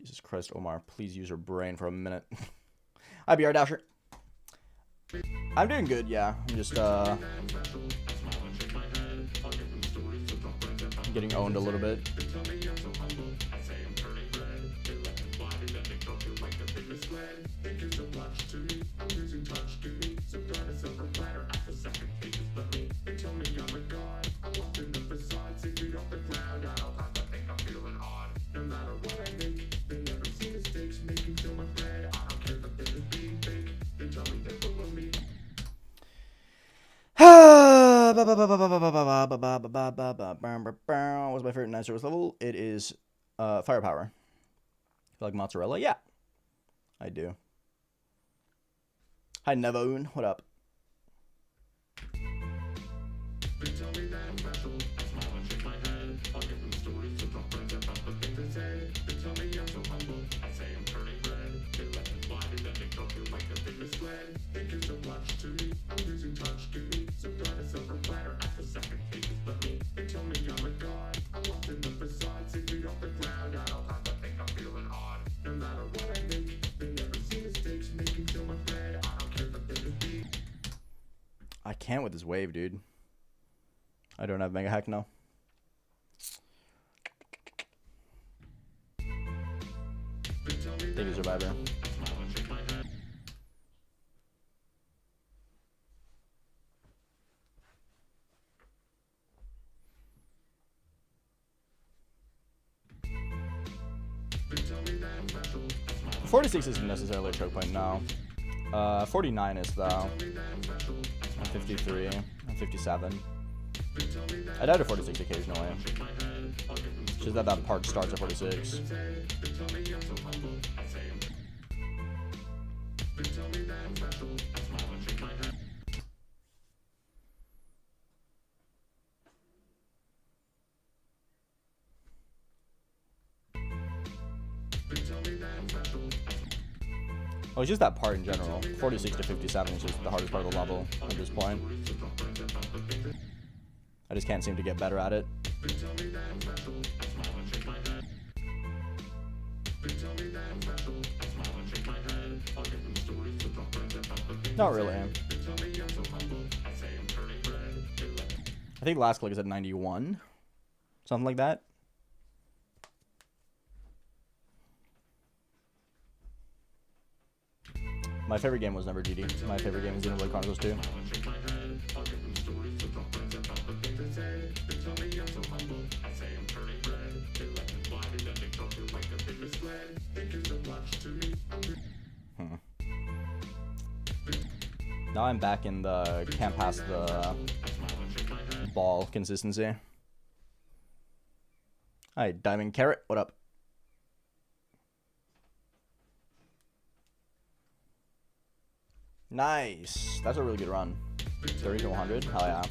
Jesus Christ, Omar, please use your brain for a minute. Hi, BR Dasher. I'm doing good, yeah. I'm just, getting owned a little bit. What's my favorite 9 service level? It is firepower. You like mozzarella? Yeah, I do. Hi, Nevoon. What up? I can't with this wave, dude. I don't have Mega Hack now. Thank you, Survivor. .46 isn't necessarily a choke point now. 49 is though. And 53 and 57. I died at 46 occasionally. It's just that part starts at 46. Oh, it's just that part in general. 46 to 57 is just the hardest part of the level at this point. I just can't seem to get better at it. Not really. I think last click is at 91. Something like that. My favorite game was never GD. My favorite game is Xenoblade Chronicles 2. Now I'm back in the can't pass the ball consistency. Hi, Diamond Carrot, what up? Nice. That's a really good run. 30 to 100. Hell yeah.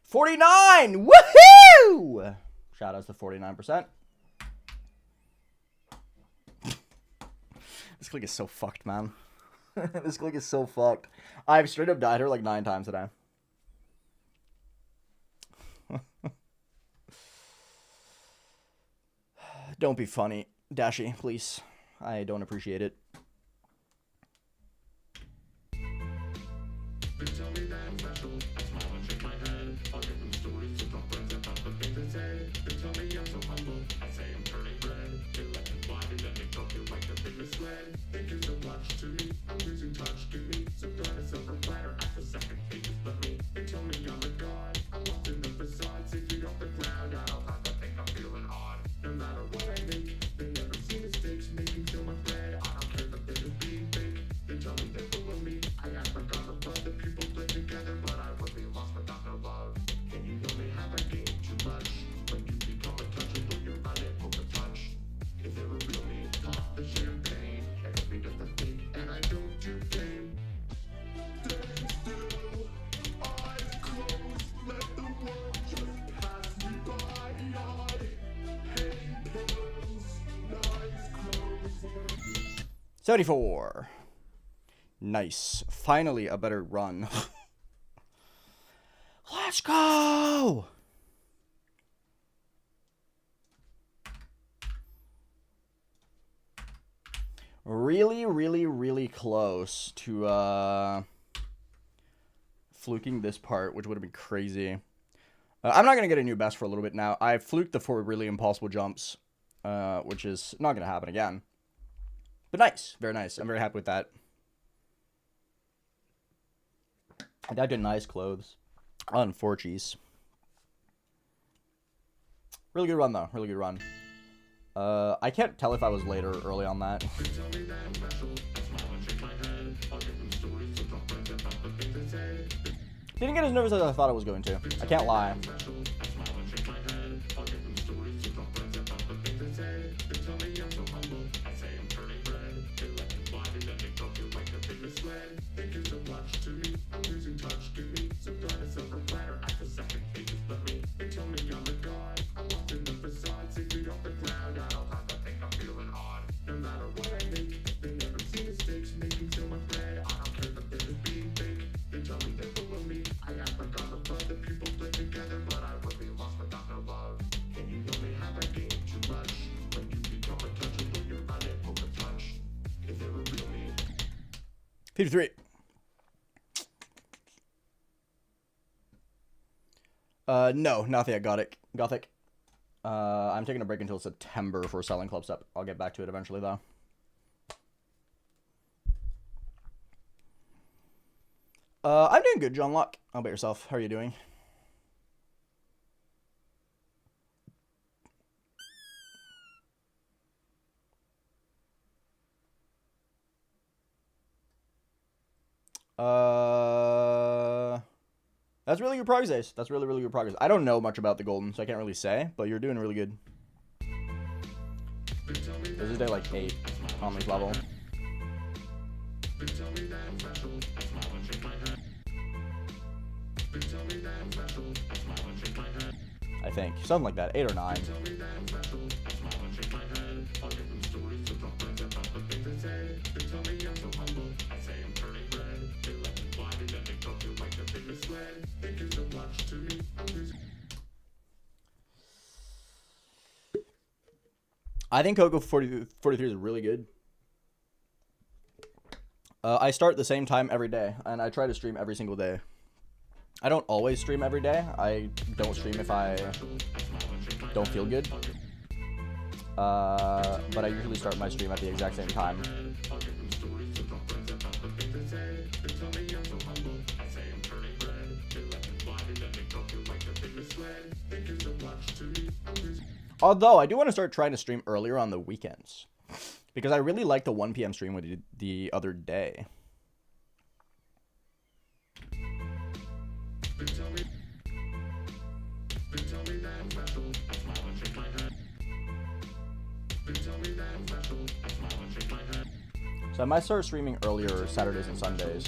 $49! Woohoo! Shout outs to 49%. This click is so fucked, man. This click is so fucked. I've straight up died her like 9 times today. Don't be funny, Dashi, please. I don't appreciate it. $74. Nice. Finally, a better run. Let's go! Really, really, really close to fluking this part, which would have been crazy. I'm not going to get a new best for a little bit now. I fluked the 4 really impossible jumps, which is not going to happen again. But nice. Very nice. I'm very happy with that. I did nice clothes on 4 cheese. Really good run, though. Really good run. I can't tell if I was late or early on that. Didn't get as nervous as I thought I was going to. I can't lie. $53. No, nothing at Gothic. I'm taking a break until September for selling club step. I'll get back to it eventually, though. I'm doing good, John Locke. How about yourself? How are you doing? That's really good progress, Ace. That's really, really good progress. I don't know much about the golden, so I can't really say, but you're doing really good. This is day like 8 on this level. I think. Something like that. 8 or 9. I think Coco 43 is really good. I start the same time every day, and I try to stream every single day. I don't always stream every day. I don't stream if I don't feel good. But I usually start my stream at the exact same time. Although, I do want to start trying to stream earlier on the weekends. Because I really like the 1 p.m. stream we did the other day. So I might start streaming earlier Saturdays and Sundays.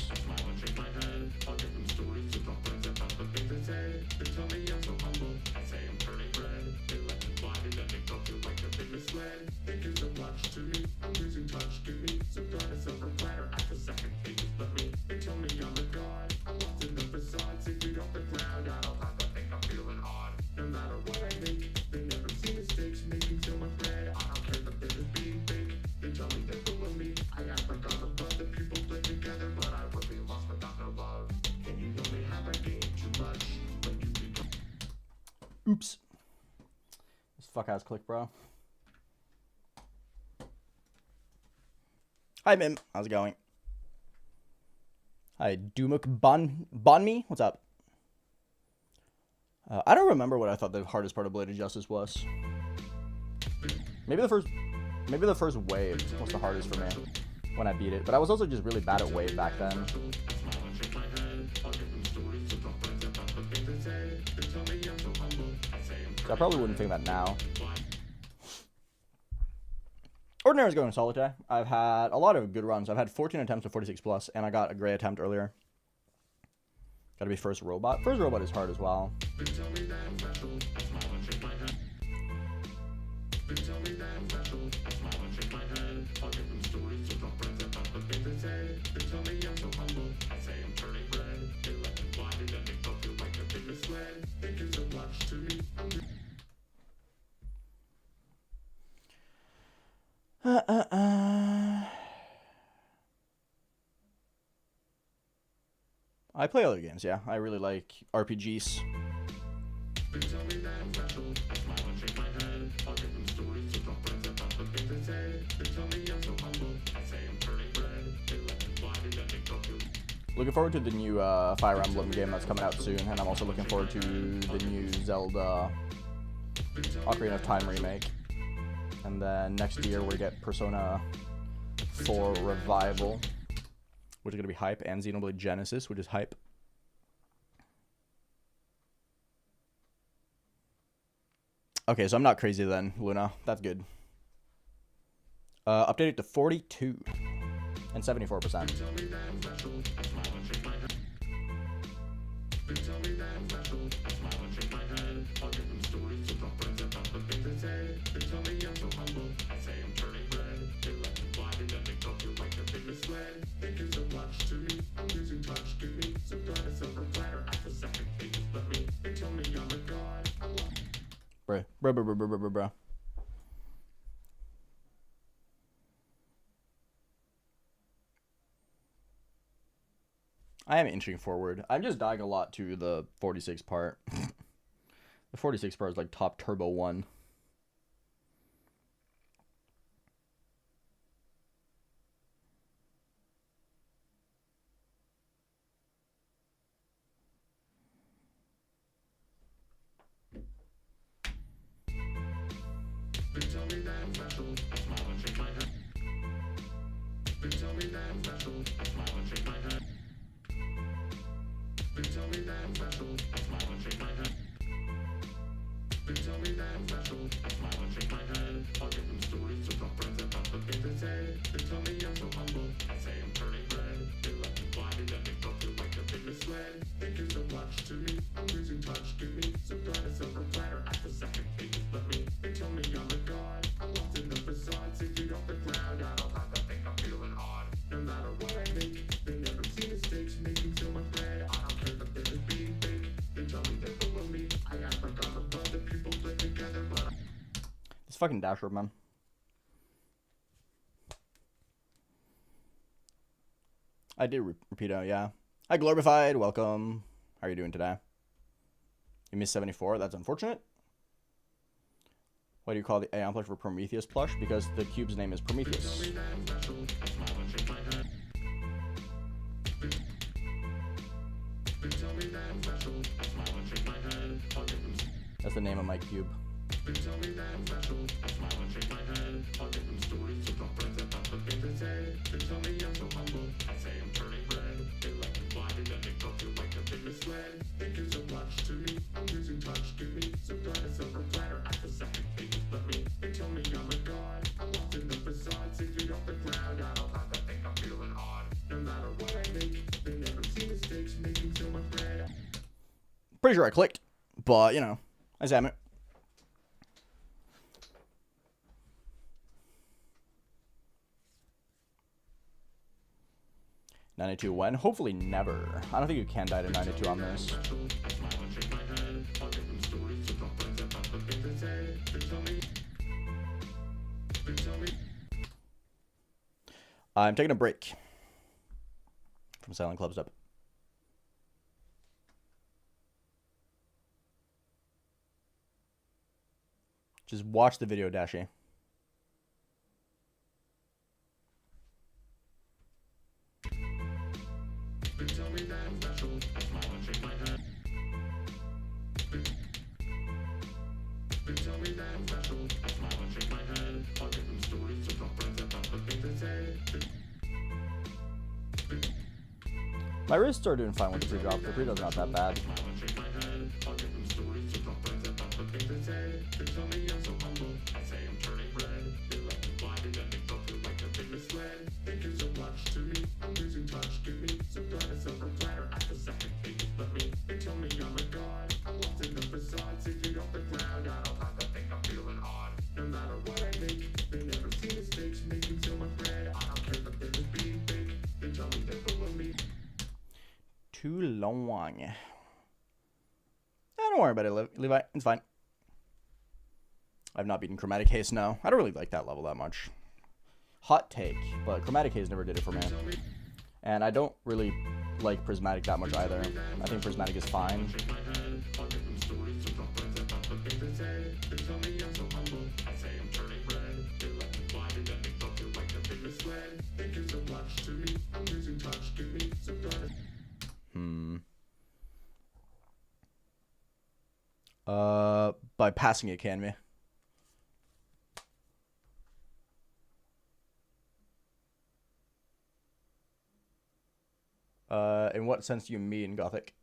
Oops. This fuck-ass click, bro. Hi, Mim. How's it going? Hi, Dumuk Bonmi. What's up? I don't remember what I thought the hardest part of Blade of Justice was. Maybe the first wave was the hardest for me when I beat it. But I was also just really bad at wave back then. So I probably wouldn't think that now. Ordinary is going solitaire. I've had a lot of good runs. I've had 14 attempts to 46 plus, and I got a gray attempt earlier. Gotta be first robot. First robot is hard as well. I play other games, yeah. I really like RPGs. Looking forward to the new Fire Emblem game that's coming out soon, and I'm also looking forward to the new Zelda Ocarina of Time remake. And then next year we get Persona 4 Revival, which is going to be hype, and Xenoblade Genesis, which is hype. Okay, so I'm not crazy then, Luna. That's good. Updated to 42 and 74%. Bruh. I am inching forward. I'm just dying a lot to the 46 part. The 46 part is like top turbo 1. fucking Dasher, man. I did repeat out, yeah. Hi, Glorified. Welcome. How are you doing today? You missed 74. That's unfortunate. Why do you call the Aeon plush for Prometheus plush? Because the cube's name is Prometheus. That's the name of my cube. Pretty sure I clicked, but you know, I jam it. $92 when? Hopefully never. I don't think you can die to 92 on this. I'm taking a break from Silent Club Step. Just watch the video, Dashi. My wrists are doing fine with the pre-drop. The pre-drop's not that bad. Too long. Don't worry about it, Levi. It's fine. I've not beaten Chromatic Haze, no. I don't really like that level that much. Hot take, but Chromatic Haze never did it for me. And I don't really like Prismatic that much either. I think Prismatic is fine. By passing it, can we? In what sense do you mean, Gothic?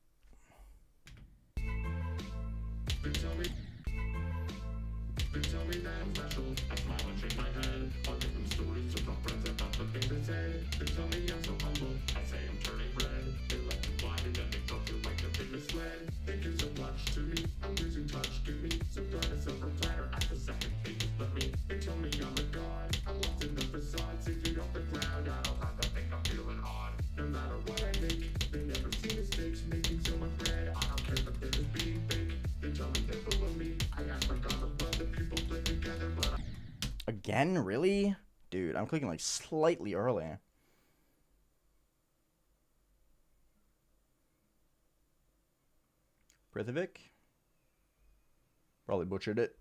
Again? Really? Dude, I'm clicking like slightly early. Brithevik? Probably butchered it.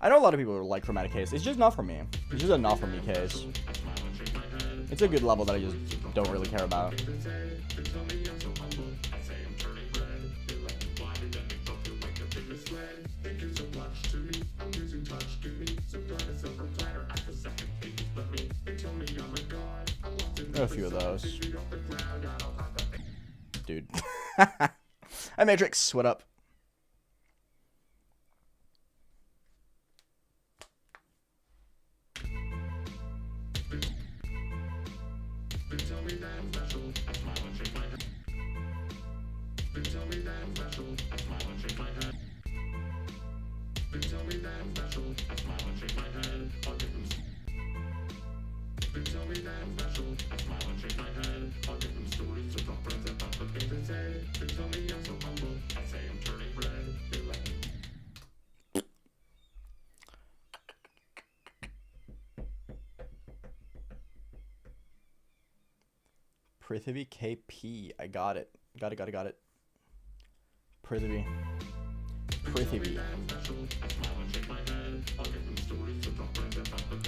I know a lot of people who like Chromatic Haze. It's just not for me. It's just a not for me case. It's a good level that I just don't really care about. There are a few of those. Dude. Hi, Matrix. What up? Prithvi KP. I got it. Got it. Prithvi.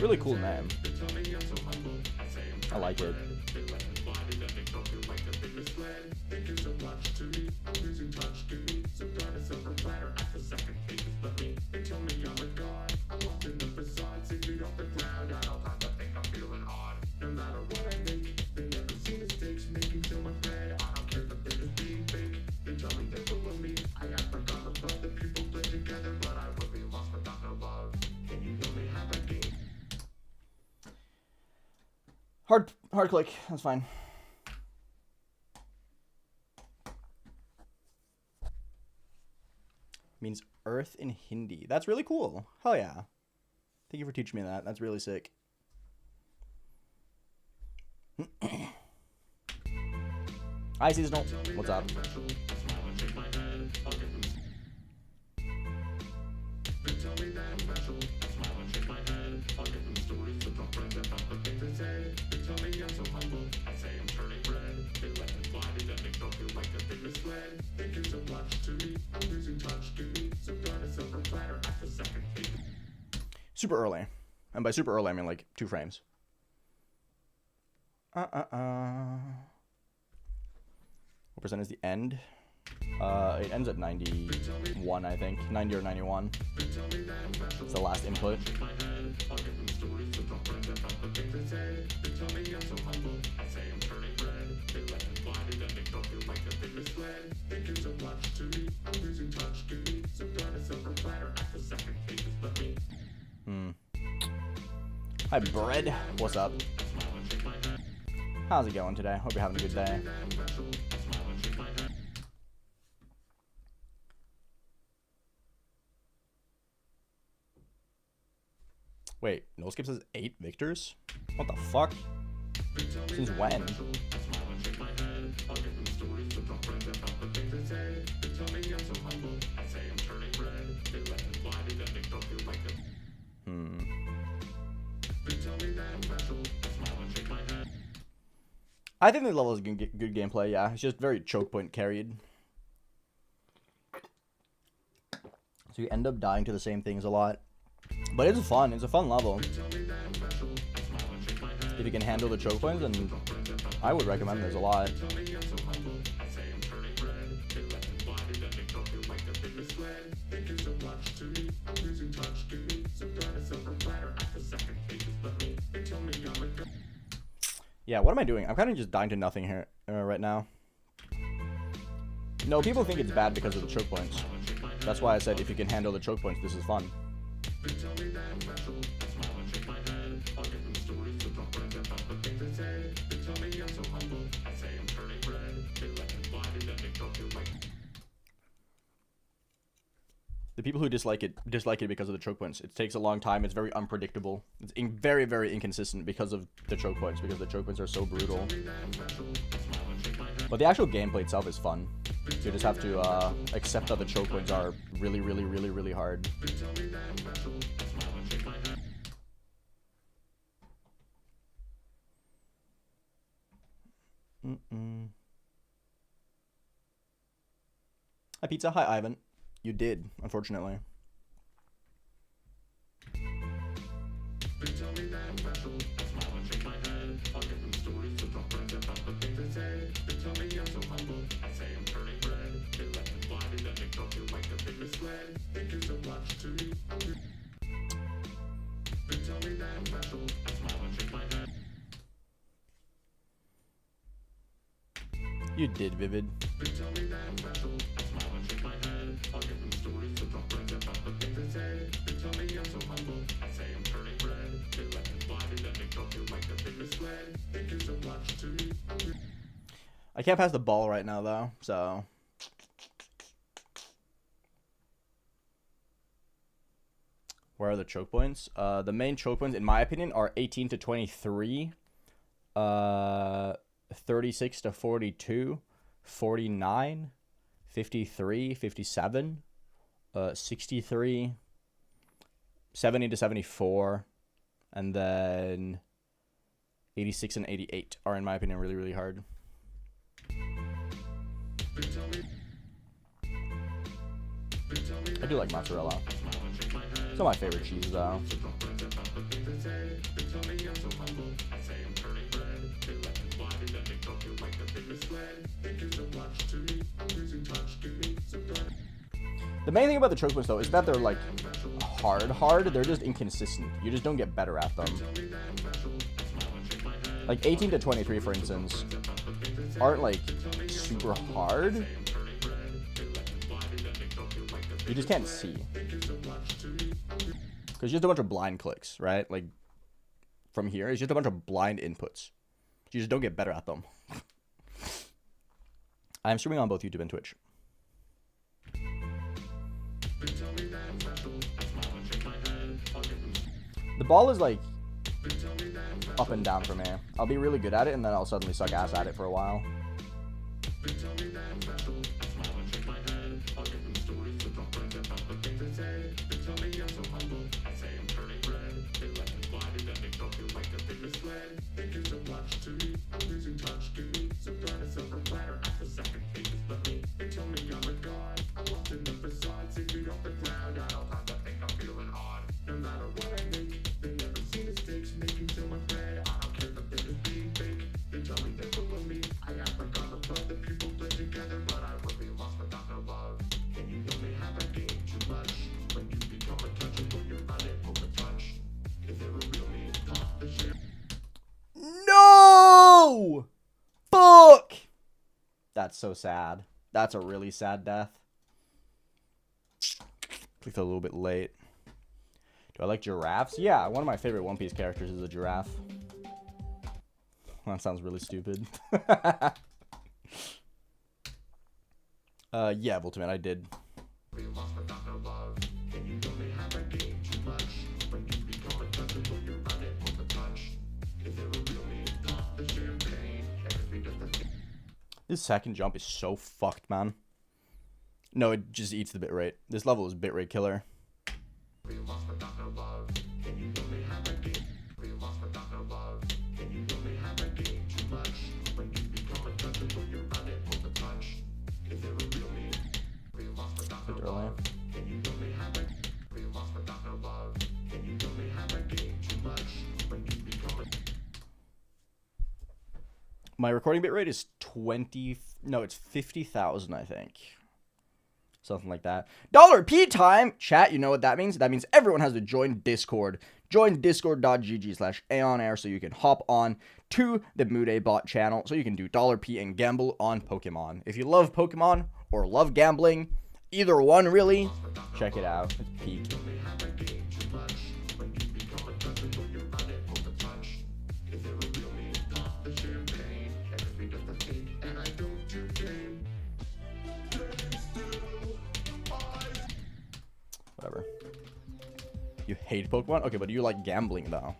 Really cool name. I like it. Hard click. That's fine. Means earth in Hindi. That's really cool. Hell yeah. Thank you for teaching me that. That's really sick. Hi, Seasonal. What's up? Super early. And by super early, I mean like 2 frames. What percent is the end? It ends at 91, I think. 90 or 91. It's the last input. Hi, Bread. What's up? How's it going today? Hope you're having a good day. Wait, no skip says 8 victors? What the fuck? Since when? I think the level is good gameplay, yeah. It's just very choke point carried. So you end up dying to the same things a lot. But it's fun. It's a fun level. If you can handle the choke points, then I would recommend this a lot. Yeah, what am I doing? I'm kind of just dying to nothing here right now. No, people think it's bad because of the choke points. That's why I said if you can handle the choke points, this is fun. The people who dislike it because of the choke points. It takes a long time. It's very unpredictable. It's very, very inconsistent because of the choke points, because the choke points are so brutal. But the actual gameplay itself is fun. You just have to accept that the choke points are really, really, really, really hard. Hi, Pizza. Hi, Ivan. You did, unfortunately. You did, Vivid. I can't pass the ball right now, though, so... Where are the choke points? The main choke points, in my opinion, are 18 to 23, 36 to 42, 49, 53, 57, 63, 70 to 74, and then 86 and 88 are, in my opinion, really, really hard. I do like mozzarella. It's not my favorite cheese though. The main thing about the choke points though is that they're like hard. They're just inconsistent. You just don't get better at them. Like 18 to 23, for instance, aren't like super hard. You just can't see. Because just a bunch of blind clicks, right? Like from here, it's just a bunch of blind inputs. You just don't get better at them. I'm streaming on both YouTube and Twitch. The ball is like up and down for me. I'll be really good at it and then I'll suddenly suck ass at it for a while. No! Fuck! That's so sad. That's a really sad death. Clicked a little bit late. Do I like giraffes? Yeah, one of my favorite One Piece characters is a giraffe. That sounds really stupid. Yeah, Ultimate, I did. This second jump is so fucked, man. No, it just eats the bitrate. This level is bitrate killer. Earlier. My recording bitrate is 20. No, it's 50,000, I think. Something like that. $P time! Chat, you know what that means? That means everyone has to join Discord. Join discord.gg/AeonAir so you can hop on to the Mude bot channel so you can do $P and gamble on Pokemon. If you love Pokemon or love gambling, either one really, check it out. It's peak. Whatever. You hate Pokemon? Okay, but you like gambling, though.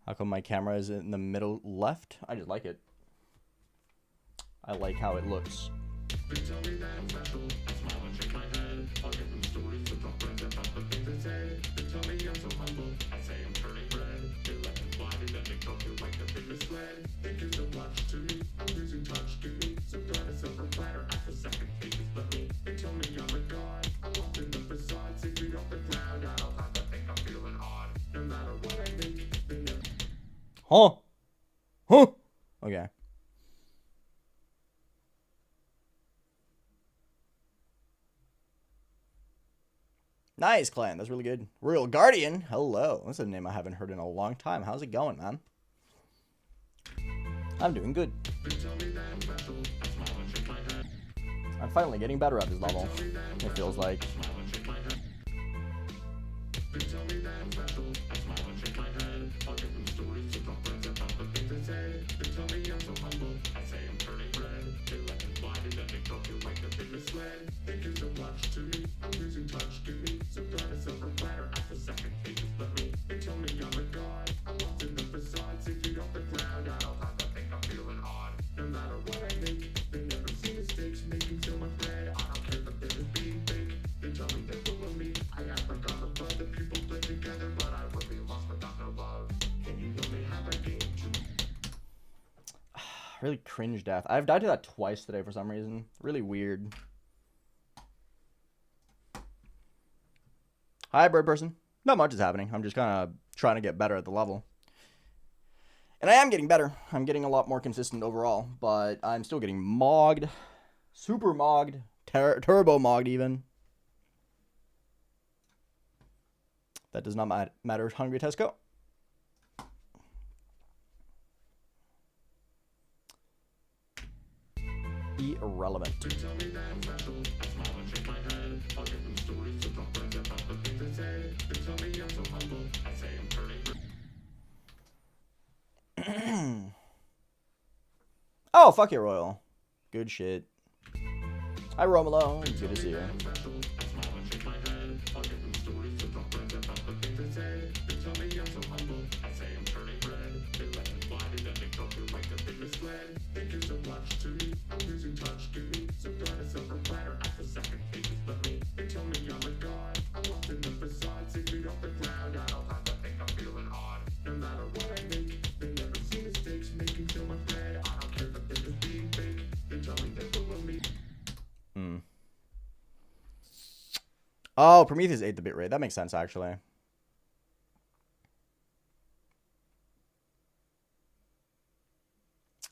How come my camera is in the middle left? I just like it. I like how it looks. Huh? Huh? Okay. Nice, Clan. That's really good. Royal Guardian. Hello. That's a name I haven't heard in a long time. How's it going, man? I'm doing good. I'm finally getting better at this level. It feels like. Really cringe death. I've died to that twice today for some reason. Really weird. Hi, bird person. Not much is happening. I'm just kind of trying to get better at the level. And I am getting better. I'm getting a lot more consistent overall. But I'm still getting mogged. Super mogged. Turbo mogged even. That does not matter. Hungry Tesco. Irrelevant. Oh, fuck it, Royal. Good shit. Hi, Romelo. Good to see you. Oh, Prometheus ate the bit rate. That makes sense, actually.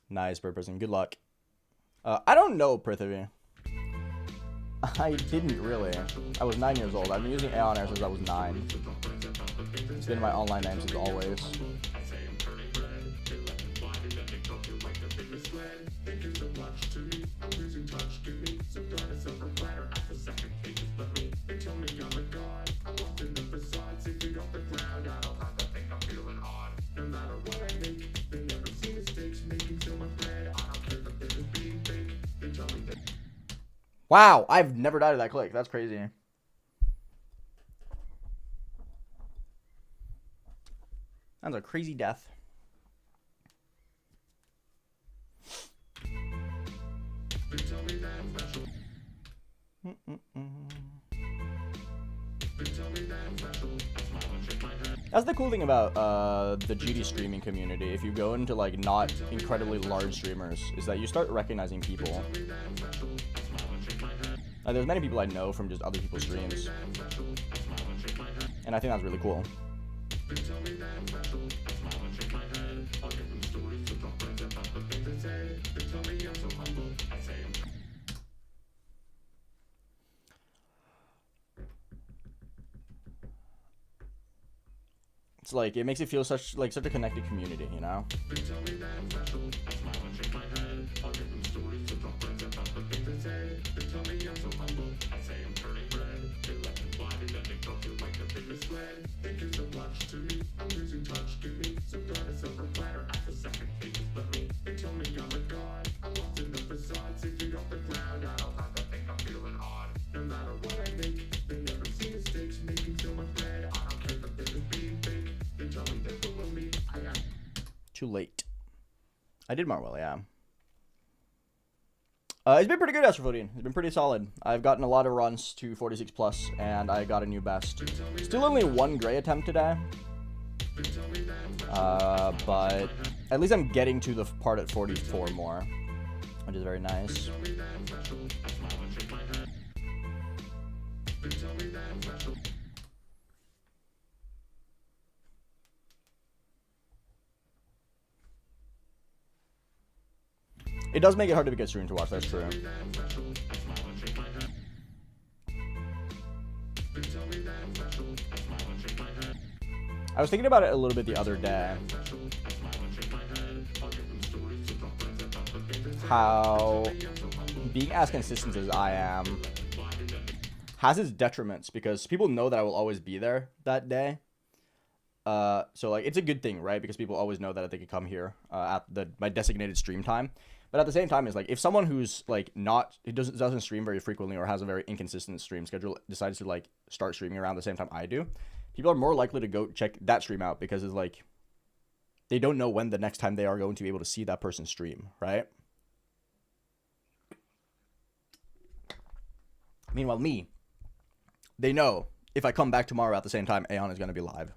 Nice, bird person. Good luck. I don't know, Prithvi. I didn't really. I was 9 years old. I've been using AeonAir since I was 9. It's been my online name since always. Wow, I've never died of that click. That's crazy. That's a crazy death. That's the cool thing about the GD streaming community. If you go into like not incredibly large streamers, is that you start recognizing people. There's many people I know from just other people's streams, and I think that's really cool. It's like, it makes it feel such a connected community, you know? Too late. I did Marwell, yeah. It's been pretty good, Astrophodian. It's been pretty solid. I've gotten a lot of runs to 46 plus, and I got a new best. Still only one gray attempt today. But at least I'm getting to the part at 44 more, which is very nice. It does make it hard to get stream to watch, that's true. I was thinking about it a little bit the other day. How being as consistent as I am has its detriments, because people know that I will always be there that day. So like, it's a good thing, right? Because people always know that they can come here at my designated stream time. But at the same time, it's like, if someone who's like doesn't stream very frequently or has a very inconsistent stream schedule decides to like start streaming around the same time I do, people are more likely to go check that stream out, because it's like, they don't know when the next time they are going to be able to see that person stream, right? Meanwhile, me, they know if I come back tomorrow at the same time, Aeon is going to be live.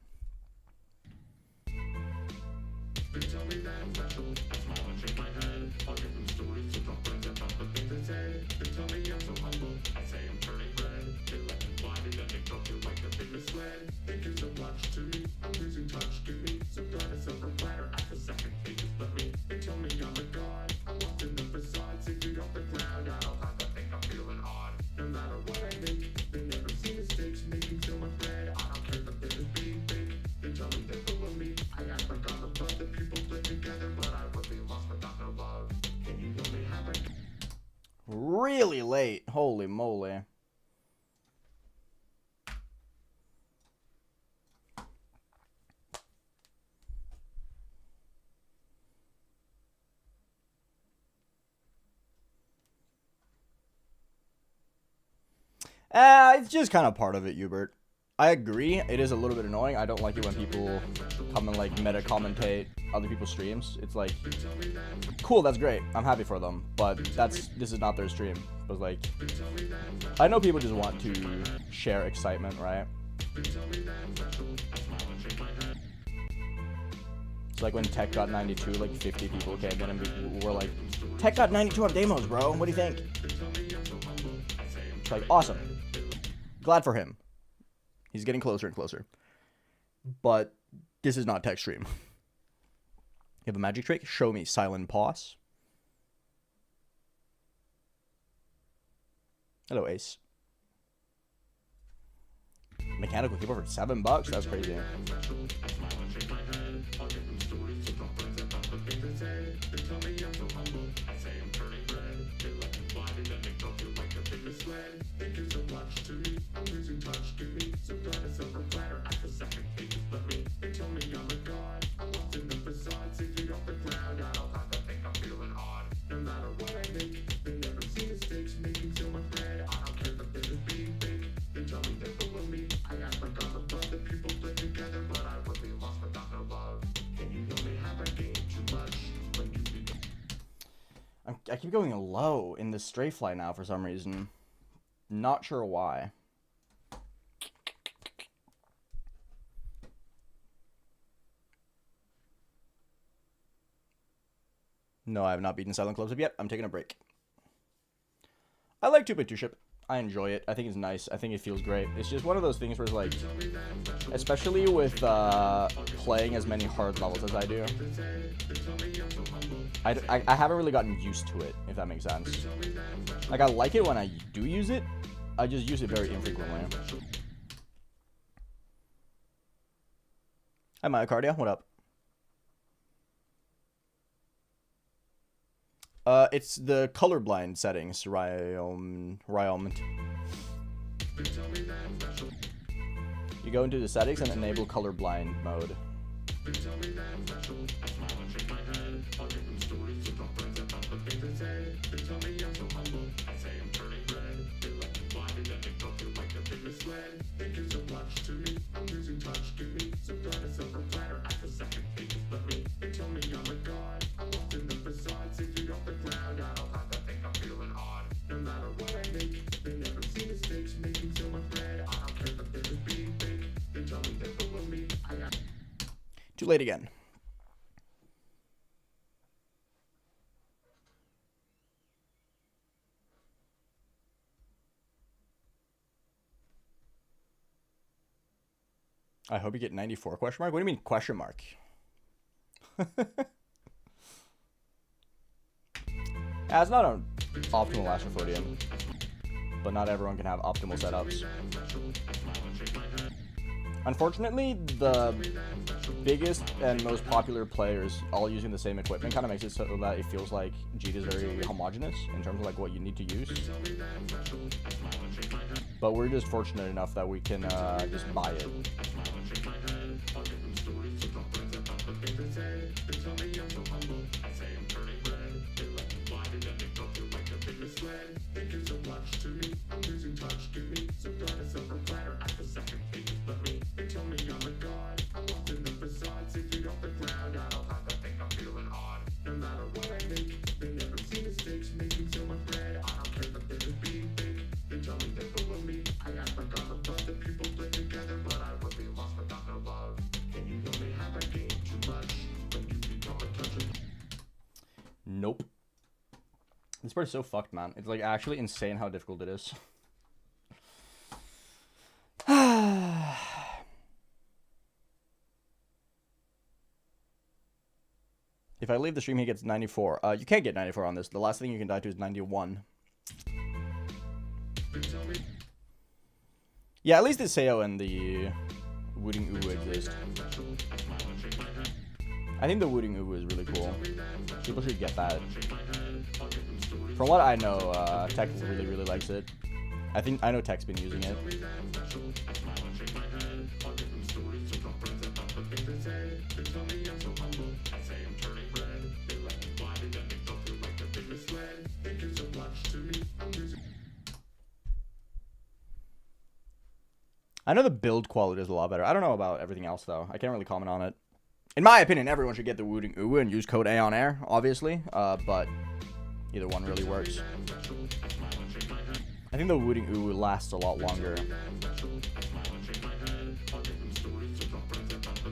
really late. Holy moly. It's just kind of part of it, Hubert. I agree. It is a little bit annoying. I don't like it when people come and like meta commentate other people's streams. It's like, cool, that's great. I'm happy for them, but this is not their stream. But like, I know people just want to share excitement, right? It's like when Tech got 92, like 50 people came in and were like, Tech got 92 on demos, bro. What do you think? It's like, awesome. Glad for him. He's getting closer and closer. But this is not Tech stream. You have a magic trick? Show me. Silent pause. Hello, Ace. Mechanical keyboard for $7? That's crazy. I keep going low in the stray fly now for some reason. Not sure why. No, I have not beaten Silent Close-Up yet. I'm taking a break. I like 2x2 ship. I enjoy it. I think it's nice. I think it feels great. It's just one of those things where it's like, especially with playing as many hard levels as I do, I haven't really gotten used to it, if that makes sense. Like, I like it when I do use it. I just use it very infrequently. Hi, Myocardia. What up? It's the colorblind settings, Ryom. You go into the settings and enable colorblind mode. Too late again. I hope you get 94 question mark. What do you mean question mark? Yeah, it's not an optimal Astrophodium, but not everyone can have optimal setups. Unfortunately, the biggest and most popular players all using the same equipment kind of makes it so that it feels like Jeet is very homogenous in terms of like what you need to use. But we're just fortunate enough that we can just buy it. Nope. This part is so fucked, man. It's like actually insane how difficult it is. If I leave the stream, he gets 94. You can't get 94 on this. The last thing you can die to is 91. Yeah, at least the Seo and the Wooting Uwu exist. I think the Wooting Uwu is really cool. People should get that. From what I know, Tech really, really likes it. I know Tech's been using it. I know the build quality is a lot better. I don't know about everything else, though. I can't really comment on it. In my opinion, everyone should get the Wooting Uwu and use code AeonAir, obviously. But either one really works. I think the Wooting Uwu lasts a lot longer.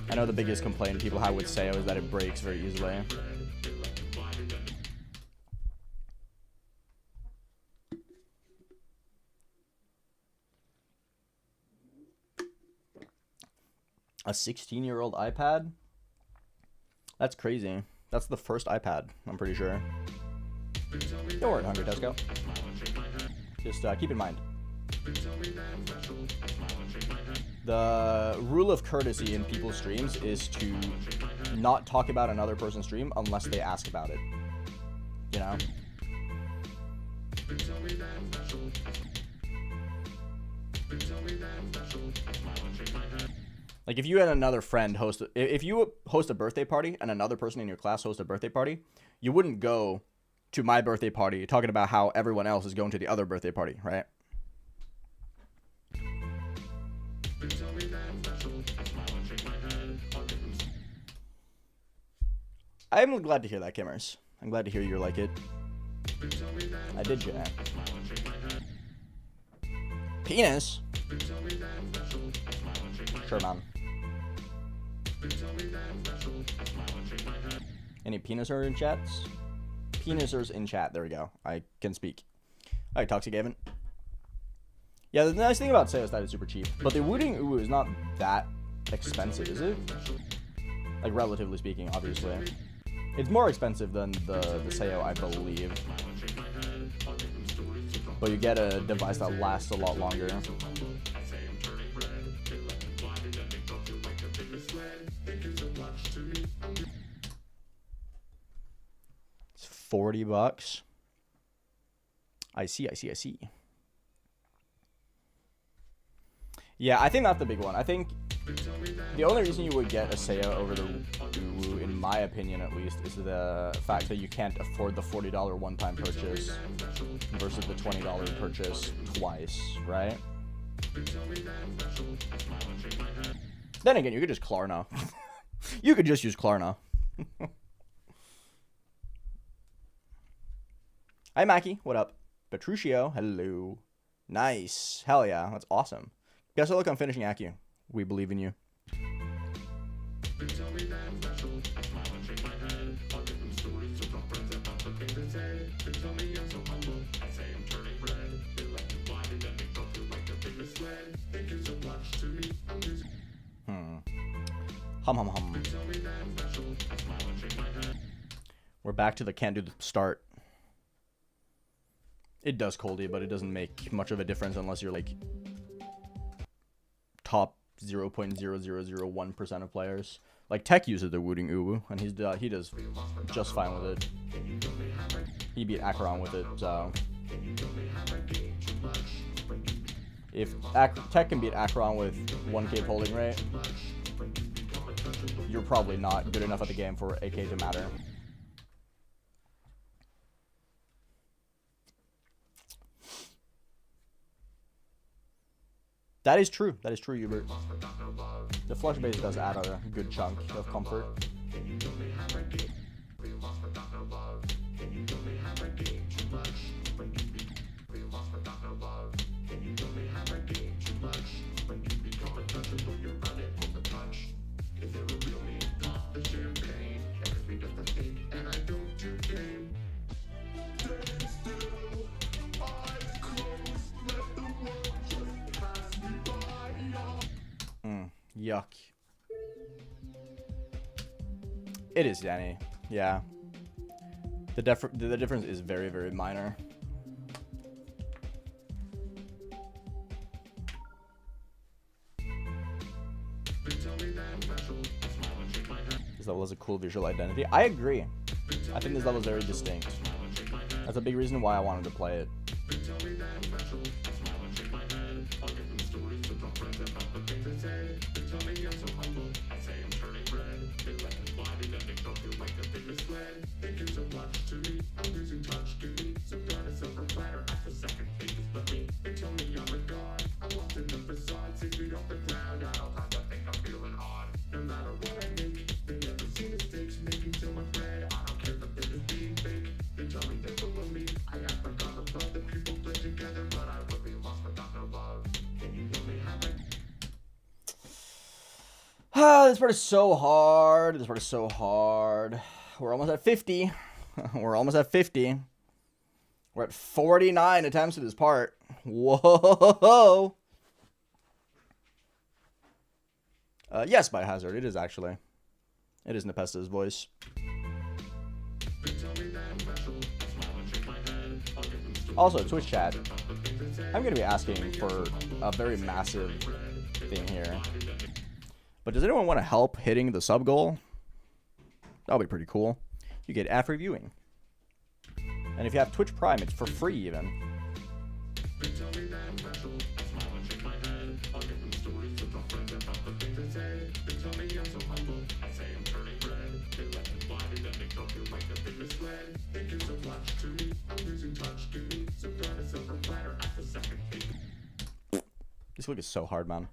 I know the biggest complaint people have with Seo is that it breaks very easily. A 16-year-old iPad? That's crazy. That's the first iPad, I'm pretty sure. Don't worry, Hungry Tesco. Just keep in mind. The rule of courtesy in people's streams is to not talk about another person's stream unless they ask about it. You know? Like, if you and another friend if you host a birthday party and another person in your class hosts a birthday party, you wouldn't go to my birthday party talking about how everyone else is going to the other birthday party, right? I'm glad to hear that, Kimmers. I'm glad to hear you like it. I did, chat. Penis? Sure, man. Any penisers in chats? Penisers in chat. There we go. I can speak. Alright, Toxic Gavin. Yeah, the nice thing about Seo is that it's super cheap. But the Wooting Uwu is not that expensive, is it? Like, relatively speaking, obviously. It's more expensive than the Seo, I believe. But you get a device that lasts a lot longer. It's $40. I see. Yeah, I think that's the big one. I think the only reason you would get a Seo over the Uwu, in my opinion at least, is the fact that you can't afford the $40 one-time purchase versus the $20 purchase twice, right? Then again, you could just Klarna. You could just use Klarna. Hi, Mackie. What up? Petruccio. Hello. Nice. Hell yeah. That's awesome. Guess what? Look, I'm finishing Accu. We believe in you. Hum. We're back to the can't do the start. It does Coldie, but it doesn't make much of a difference unless you're like top 0.0001% of players. Like Tech uses the Wooting Uwu, and he does just fine with it. He beat Acheron with it, so if Tech can beat Acheron with 1k holding rate, you're probably not good enough at the game for AK to matter. That is true. That is true, Hubert. The flush base does add a good chunk of comfort. Yuck. It is, Danny. Yeah. The difference is very, very minor. This level has a cool visual identity. I agree. I think this level is very distinct. That's a big reason why I wanted to play it. This part is so hard. This part is so hard. We're almost at 50. We're almost at 50. We're at 49 attempts at this part. Whoa. Yes, Biohazard. It is actually. It is Nepesta's voice. Also, Twitch chat. I'm going to be asking for a very massive thing here. But does anyone want to help hitting the sub goal? That'll be pretty cool. You get ad-free viewing. And if you have Twitch Prime, it's for free even. This look is so hard, man.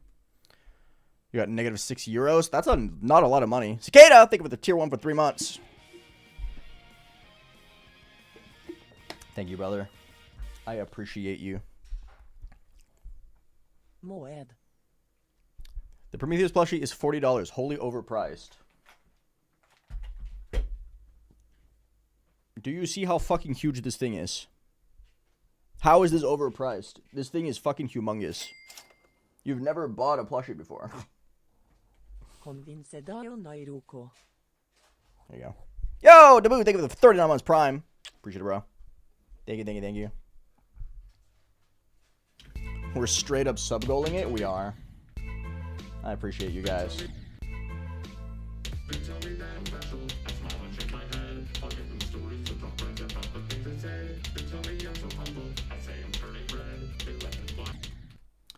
You got negative €6. That's not a lot of money. Cicada, think of it the tier 1 for 3 months. Thank you, brother. I appreciate you. Moed. The Prometheus plushie is $40, wholly overpriced. Do you see how fucking huge this thing is? How is this overpriced? This thing is fucking humongous. You've never bought a plushie before. There you go. Yo, Dabu, thank you for the 39 months Prime. Appreciate it, bro. Thank you, thank you, thank you. We're straight up sub-goaling it? We are. I appreciate you guys.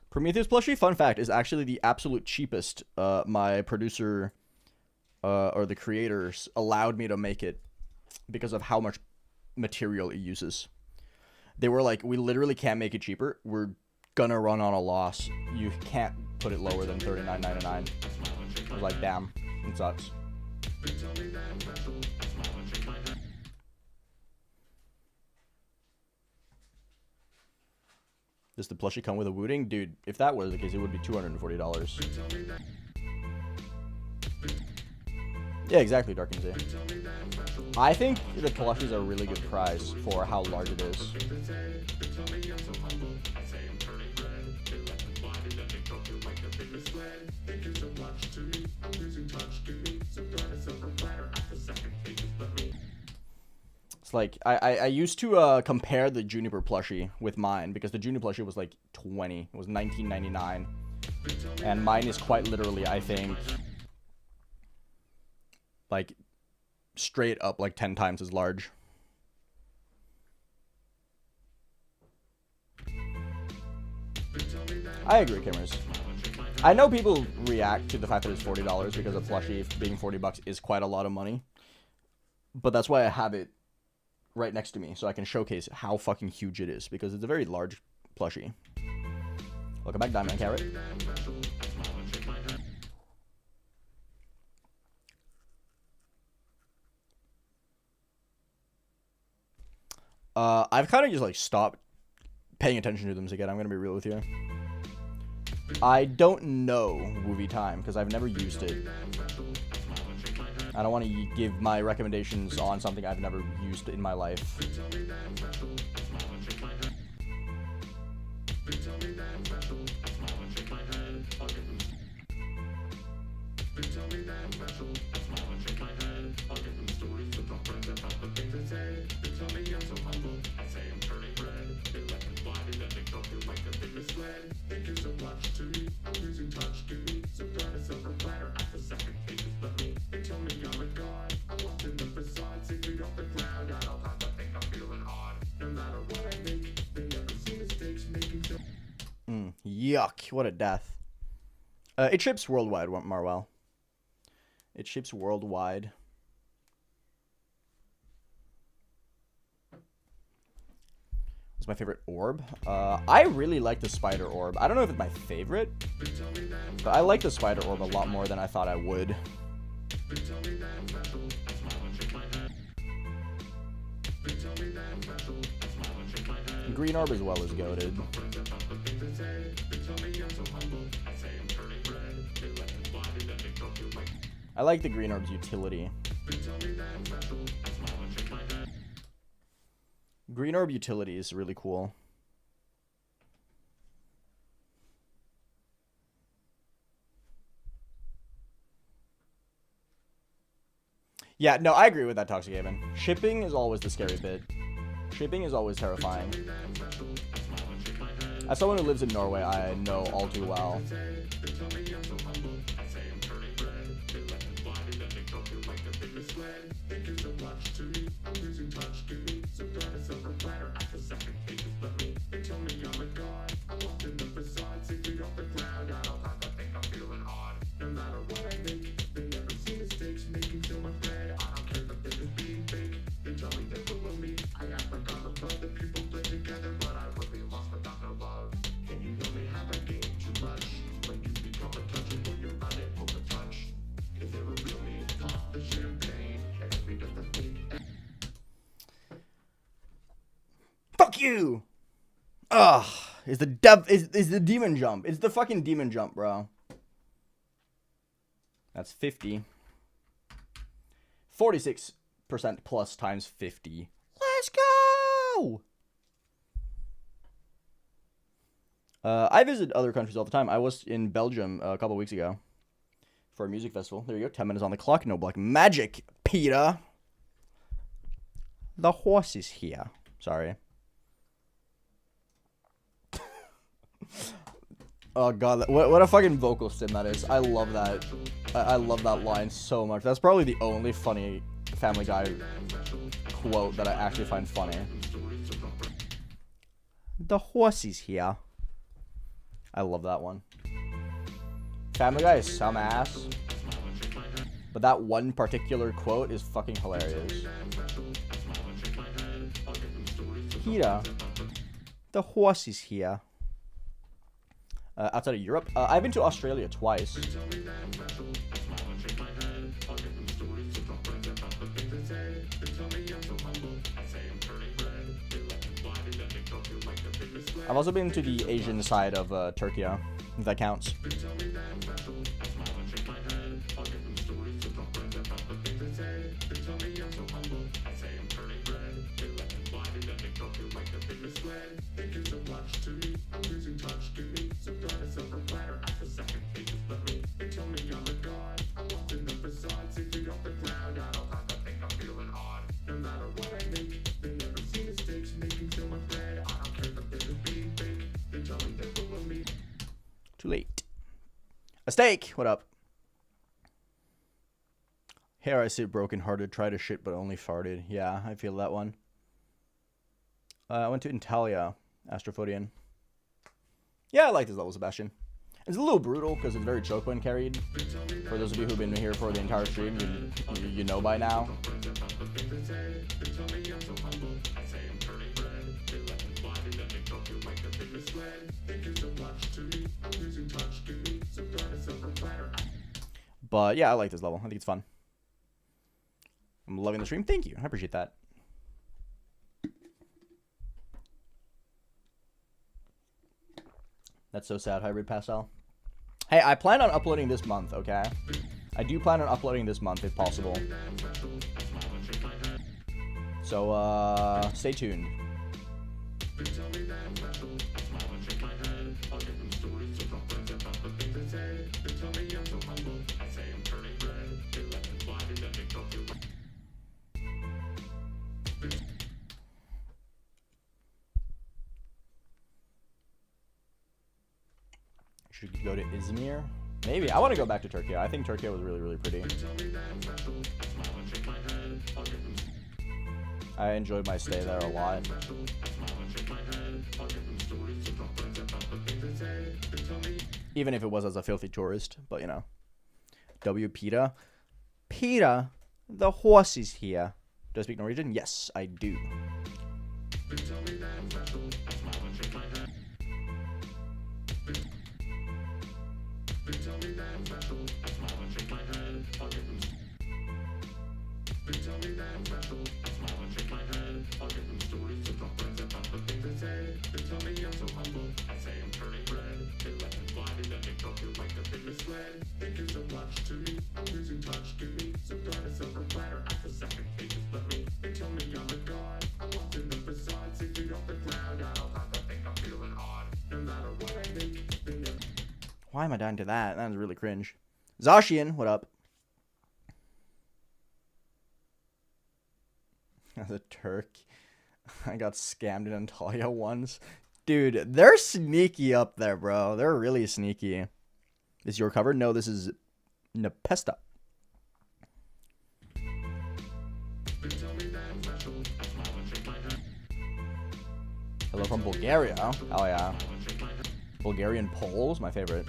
Prometheus plushie, fun fact, is actually the absolute cheapest. My producer or the creators allowed me to make it because of how much material it uses. They were like, we literally can't make it cheaper. We're gonna run on a loss. You can't put it lower than $39.99. I was like, damn, it sucks. Does the plushie come with a wooting? Dude, if that was the case, it would be $240. Yeah, exactly, Dark and Z. I think the plushie is a really good price for how large it is. It's like, I used to compare the Juniper plushie with mine, because the Juniper plushie was like 20. It was $19.99. And mine is quite literally, I think, like, straight up like 10 times as large. I agree, Kimmers. I know people react to the fact that it's $40 because a plushie being $40 is quite a lot of money. But that's why I have it right next to me, so I can showcase how fucking huge it is, because it's a very large plushie. Welcome back, Diamond and Carrot. I've kind of just like stopped paying attention to them again. I'm gonna be real with you. I don't know Movie Time because I've never used it. I don't want to give my recommendations on something I've never used in my life. Yuck. What a death. It ships worldwide, Marwell. It ships worldwide. What's my favorite orb? I really like the spider orb. I don't know if it's my favorite, but I like the spider orb a lot more than I thought I would. Green orb as well is goated. I like the green orb's utility. Green orb utility is really cool. Yeah, no, I agree with that, Toxic Haven. Shipping is always the scary bit. Shipping is always terrifying. As someone who lives in Norway, I know all too well. Fuck you! Ugh. Is the demon jump. It's the fucking demon jump, bro. That's 50. 46% plus times 50. Let's go! I visit other countries all the time. I was in Belgium a couple weeks ago for a music festival. There you go. 10 minutes on the clock. No black magic, Peter. The horse is here. Sorry. Oh god, what a fucking vocal stim that is. I love that. I love that line so much. That's probably the only funny Family Guy quote that I actually find funny. The horse is here. I love that one. Family Guy is some ass. But that one particular quote is fucking hilarious. Peter, the horse is here. Outside of Europe, I've been to Australia twice. I've also been to the Asian side of Turkey, if that counts. Too late. A steak! What up? Here I sit broken-hearted, try to shit but only farted. Yeah, I feel that one. I went to Italia, Astrophodian. Yeah, I like this level, Sebastian. It's a little brutal because it's very choke when carried. For those of you who've been here for the entire stream, you know by now. But yeah, I like this level. I think it's fun. I'm loving the stream. Thank you. I appreciate that. That's so sad, Hybrid Pastel. Hey, I plan on uploading this month, okay? I do plan on uploading this month if possible. So, stay tuned. Should go to Izmir? Maybe. I want to go back to Turkey. I think Turkey was really, really pretty. I enjoyed my stay there a lot. Even if it was as a filthy tourist, but you know. W. PETA. PETA, the horse is here. Do I speak Norwegian? Yes, I do. Why am I dying to that? That is really cringe. Zashian, what up? As a Turk, I got scammed in Antalya once. Dude, they're sneaky up there, bro. They're really sneaky. Is your cover? No, this is Nepesta. Hello from Bulgaria. Oh yeah. Bulgarian Poles, my favorite.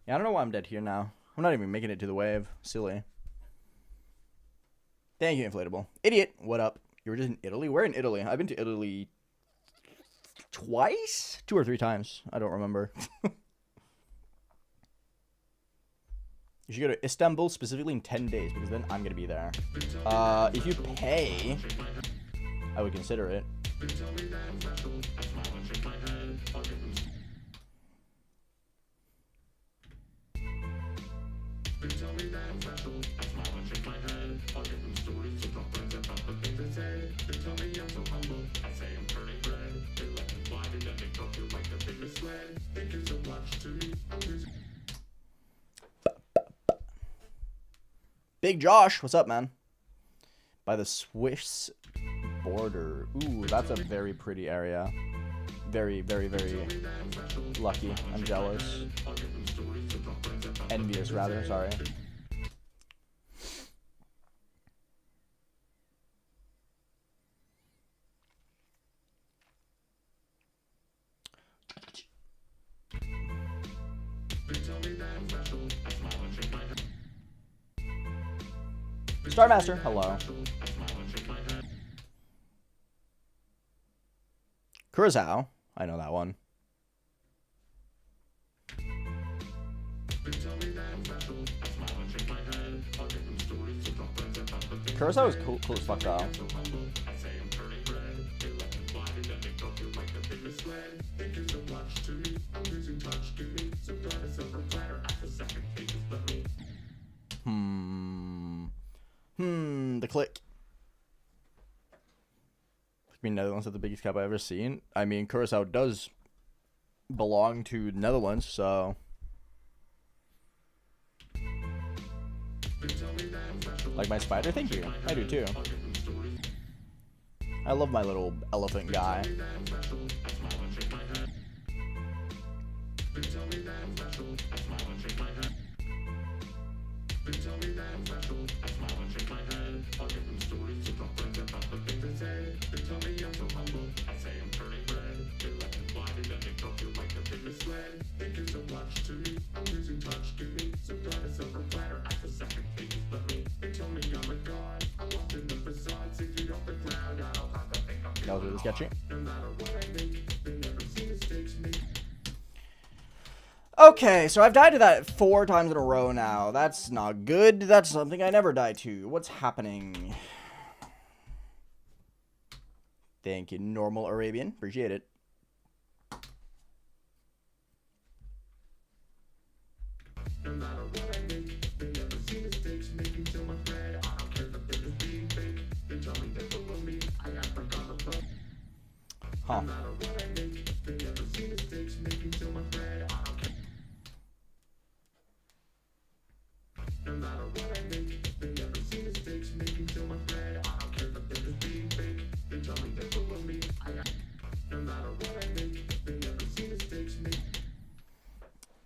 Yeah, I don't know why I'm dead here now. I'm not even making it to the wave. Silly. Thank you, Inflatable. Idiot, what up? You were just in Italy? Where in Italy? I've been to Italy twice? 2 or 3 times. I don't remember. You should go to Istanbul specifically in 10 days because then I'm going to be there. If you pay, I would consider it. Big Josh, what's up, man? By the Swiss border. Ooh, that's a very pretty area. Very, very, very lucky. I'm jealous. Envious, rather. Sorry. Starmaster, hello. Curacao, I know that one. Curacao is cool as fuck though. The click. I mean, Netherlands is the biggest cap I've ever seen. I mean, Curacao does belong to Netherlands, so. Like my spider? Thank you. I do too. I love my little elephant guy. That was really sketchy. Okay, so I've died to that 4 times in a row now. That's not good. That's something I never die to. What's happening? Thank you, Normal Arabian. Appreciate it. Huh.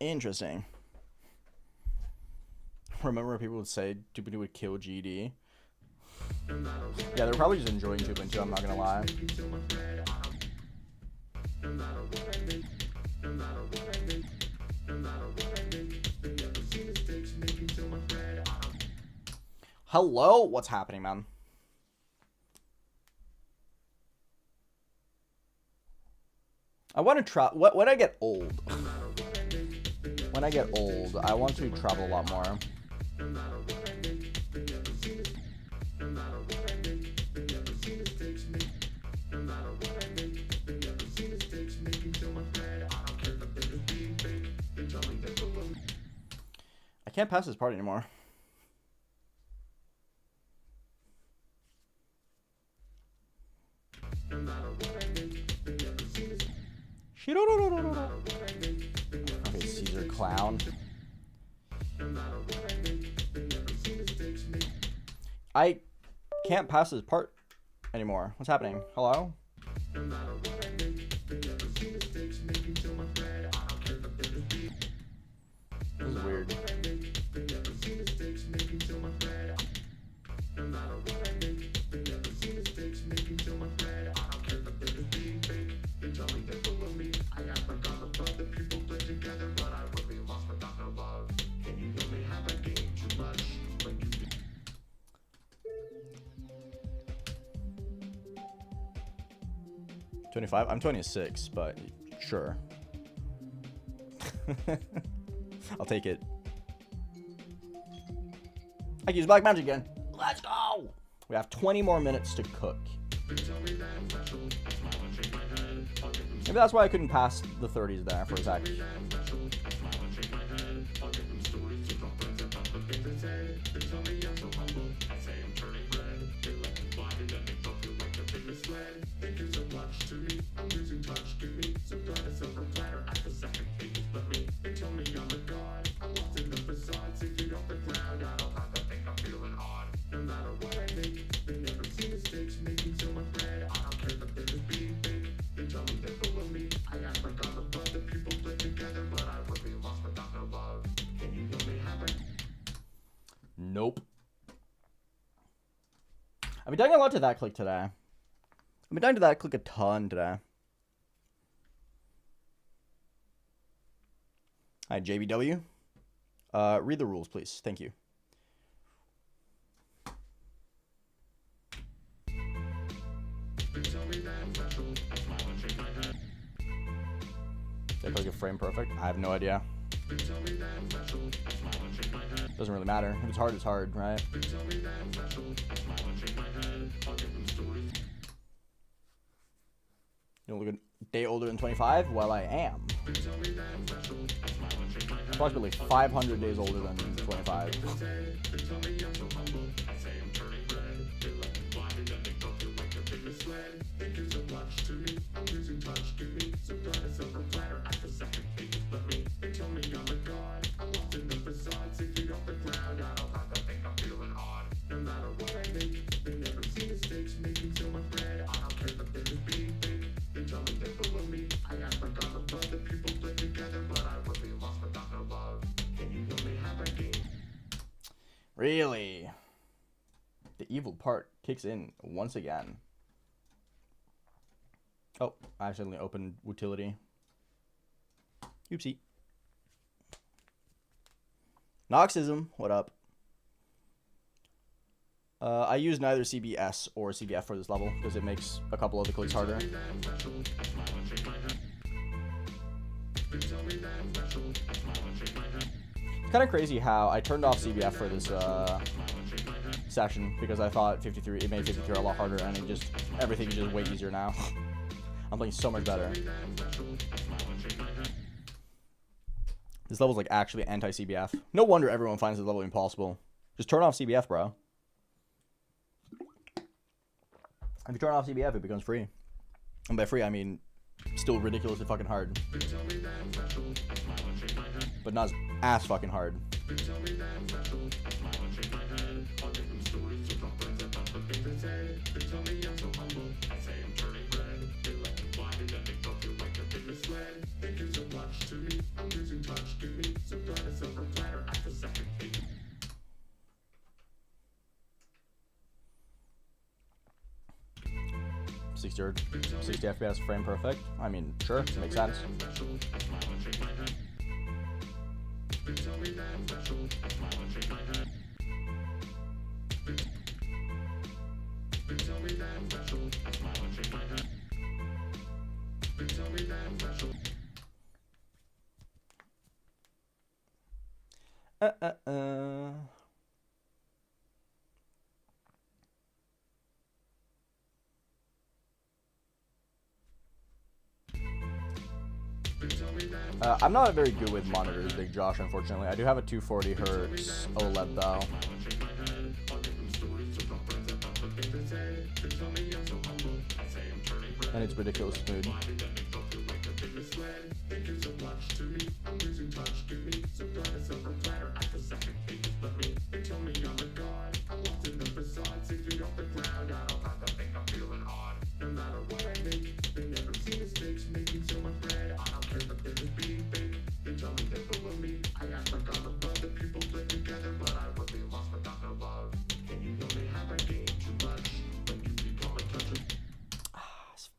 Interesting. Remember when people would say Tupin would kill GD? Yeah, they're probably just enjoying Tupin too, I'm not gonna lie. Hello? What's happening, man? I want to try. When I get old, when I get old, I want to travel a lot more. I can't pass this part anymore. Okay, Caesar Clown. I can't pass this part anymore. What's happening? Hello? This is weird. I'm 26, but sure. I'll take it. I can use black magic again. Let's go! We have 20 more minutes to cook. Maybe that's why I couldn't pass the 30s there for a sec. Nope. I've been doing a lot to that click today. I've been doing to that click a ton today. Hi, JBW. Read the rules, please. Thank you. Did I click a frame perfect? I have no idea. Doesn't really matter. If it's hard, right? You don't look a day older than 25? Well, I am. Approximately 500 days older than 25. Really? The evil part kicks in once again. Oh, I accidentally opened utility. Oopsie. Noxism, what up? I use neither CBS or CBF for this level because it makes a couple of the clicks harder. It's kind of crazy how I turned off CBF for this session because I thought it made 53 a lot harder, and everything is just way easier now. I'm playing so much better. This level's like actually anti-CBF. No wonder everyone finds this level impossible. Just turn off CBF, bro. If you turn off CBF, it becomes free. And by free, I mean still ridiculously fucking hard. But not as fucking hard. 60 FPS frame perfect. I mean, sure, makes sense. I'm not very good with monitors, Big Josh, unfortunately. I do have a 240 hertz OLED though. And it's ridiculous smooth.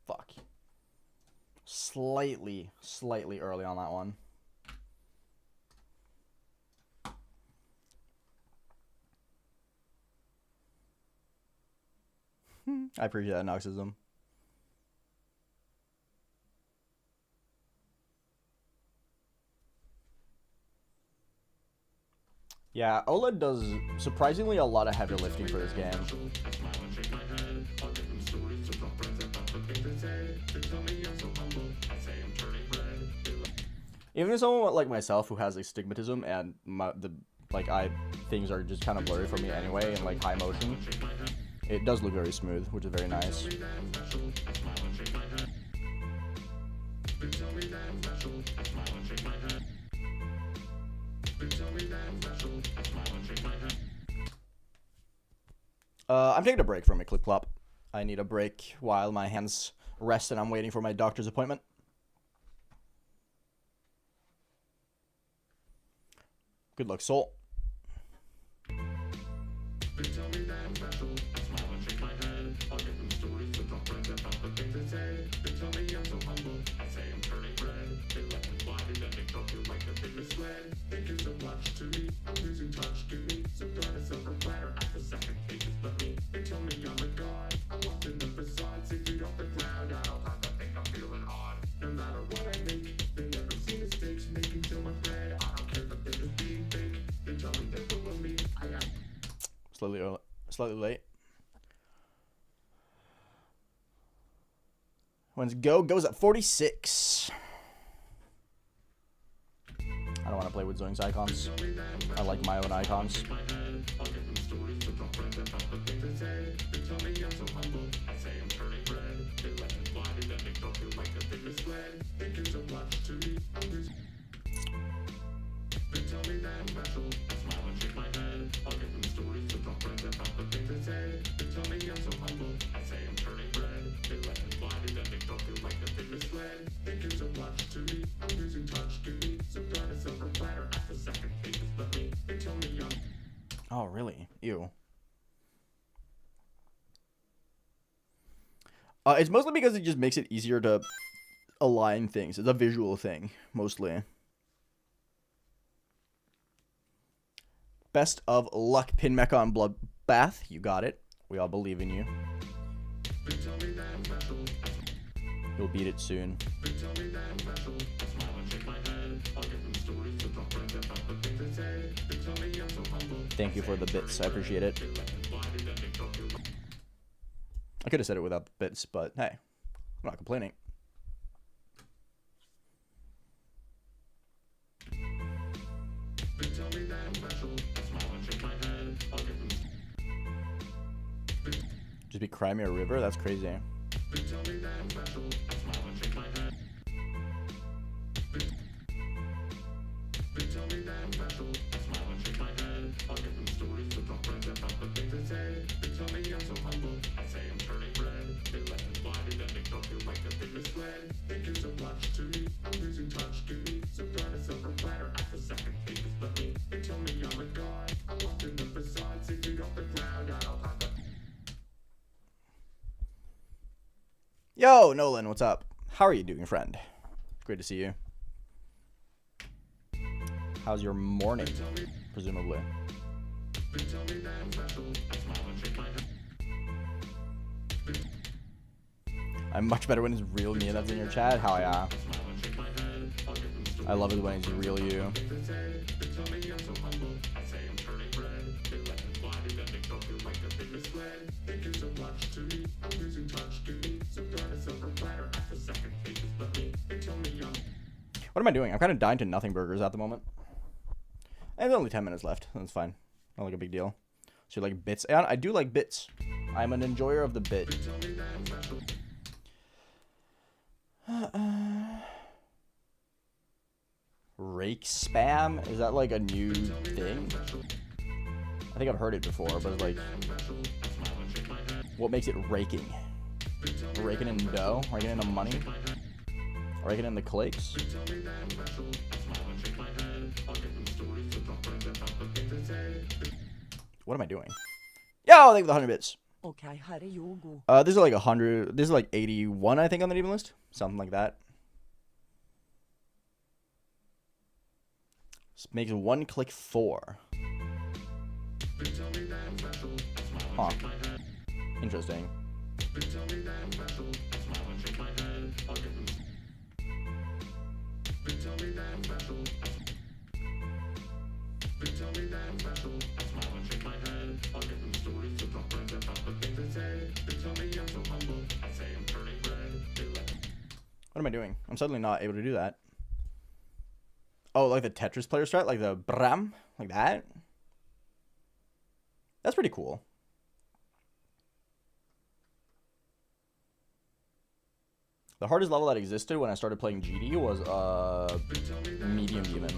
Fuck. Slightly early on that one. I appreciate that, Noxism. Yeah, OLED does surprisingly a lot of heavy lifting for this game. Even as someone like myself who has astigmatism and things are just kind of blurry for me anyway in like high motion, it does look very smooth, which is very nice. I'm taking a break from a clip clop. I need a break while my hands rest and I'm waiting for my doctor's appointment. Good luck, soul. Slightly late. When's go? Goes at 46. I don't want to play with Zoing's icons. I like my own icons. Oh, really? Ew. It's mostly because it just makes it easier to align things. It's a visual thing, mostly. Best of luck, Pin Mecha on Bloodbath. You got it. We all believe in you. You'll beat it soon. Thank you for the bits. I appreciate it. I could have said it without the bits, but hey, I'm not complaining. Just be Crimea River? That's crazy. Yo, Nolan, what's up? How are you doing, friend? Great to see you. How's your morning, presumably? I'm much better when it's real me that's in your chat. How yeah. I love it when it's real you. What am I doing? I'm kind of dying to nothing burgers at the moment. And there's only 10 minutes left. That's fine. Not like a big deal. So you like bits? And I do like bits. I'm an enjoyer of the bit. Rake spam? Is that like a new thing? I think I've heard it before, but it's like, what makes it raking? Raking in dough? Raking in the money? Raking in the clicks? What am I doing? Yo, thank you for the 100 bits. Okay, herre yogo. This is like 100. This is like 81, I think, on the demon list. Something like that. This makes one click 4. Huh. Interesting. What am I doing? I'm suddenly not able to do that. Oh, like the Tetris player strat? Like the bram? Like that? That's pretty cool. The hardest level that existed when I started playing GD was medium demon.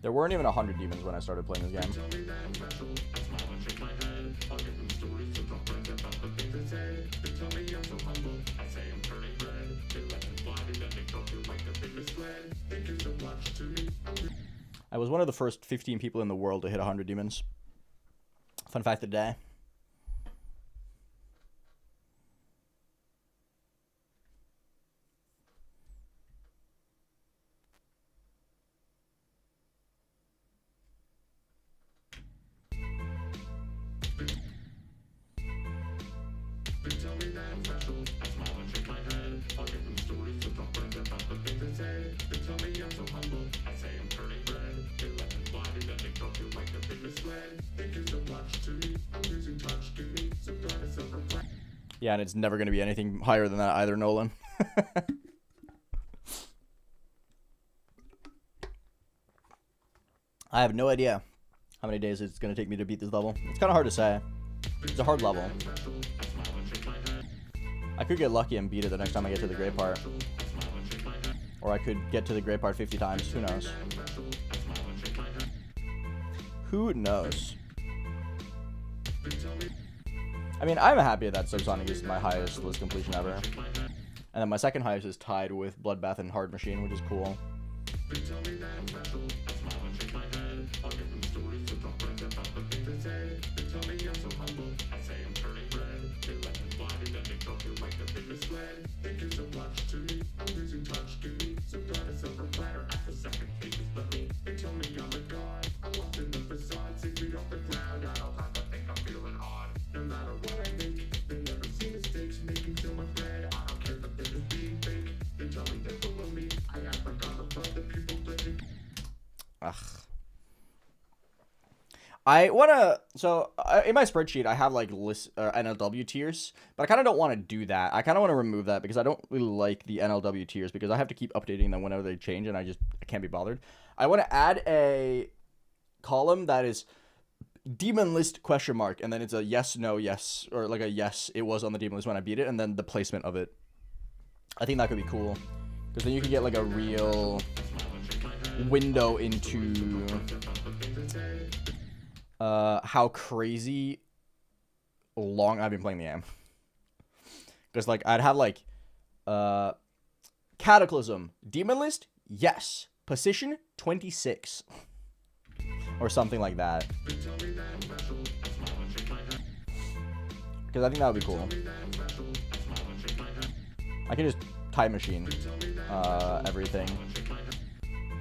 There weren't even 100 demons when I started playing this game. I was one of the first 15 people in the world to hit 100 demons. Fun fact of the day. Yeah, and it's never going to be anything higher than that either, Nolan. I have no idea how many days it's going to take me to beat this level. It's kind of hard to say. It's a hard level. I could get lucky and beat it the next time I get to the great part. Or I could get to the great part 50 times. Who knows? Who knows? I mean, I'm happy that Subsonic is my highest list completion ever. And then my second highest is tied with Bloodbath and Hard Machine, which is cool. I want to, so in my spreadsheet, I have like list NLW tiers, but I kind of don't want to do that. I kind of want to remove that because I don't really like the NLW tiers because I have to keep updating them whenever they change and I can't be bothered. I want to add a column that is demon list ? And then it's a yes, no, yes, or like a yes, it was on the demon list when I beat it, and then the placement of it. I think that could be cool because then you can get like a real window into how crazy long I've been playing the game. Because like I'd have like Cataclysm, Demon List, yes. Position, 26 or something like that. Because I think that would be cool. I can just time machine everything.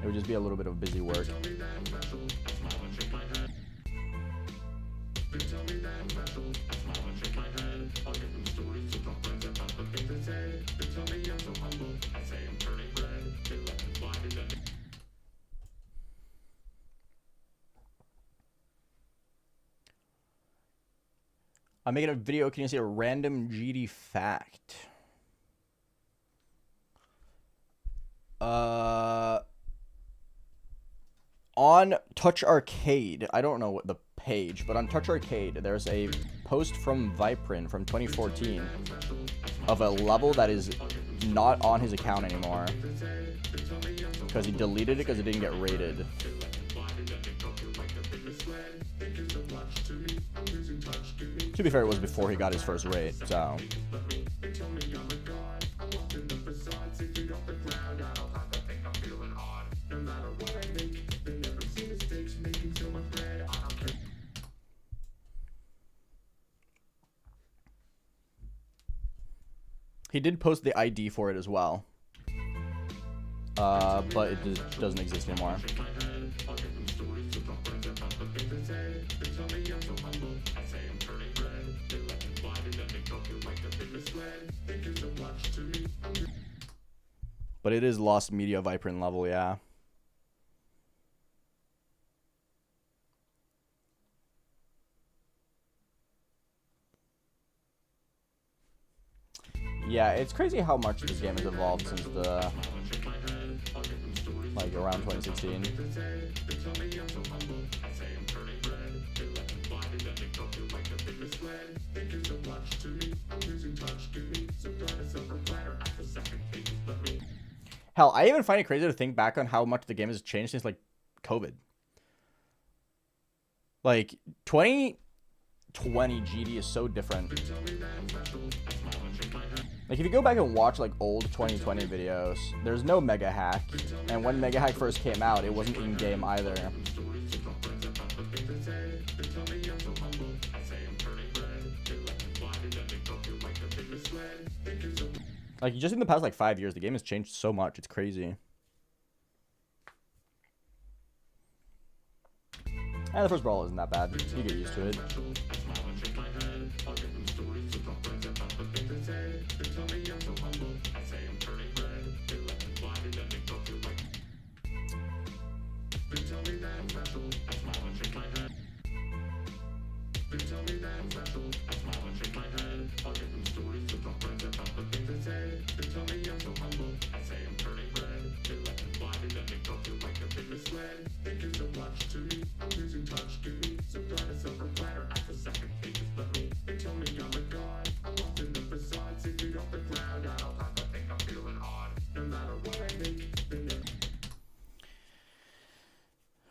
It would just be a little bit of busy work. I'm making a video. Can you see a random GD fact? On Touch Arcade, I don't know what the page, but on Touch Arcade, there's a post from Viprin from 2014 of a level that is not on his account anymore because he deleted it because it didn't get rated. To be fair, it was before he got his first rate, so. He did post the ID for it as well, but it just doesn't exist anymore. But it is Lost Media Viprin level, yeah. Yeah, it's crazy how much this game has evolved since the, like, around 2016. Hell, I even find it crazy to think back on how much the game has changed since, like, COVID. Like, 2020 GD is so different. Like, if you go back and watch, like, old 2020 videos, there's no Mega Hack. And when Mega Hack first came out, it wasn't in-game either. Like, just in the past, like, 5 years, the game has changed so much. It's crazy. And the first brawl isn't that bad. You get used to it.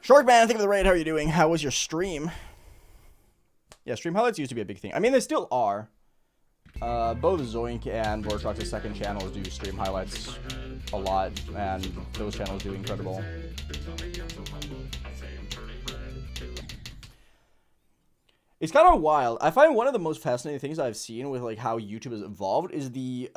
Short man, thank you for the raid. How are you doing? How was your stream? Yeah, stream highlights used to be a big thing. I mean, they still are. Both Zoink and Vortrox's second channels do stream highlights a lot, and those channels do incredible. It's kind of wild. I find one of the most fascinating things I've seen with, like, how YouTube has evolved is the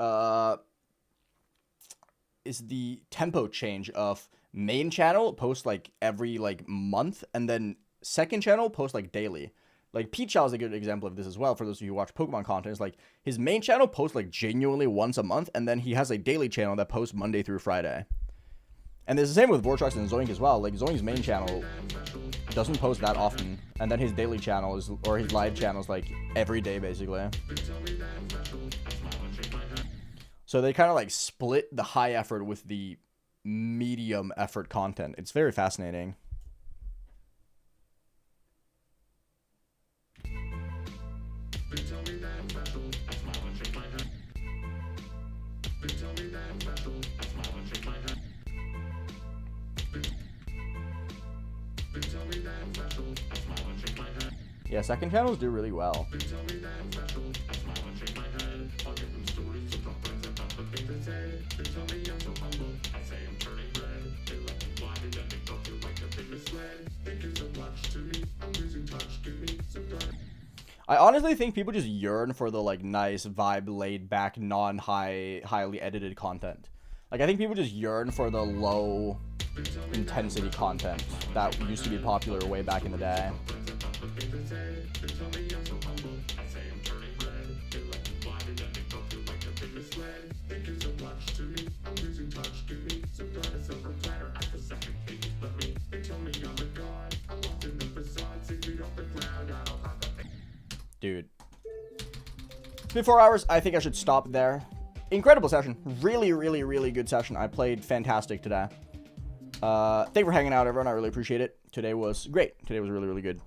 tempo change of main channel post, like, every, like, month, and then second channel post, like, daily. Like, Pete Chow is a good example of this as well, for those of you who watch Pokemon content. It's like, his main channel posts, like, genuinely once a month, and then he has a daily channel that posts Monday through Friday. And there's the same with Vortrox and Zoink as well. Like, Zoink's main channel doesn't post that often, and then his daily channel is, or his live channel is, like, every day, basically. So they kind of, like, split the high effort with the medium effort content. It's very fascinating. Yeah, second channels do really well. I honestly think people just yearn for the like nice vibe, laid back, highly edited content. Like I think people just yearn for the low intensity content that used to be popular way back in the day. Dude. It's been 4 hours. I think I should stop there. Incredible session. Really, really, really good session. I played fantastic today. Thank you for hanging out, everyone. I really appreciate it. Today was great. Today was really, really good.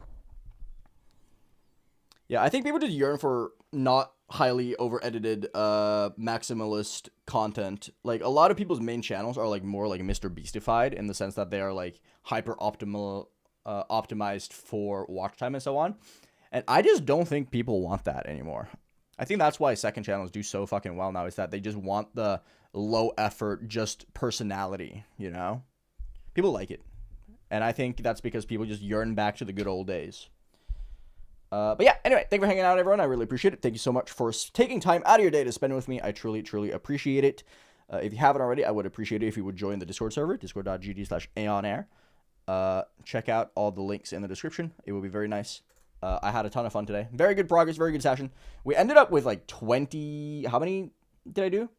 Yeah, I think people just yearn for not highly over-edited, maximalist content. Like, a lot of people's main channels are, like, more, like, Mr. Beastified in the sense that they are, like, optimized for watch time and so on. And I just don't think people want that anymore. I think that's why second channels do so fucking well now, is that they just want the low effort, just personality, you know? People like it. And I think that's because people just yearn back to the good old days. But yeah, anyway, thank you for hanging out, everyone. I really appreciate it. Thank you so much for taking time out of your day to spend with me. I truly, truly appreciate it. If you haven't already, I would appreciate it if you would join the Discord server, discord.gg/AeonAir. Check out all the links in the description. It will be very nice. I had a ton of fun today. Very good progress, very good session. We ended up with like 20... How many did I do?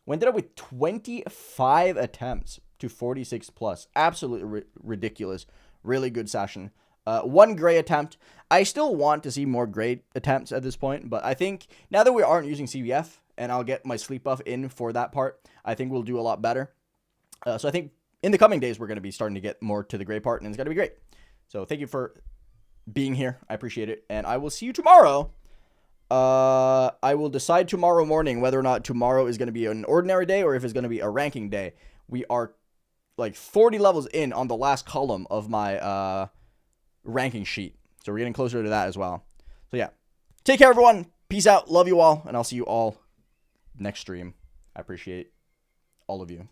We ended up with 25 attempts to 46 plus. Absolutely ridiculous. Really good session. One gray attempt. I still want to see more gray attempts at this point, but I think now that we aren't using CVF, and I'll get my sleep buff in for that part, I think we'll do a lot better. So I think in the coming days, we're going to be starting to get more to the gray part, and it's going to be great. So thank you for being here. I appreciate it, and I will see you tomorrow. I will decide tomorrow morning whether or not tomorrow is going to be an ordinary day or if it's going to be a ranking day. We are like 40 levels in on the last column of my ranking sheet, so we're getting closer to that as well. So yeah, take care, everyone. Peace out. Love you all, and I'll see you all next stream. I appreciate all of you.